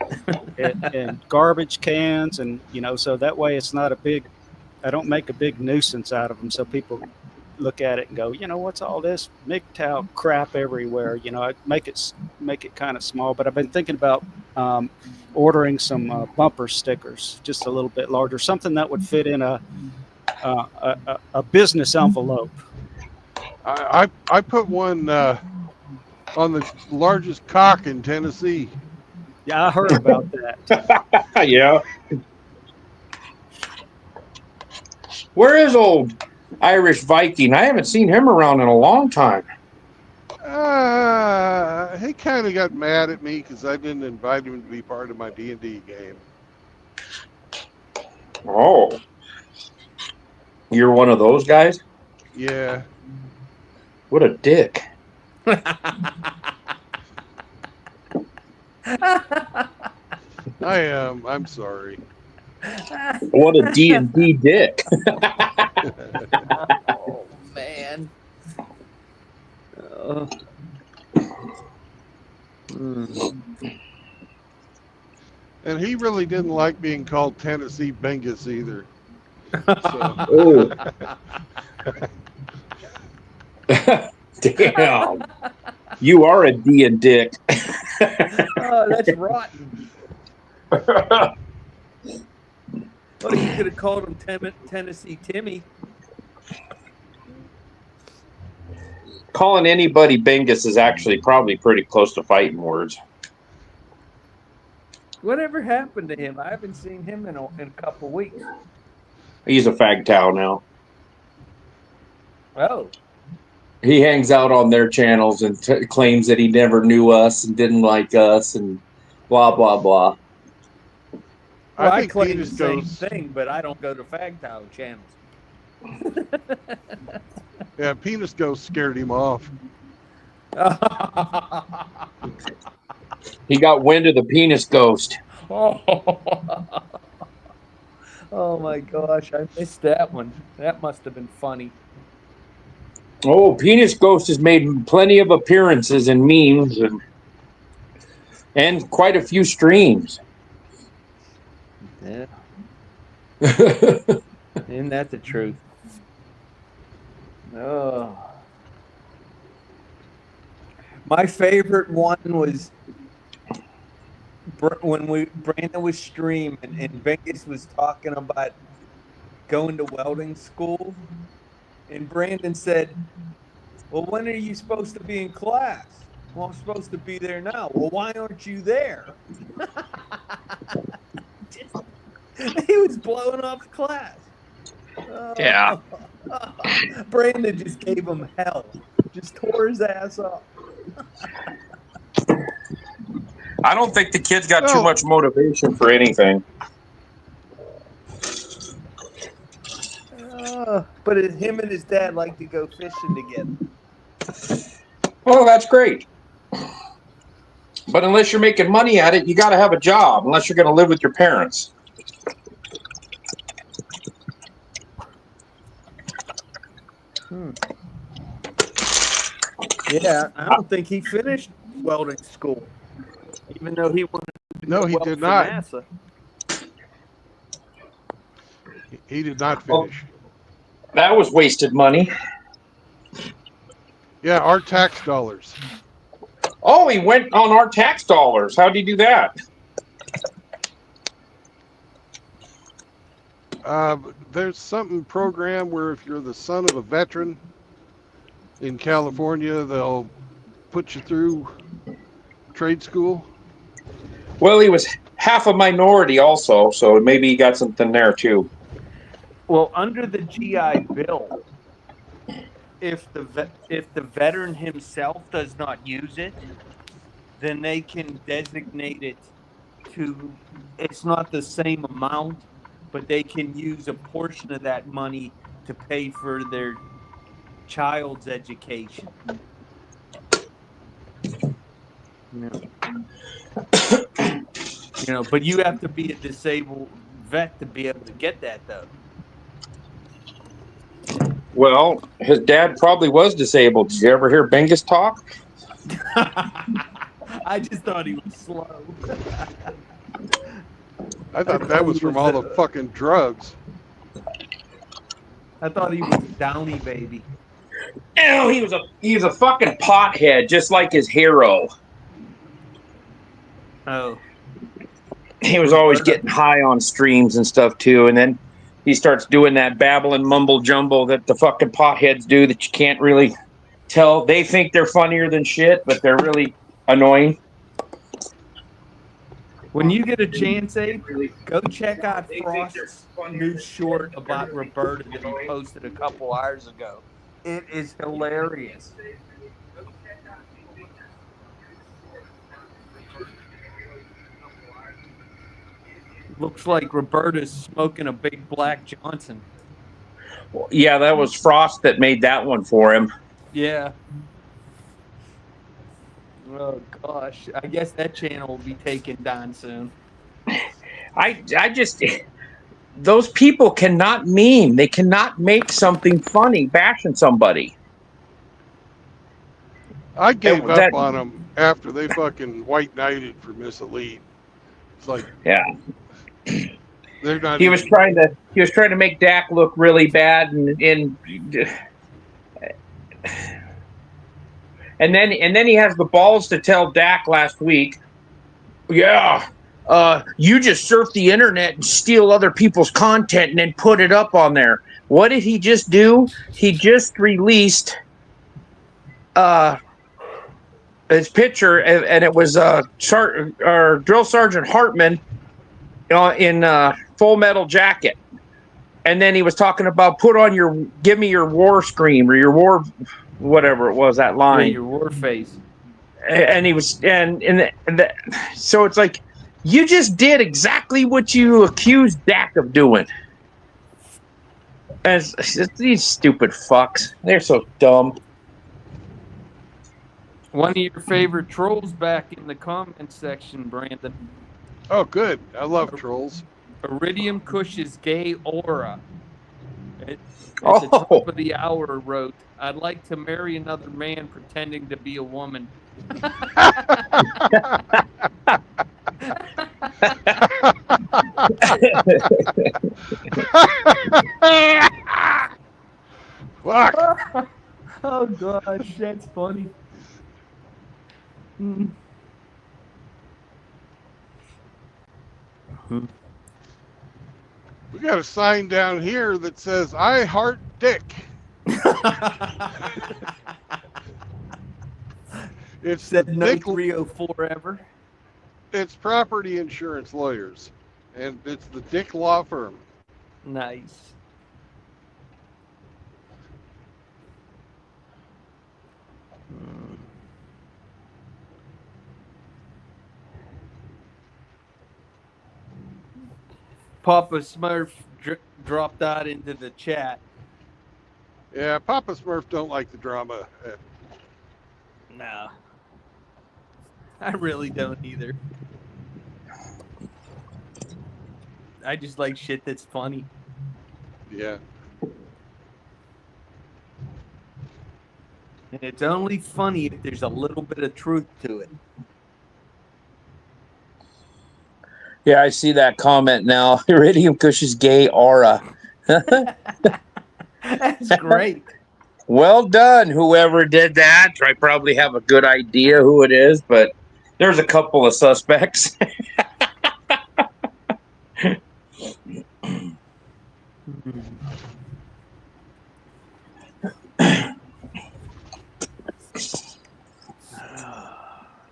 garbage cans, and so that way it's not I don't make a big nuisance out of them, so people look at it and go, what's all this MGTOW crap everywhere? I make it kind of small, but I've been thinking about ordering some bumper stickers, just a little bit larger, something that would fit in a business envelope. I put one on the largest cock in Tennessee. Yeah, I heard about that. Yeah. Where is old Irish Viking? I haven't seen him around in a long time. He kind of got mad at me because I didn't invite him to be part of my D&D game. Oh, you're one of those guys? Yeah, What a dick. I am. I'm sorry. What a D&D dick. Oh man. Oh. And he really didn't like being called Tennessee Bengus either. So, Oh, damn. You are a D and dick. Oh, that's rotten. Well, you could have called him Tennessee Timmy. Calling anybody Bingus is actually probably pretty close to fighting words. Whatever happened to him? I haven't seen him in a couple weeks. He's a fag towel now. Oh. He hangs out on their channels and claims that he never knew us and didn't like us and blah, blah, blah. Well, I think claim Penis the same goes. thing, but I don't go to fag towel channels. Yeah, Penis Ghost scared him off. He got wind of the penis ghost. Oh my gosh, I missed that one. That must have been funny. Oh, penis ghost has made plenty of appearances and memes and quite a few streams. Yeah. Isn't that the truth? Oh. My favorite one was when Brandon was streaming and Vegas was talking about going to welding school, and Brandon said, "Well, when are you supposed to be in class?" "Well, I'm supposed to be there now." "Well, why aren't you there?" He was blowing off class. Yeah. Brandon just gave him hell. Just tore his ass up. I don't think the kid's got too Well, much motivation for anything. But him and his dad like to go fishing together. Well, that's great. But unless you're making money at it, you got to have a job, unless you're going to live with your parents. Yeah, I don't think he finished welding school, even though he wanted to no, go he weld did for not. NASA. He did not finish. That was wasted money. Yeah, our tax dollars. Oh, he went on our tax dollars. How'd he do that? There's something program where if you're the son of a veteran in California, they'll put you through trade school. Well, he was half a minority also, so maybe he got something there too. Well, under the GI Bill, if the veteran himself does not use it, then they can designate it to. It's not the same amount, but they can use a portion of that money to pay for their child's education. But you have to be a disabled vet to be able to get that, though. Well, his dad probably was disabled. Did you ever hear Bingus talk? I just thought he was slow. I thought that was from all the fucking drugs. I thought he was Downy baby. No, he was a fucking pothead, just like his hero. Oh. He was always getting high on streams and stuff too, and then he starts doing that babbling mumble jumble that the fucking potheads do that you can't really tell. They think they're funnier than shit, but they're really annoying. When you get a chance, Abe, go check out Frost's new short about Roberta that he posted a couple hours ago. It is hilarious. Looks like Roberta's smoking a big Black Johnson. Yeah, that was Frost that made that one for him. Yeah. Oh gosh, I guess that channel will be taken down soon. I just those people cannot meme. They cannot make something funny bashing somebody. I gave That up on them after they fucking white knighted for Miss Elite. It's like yeah. they're not He was even. trying to make Dak look really bad and then he has the balls to tell Dak last week, yeah, you just surf the internet and steal other people's content and then put it up on there. What did he just do? He just released his picture, and it was Drill Sergeant Hartman in Full Metal Jacket. And then he was talking about give me your war scream or your war, whatever it was, that Yeah, line. your war face. And he was, so it's like, you just did exactly what you accused Dak of doing. And these stupid fucks, they're so dumb. One of your favorite trolls back in the comment section, Brandon. Oh, good. I love trolls. Iridium Cush's gay aura. At the top of the hour wrote, I'd like to marry another man pretending to be a woman. Fuck. Oh gosh, that's funny. We got a sign down here that says "I heart dick." It's Said the no dick. 304 ever. It's property insurance lawyers, and it's the Dick Law Firm. Nice. Papa Smurf dropped out into the chat. Yeah, Papa Smurf don't like the drama. No. I really don't either. I just like shit that's funny. Yeah. And it's only funny if there's a little bit of truth to it. Yeah, I see that comment now. Iridium Cush's gay aura. That's great. Well done, whoever did that. I probably have a good idea who it is, but there's a couple of suspects.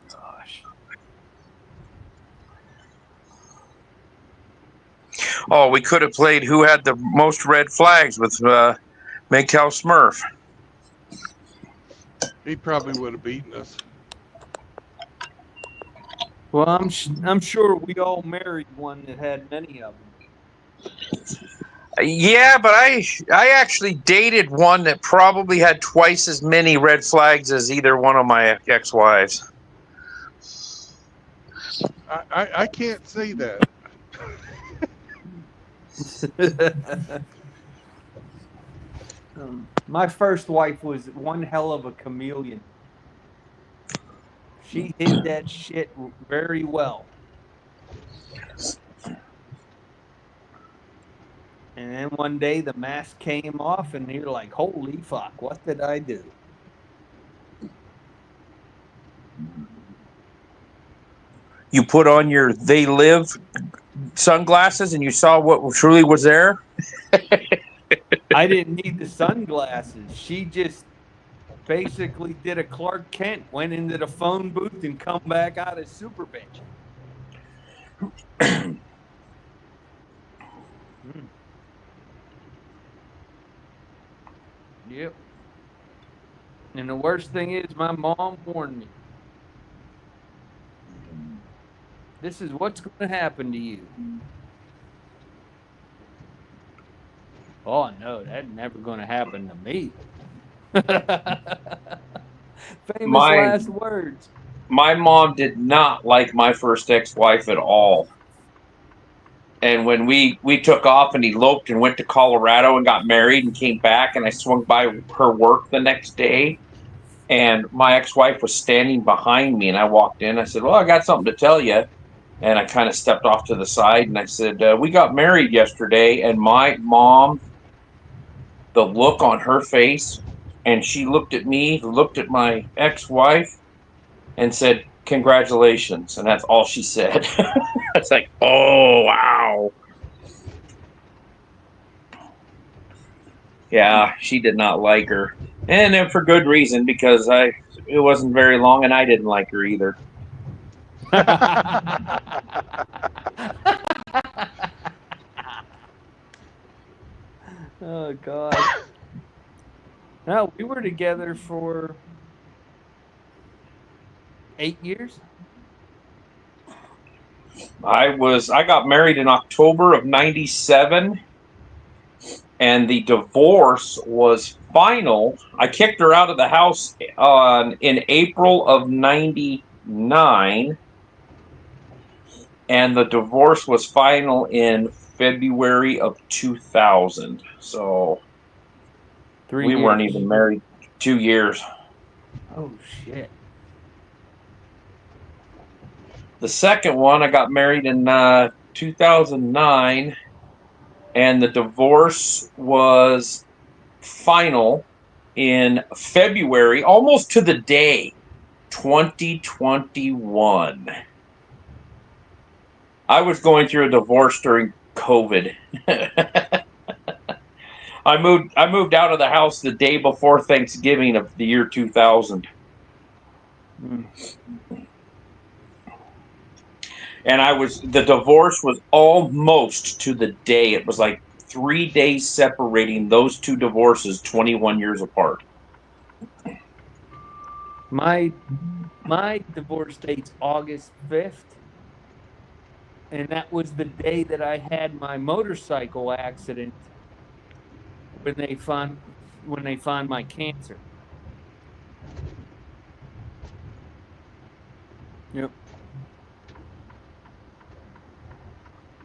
Gosh. Oh, we could have played who had the most red flags with Make-Cow Smurf. He probably would have beaten us. Well, I'm sure we all married one that had many of them. Yeah, but I actually dated one that probably had twice as many red flags as either one of my ex-wives. I can't say that. My first wife was one hell of a chameleon. She hid that shit very well. And then one day the mask came off and you're like, holy fuck, what did I do? You put on your They Live sunglasses and you saw what truly was there? I didn't need the sunglasses. She just basically did a Clark Kent, went into the phone booth and come back out as Super Bitch. Yep. And the worst thing is my mom warned me. This is what's going to happen to you. Oh no, that's never going to happen to me. Famous My last words. my mom did not like my first ex-wife at all. And when we took off and eloped and went to Colorado and got married and came back, and I swung by her work the next day, and my ex-wife was standing behind me, and I walked in. I said, "Well, I got something to tell you." And I kind of stepped off to the side and I said, "We got married yesterday." And my mom, the look on her face, and she looked at me, looked at my ex-wife, and said, "Congratulations." And that's all she said. It's like, oh wow. Yeah, she did not like her. And then for good reason, because it wasn't very long and I didn't like her either. Oh God. No, we were together for 8 years. I got married in October of 97, and the divorce was final. I kicked her out of the house in April of 99, and the divorce was final in February of 2000. So 3 we weren't years. even married 2 years. Oh shit. The second one, I got married in 2009, and the divorce was final in February, almost to the day, 2021. I was going through a divorce during COVID. I moved out of the house the day before Thanksgiving of the year 2000. Mm. And the divorce was almost to the day. It was like 3 days separating those two divorces, 21 years apart. My divorce date's August 5th, and that was the day that I had my motorcycle accident when they found my cancer. Yep.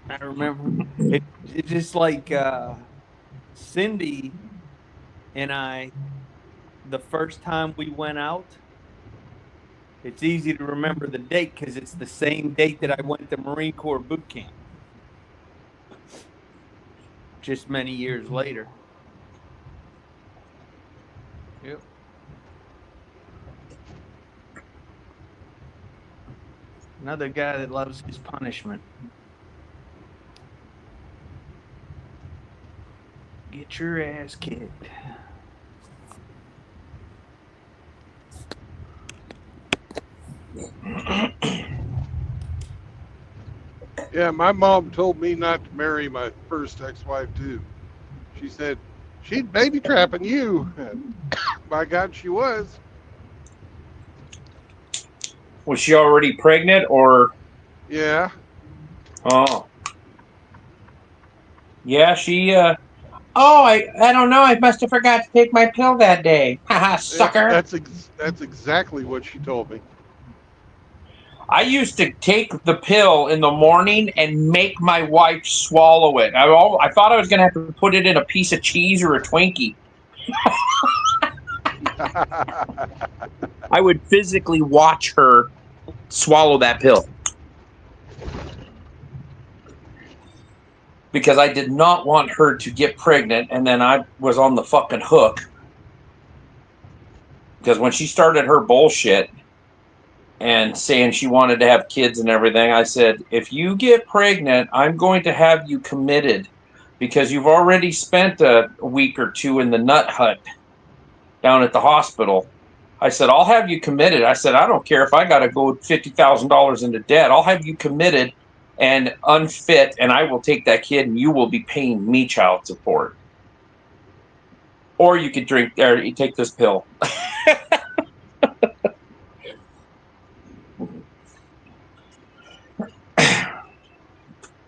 I remember it just like Cindy and I, the first time we went out, it's easy to remember the date because it's the same date that I went to Marine Corps boot camp just many years later. Yep. Another guy that loves his punishment. Get your ass kicked. Yeah, my mom told me not to marry my first ex-wife too. She said she'd baby trapping you. And by God, she was. Was she already pregnant or? Yeah. Oh, yeah, she. Oh, I don't know. I must have forgot to take my pill that day. Haha, sucker. That's exactly what she told me. I used to take the pill in the morning and make my wife swallow it. I thought I was going to have to put it in a piece of cheese or a Twinkie. I would physically watch her swallow that pill because I did not want her to get pregnant, and then I was on the fucking hook. Because when she started her bullshit and saying she wanted to have kids and everything, I said, if you get pregnant, I'm going to have you committed because you've already spent a week or two in the nut hut down at the hospital. I said, I'll have you committed. I said, I don't care if I got to go $50,000 into debt. I'll have you committed and unfit, and I will take that kid and you will be paying me child support. Or you could drink or you take this pill.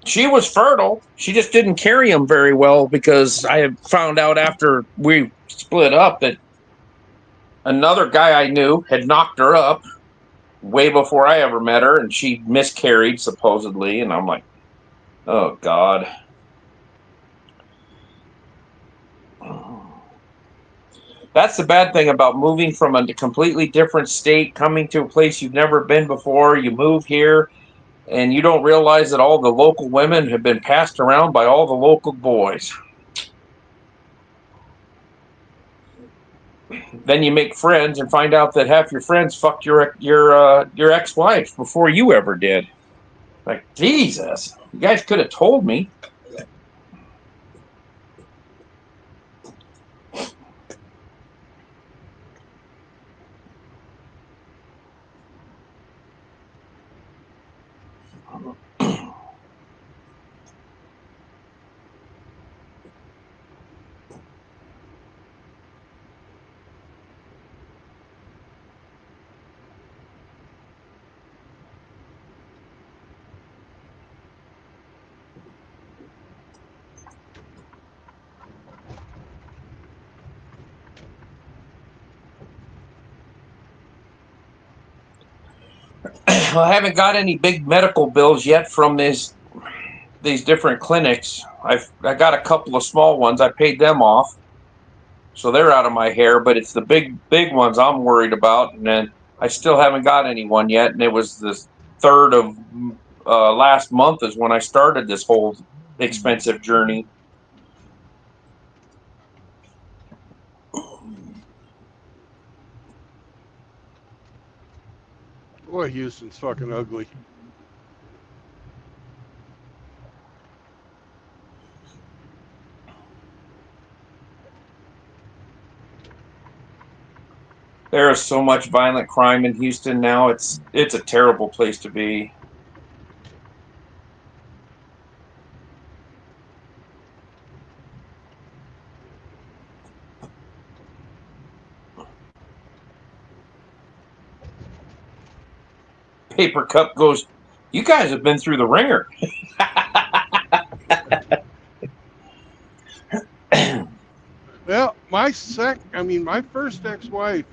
She was fertile. She just didn't carry him very well because I had found out after we split up that another guy I knew had knocked her up way before I ever met her, and she miscarried supposedly. And I'm like, oh God. That's the bad thing about moving from a completely different state, coming to a place you've never been before. You move here and you don't realize that all the local women have been passed around by all the local boys. Then you make friends and find out that half your friends fucked your ex-wife before you ever did. Like, Jesus, you guys could have told me. I haven't got any big medical bills yet from these different clinics. I got a couple of small ones. I paid them off, so they're out of my hair. But it's the big ones I'm worried about, and then I still haven't got anyone yet. And it was the 3rd of last month is when I started this whole expensive journey. Boy, Houston's fucking ugly. There is so much violent crime in Houston now. It's a terrible place to be. Paper Cup goes, you guys have been through the ringer. Well, my first ex-wife,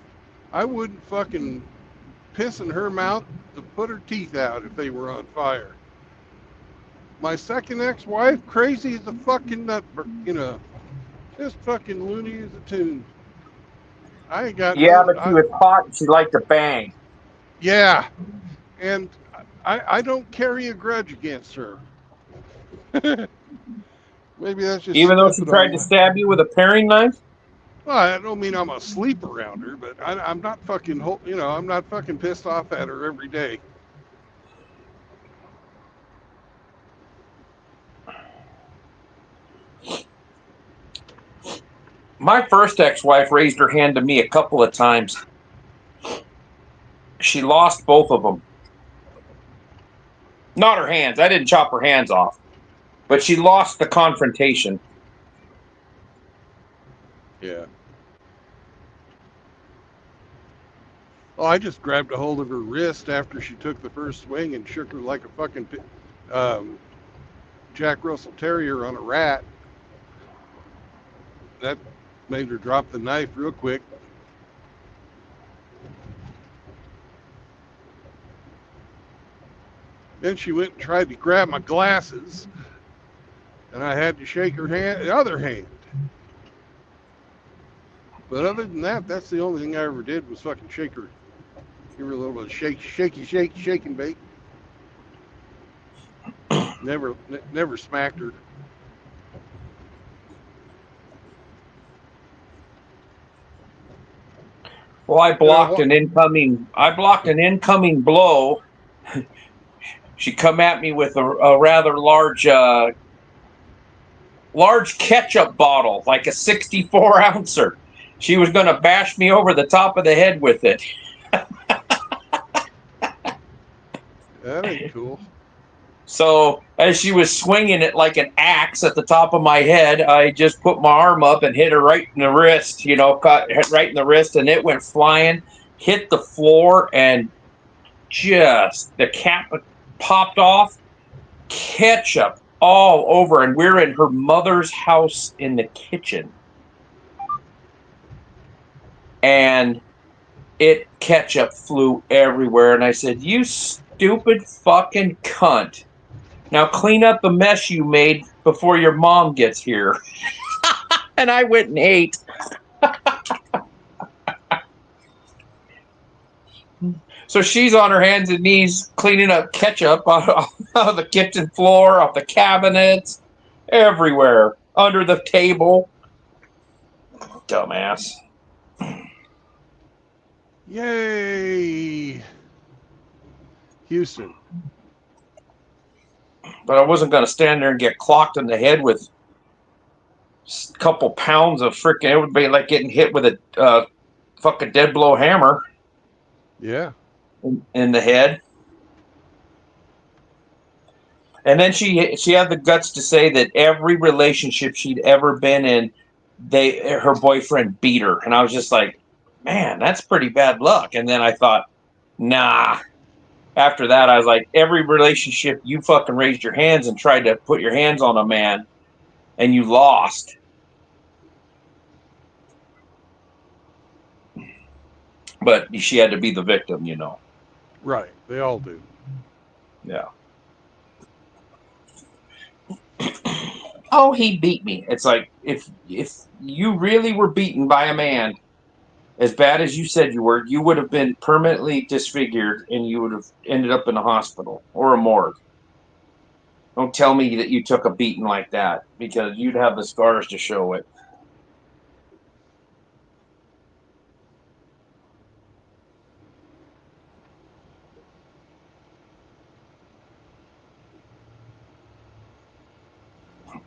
I wouldn't fucking piss in her mouth to put her teeth out if they were on fire. My second ex-wife, crazy as a fucking nut, just fucking loony as a tune. I ain't got Yeah, no. but she was hot and she liked to bang. Yeah, and I don't carry a grudge against her. Maybe that's just Even though she stupid tried on to my. stab you with a paring knife? Well, I don't mean I'm asleep around her, but I'm not fucking, I'm not fucking pissed off at her every day. My first ex-wife raised her hand to me a couple of times. She lost both of them. Not her hands. I didn't chop her hands off. But she lost the confrontation. Yeah. Well, I just grabbed a hold of her wrist after she took the first swing and shook her like a fucking Jack Russell Terrier on a rat. That made her drop the knife real quick. Then she went and tried to grab my glasses, and I had to shake her hand, the other hand. But other than that, that's the only thing I ever did was fucking shake her. Give her a little bit of shake and bake. Never smacked her. Well, I blocked an incoming blow. She come at me with a rather large ketchup bottle, like a 64 ouncer. She was going to bash me over the top of the head with it. That ain't cool. So as she was swinging it like an axe at the top of my head, I just put my arm up and hit her right in the wrist, caught right in the wrist, and it went flying, hit the floor, and just the cap popped off. Ketchup all over, and we're in her mother's house in the kitchen. And ketchup flew everywhere, and I said, "You stupid fucking cunt. Now clean up the mess you made before your mom gets here." And I went and ate. So she's on her hands and knees cleaning up ketchup off the kitchen floor, off the cabinets, everywhere, under the table. Dumbass. Yay! Houston. But I wasn't going to stand there and get clocked in the head with a couple pounds of freaking. It would be like getting hit with a fucking dead blow hammer Yeah. in the head. And then she had the guts to say that every relationship she'd ever been in, her boyfriend beat her. And I was just like, man, that's pretty bad luck. And then I thought, nah. After that, I was like, every relationship you fucking raised your hands and tried to put your hands on a man and you lost. But she had to be the victim, you know. Right. They all do. Yeah. Oh, he beat me. It's like, if you really were beaten by a man as bad as you said you were, you would have been permanently disfigured and you would have ended up in a hospital or a morgue. Don't tell me that you took a beating like that, because you'd have the scars to show it.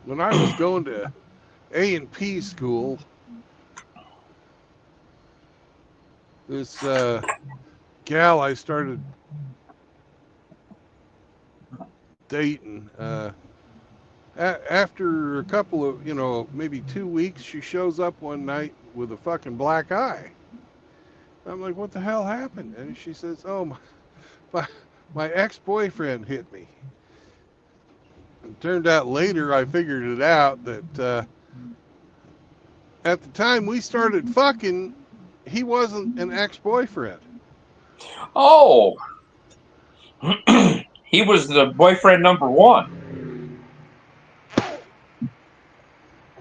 When I was going to A&P school, this gal I started dating, after a couple of, maybe 2 weeks, she shows up one night with a fucking black eye. I'm like, what the hell happened? And she says, oh, my ex-boyfriend hit me. It turned out later I figured it out that at the time we started fucking, he wasn't an ex-boyfriend. Oh, he was the boyfriend number one.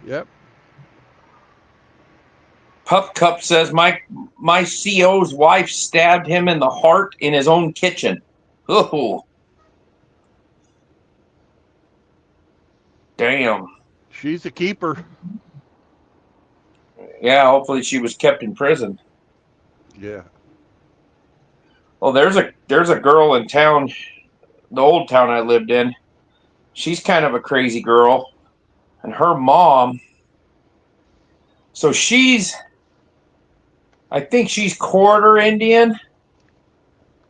Yep. Pup Cup says my CO's wife stabbed him in the heart in his own kitchen. Oh, damn. She's a keeper. Yeah, hopefully she was kept in prison. Yeah. Well, there's a girl in town, the old town I lived in. She's kind of a crazy girl, and her mom. So I think she's quarter Indian.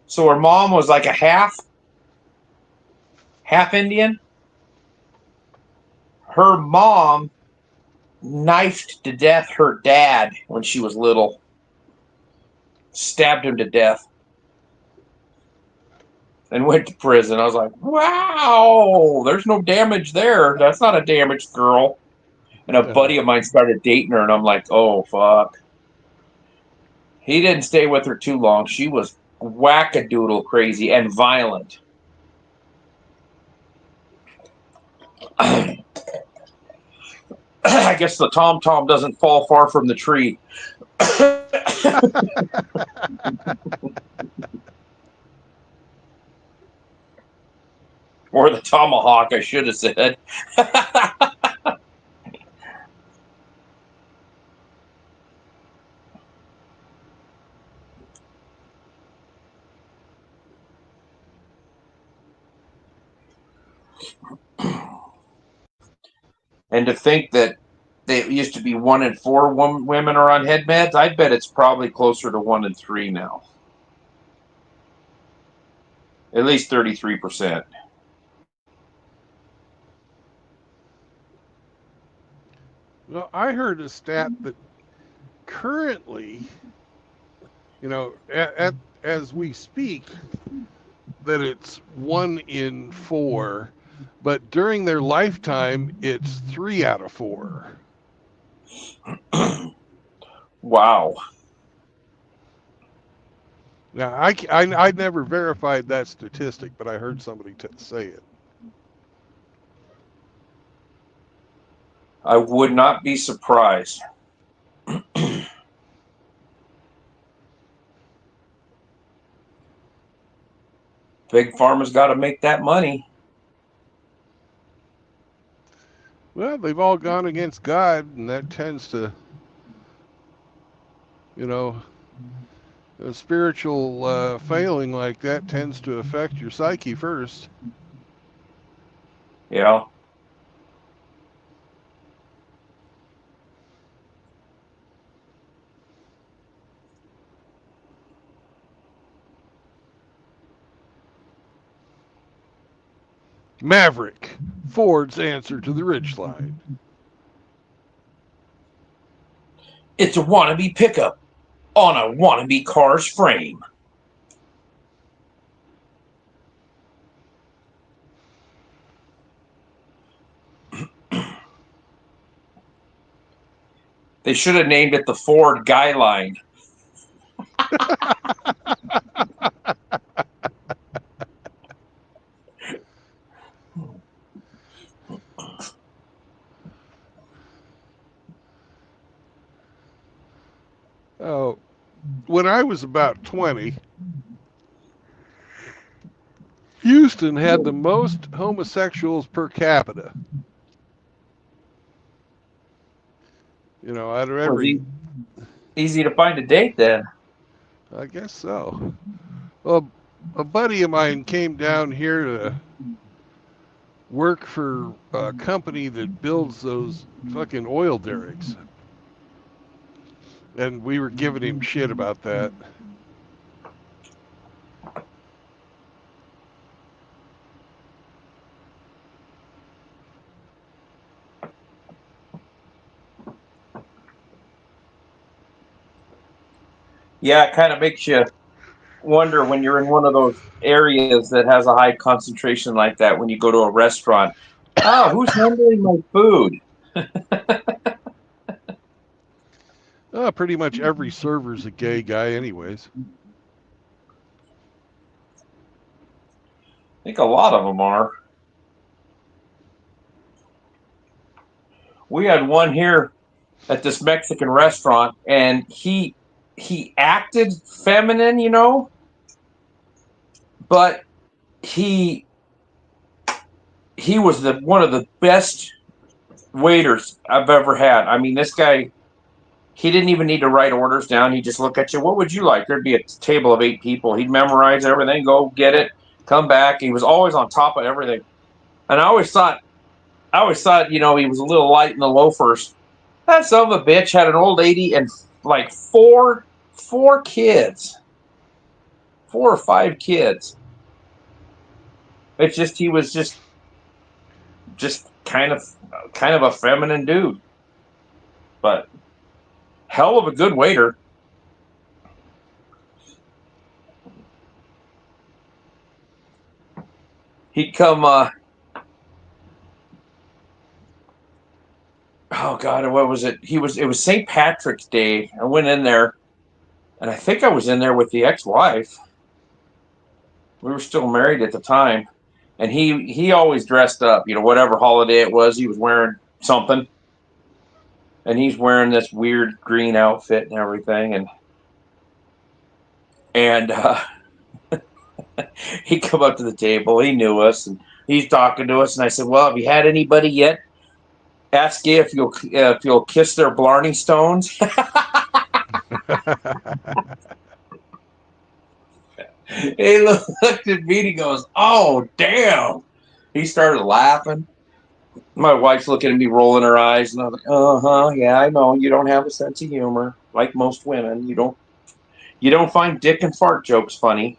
So her mom was like a half Indian. Her mom knifed to death her dad when she was little. Stabbed him to death. And went to prison. I was like, wow, there's no damage there. That's not a damaged girl. And a buddy of mine started dating her, and I'm like, oh, fuck. He didn't stay with her too long. She was wackadoodle crazy and violent. I guess the tom-tom doesn't fall far from the tree. Or the tomahawk, I should have said. And to think that they used to be 1 in 4 women are on head meds, I bet it's probably closer to 1 in 3 now. At least 33%. Well, I heard a stat that currently, as we speak, that it's 1 in 4 but during their lifetime, it's 3 out of 4. Wow. Now, I never verified that statistic, but I heard somebody say it. I would not be surprised. Big Pharma's got to make that money. Well, they've all gone against God, and that tends to, you know, a spiritual failing like that tends to affect your psyche first. Yeah. Maverick, Ford's answer to the Ridgeline. It's a wannabe pickup on a wannabe car's frame. They should have named it the Ford Guy Line. Oh, when I was about 20, Houston had the most homosexuals per capita. You know, out of Was every, easy to find a date then. I guess so. Well, a buddy of mine came down here to work for a company that builds those fucking oil derricks. And we were giving him shit about that. Yeah, it kind of makes you wonder when you're in one of those areas that has a high concentration like that when you go to a restaurant. Oh, who's handling my food? Pretty much every server's a gay guy, anyways. I think a lot of them are. We had one here at this Mexican restaurant, and he acted feminine, you know, but he he was the one of the best waiters I've ever had. I mean, this guy, he didn't even need to write orders down. He'd just look at you. What would you like? There'd be a table of 8 people. He'd memorize everything, go get it, come back. He was always on top of everything. And I always thought, you know, he was a little light in the loafers. That son of a bitch had an old lady and like four kids, 4 or 5 kids. It's just he was just kind of a feminine dude, but hell of a good waiter. He'd come. Oh God, what was it? It was St. Patrick's Day. I went in there, and I think I was in there with the ex-wife. We were still married at the time, and he always dressed up. You know, whatever holiday it was, he was wearing something, and he's wearing this weird green outfit and everything, and he come up to the table. He knew us, and he's talking to us, and I said, "Well, have you had anybody yet? Ask you if you'll kiss their Blarney Stones." He looked at me and he goes, "Oh, damn." He started laughing. My wife's looking at me, rolling her eyes, and I'm like, "Uh-huh, yeah, I know. You don't have a sense of humor, like most women. You don't find dick and fart jokes funny."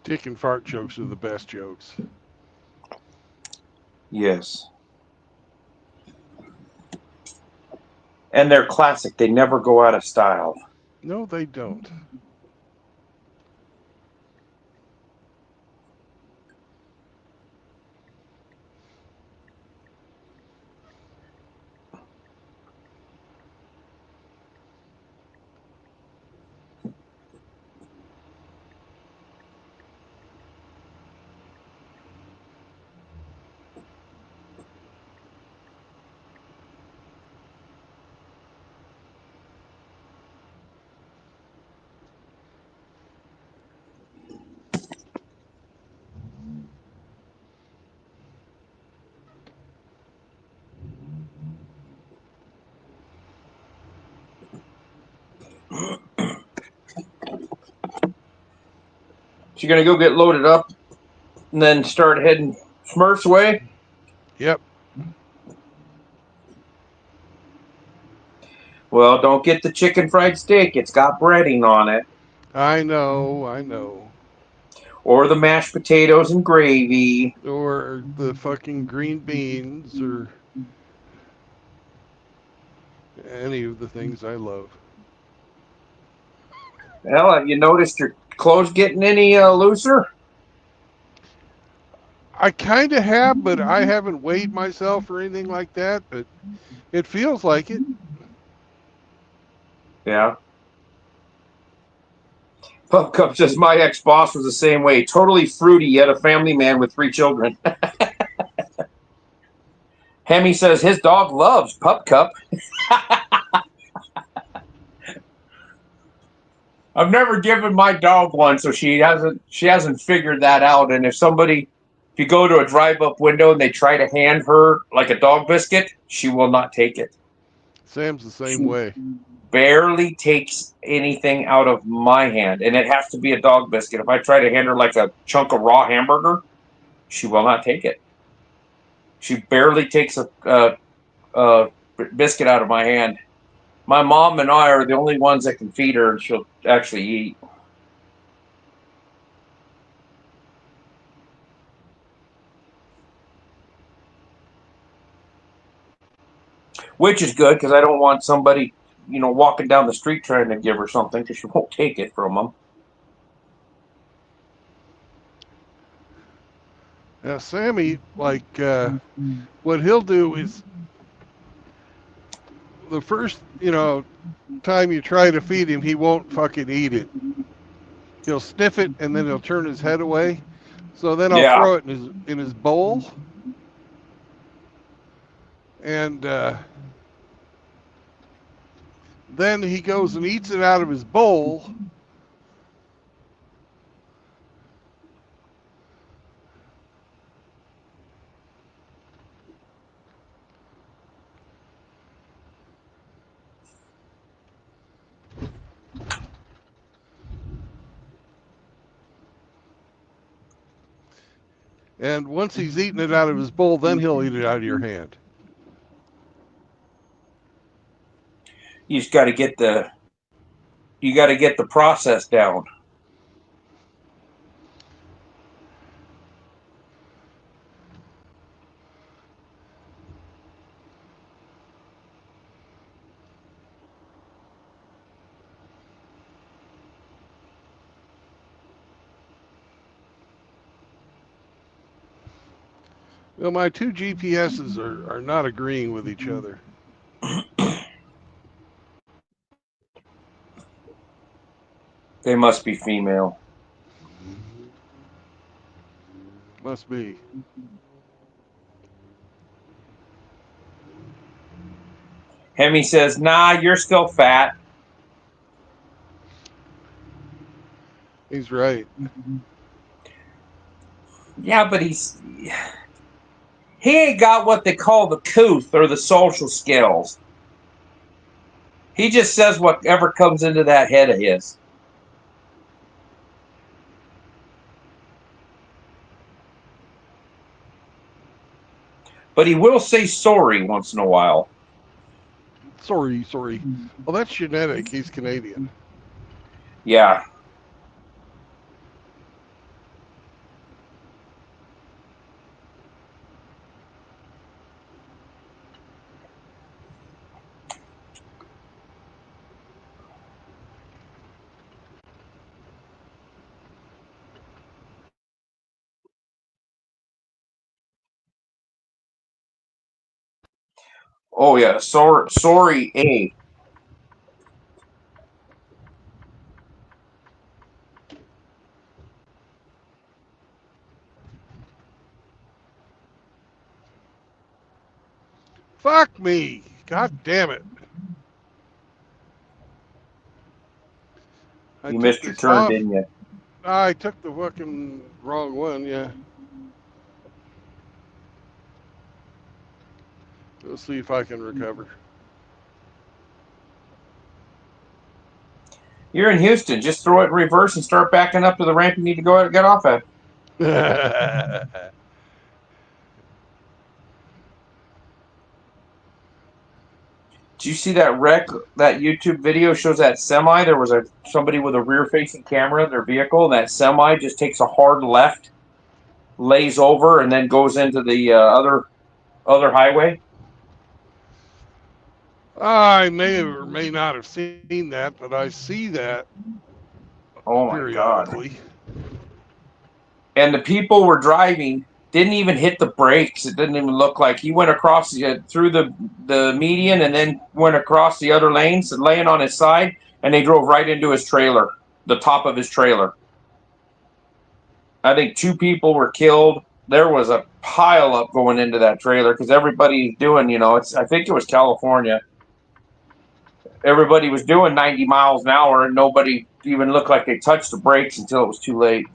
Dick and fart jokes are the best jokes. Yes. And they're classic. They never go out of style. No, they don't. So you're gonna go get loaded up and then start heading Smurf's way. Yep. Well, don't get the chicken fried steak. It's got breading on it. I know. I know. Or the mashed potatoes and gravy. Or the fucking green beans, or any of the things I love. Well, have you noticed your clothes getting any looser? I kind of have, but I haven't weighed myself or anything like that. But it feels like it. Yeah. Pup Cup says my ex-boss was the same way. Totally fruity, yet a family man with 3 children. Hemi says his dog loves Pup Cup. I've never given my dog one, so she hasn't figured that out. And if you go to a drive-up window and they try to hand her like a dog biscuit, she will not take it. Sam's the same She way. barely takes anything out of my hand, and it has to be a dog biscuit. If I try to hand her like a chunk of raw hamburger, she will not take it. She barely takes a biscuit out of my hand. My mom and I are the only ones that can feed her, and she'll actually eat. Which is good because I don't want somebody, walking down the street trying to give her something because she won't take it from them. Now, Sammy, like, what he'll do is the first, time you try to feed him, he won't fucking eat it. He'll sniff it and then he'll turn his head away. So then I'll Yeah. throw it in his bowl, and then he goes and eats it out of his bowl. And once he's eaten it out of his bowl, then he'll eat it out of your hand. You just got to get the process down. Well, my two GPSs are not agreeing with each other. They must be female. Must be. Hemi says, "Nah, you're still fat." He's right. Yeah, but he ain't got what they call the couth or the social skills. He just says whatever comes into that head of his. But he will say sorry once in a while. Sorry. Well, that's genetic. He's Canadian. Yeah. Oh yeah, sorry, A. Fuck me. God damn it. I You took missed your this turn, off. didn't you? I took the fucking wrong one, yeah. We'll see if I can recover. You're in Houston. Just throw it in reverse and start backing up to the ramp you need to go get off at. Did you see that wreck? That YouTube video shows that semi. There was somebody with a rear-facing camera in their vehicle, and that semi just takes a hard left, lays over, and then goes into the other highway. I may or may not have seen that, but I see that Oh my God! periodically. And the people were driving didn't even hit the brakes. It didn't even look like he went across through the median and then went across the other lanes, laying on his side, and they drove right into his trailer, the top of his trailer. I think 2 people were killed. There was a pile up going into that trailer because everybody doing, I think it was California. Everybody was doing 90 miles an hour, and nobody even looked like they touched the brakes until it was too late.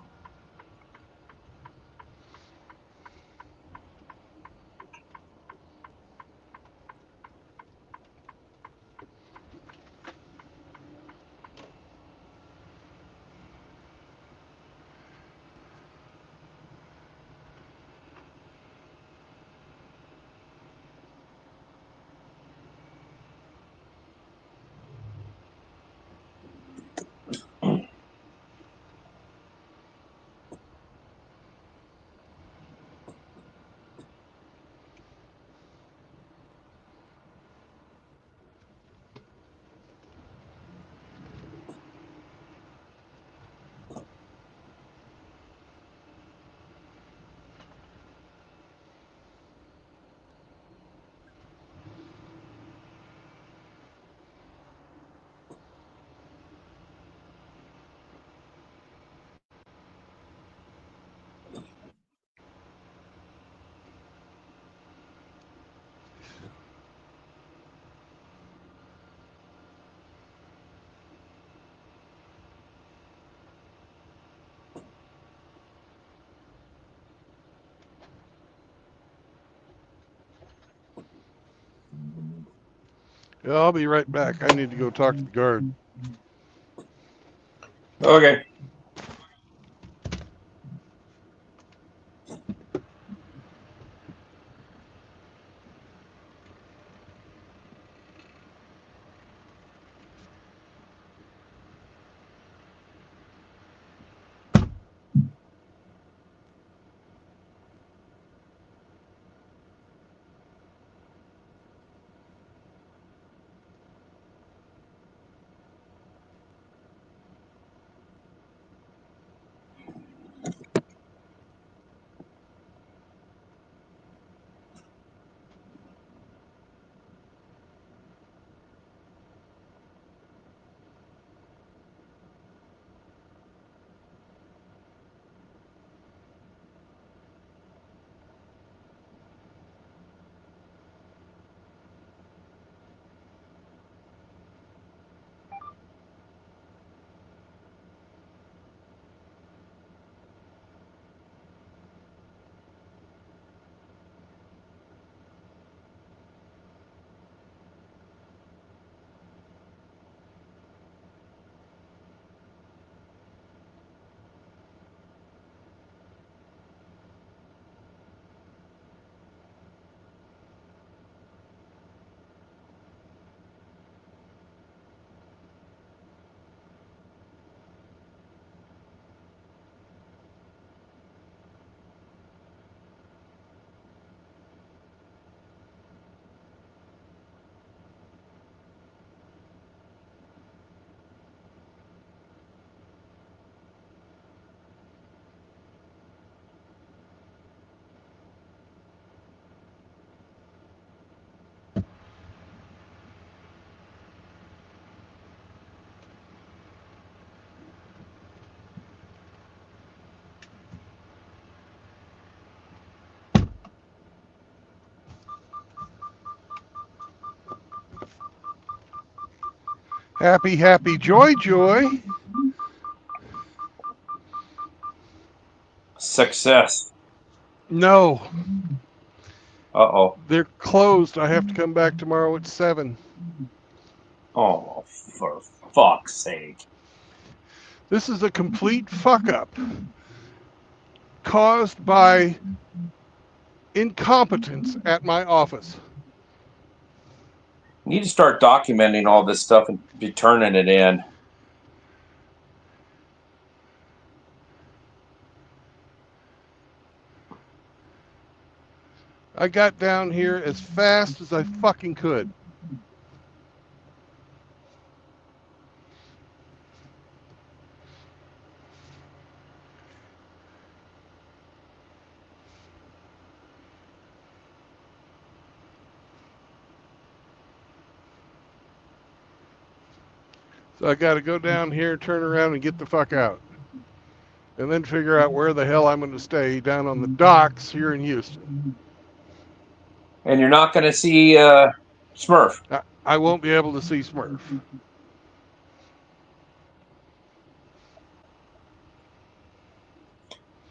Yeah, I'll be right back. I need to go talk to the guard. Okay. Happy, happy, joy, joy. Success. No, Uh-oh. they're closed. I have to come back tomorrow at 7. Oh, for fuck's sake. This is a complete fuck up caused by incompetence at my office. You need to start documenting all this stuff and be turning it in. I got down here as fast as I fucking could. So I got to go down here, turn around, and get the fuck out. And then figure out where the hell I'm going to stay down on the docks here in Houston. And you're not going to see Smurf. I won't be able to see Smurf.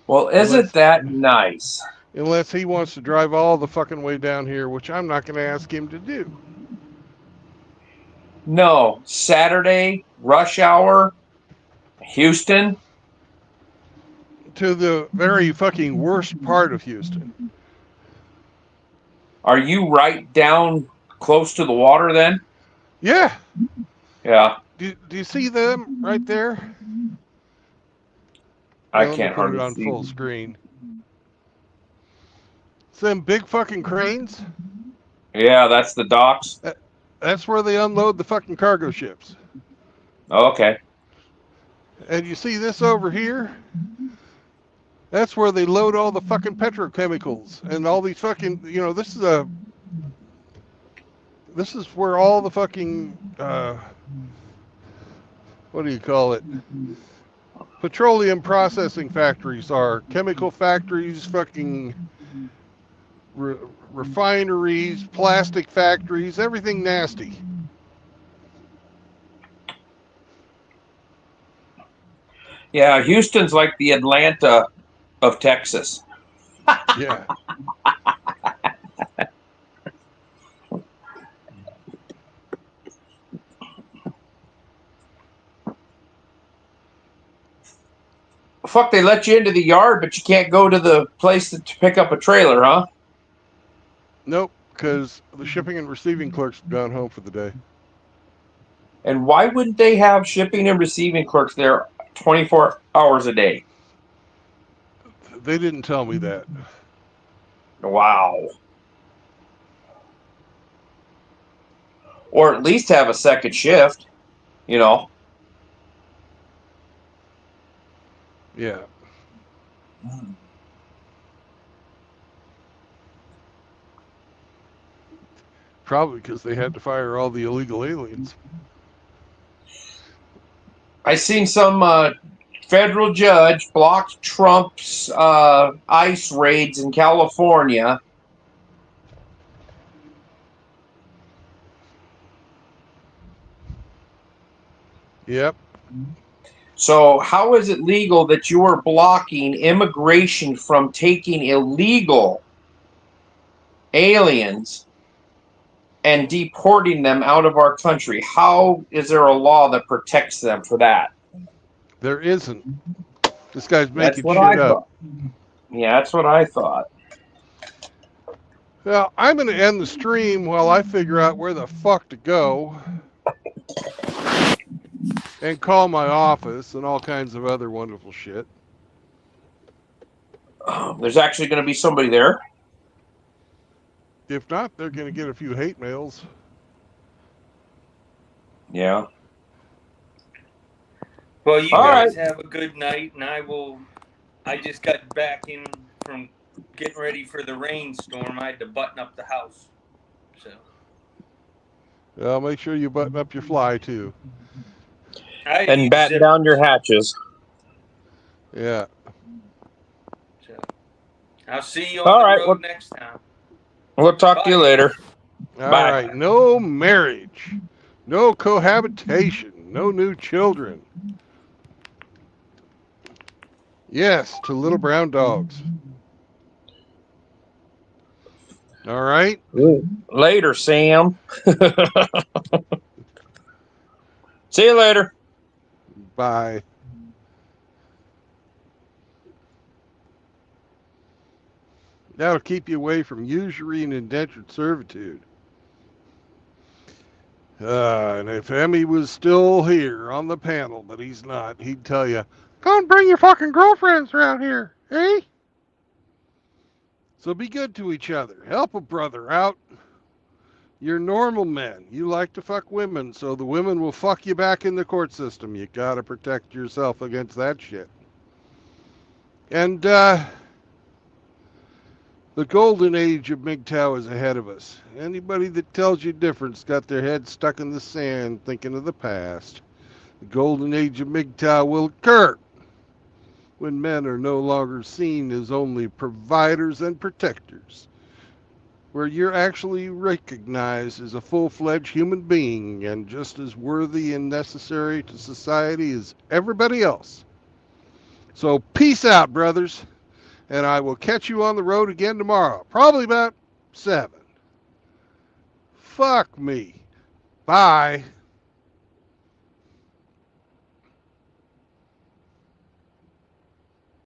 Well, isn't that nice? Unless he wants to drive all the fucking way down here, which I'm not going to ask him to do. No, Saturday, rush hour, Houston. To the very fucking worst part of Houston. Are you right down close to the water then? Yeah. Yeah. Do you see them right there? I Let me can't put it hardly on see. full screen. It's them big fucking cranes. Yeah, that's the docks. That's where they unload the fucking cargo ships. Okay. And you see this over here? That's where they load all the fucking petrochemicals and all these fucking, this is where all the fucking, what do you call it? Petroleum processing factories are. Chemical factories, fucking refineries, plastic factories, everything nasty. Yeah, Houston's like the Atlanta of Texas. Yeah. Fuck, they let you into the yard, but you can't go to the place to pick up a trailer, huh? Nope, because the shipping and receiving clerk's gone home for the day. And why wouldn't they have shipping and receiving clerks there 24 hours a day? They didn't tell me that. Wow. Or at least have a second shift, Yeah. Probably because they had to fire all the illegal aliens. I seen some federal judge blocked Trump's ICE raids in California. Yep. So how is it legal that you are blocking immigration from taking illegal aliens and deporting them out of our country? How is there a law that protects them for that? There isn't. This guy's That's making what shit I up. thought. Yeah, that's what I thought. Well, I'm going to end the stream while I figure out where the fuck to go and call my office and all kinds of other wonderful shit. There's actually going to be somebody there. If not, they're going to get a few hate mails. Yeah. Well, you All guys right. have a good night, and I just got back in from getting ready for the rainstorm. I had to button up the house. So. Well, make sure you button up your fly, too. And batten down your hatches. Yeah. So, I'll see you on the road next time. We'll talk to you later. All right. No marriage. No cohabitation. No new children. Yes, to little brown dogs. All right? Later, Sam. See you later. Bye. That'll keep you away from usury and indentured servitude. And if Emmy was still here on the panel, but he's not, he'd tell you, "Go and bring your fucking girlfriends around here, eh?" So be good to each other. Help a brother out. You're normal men. You like to fuck women, so the women will fuck you back in the court system. You gotta protect yourself against that shit. And, the golden age of MGTOW is ahead of us. Anybody that tells you different's got their head stuck in the sand thinking of the past. The golden age of MGTOW will occur when men are no longer seen as only providers and protectors, where you're actually recognized as a full-fledged human being and just as worthy and necessary to society as everybody else. So peace out, brothers, and I will catch you on the road again tomorrow, probably about 7. Fuck me. Bye.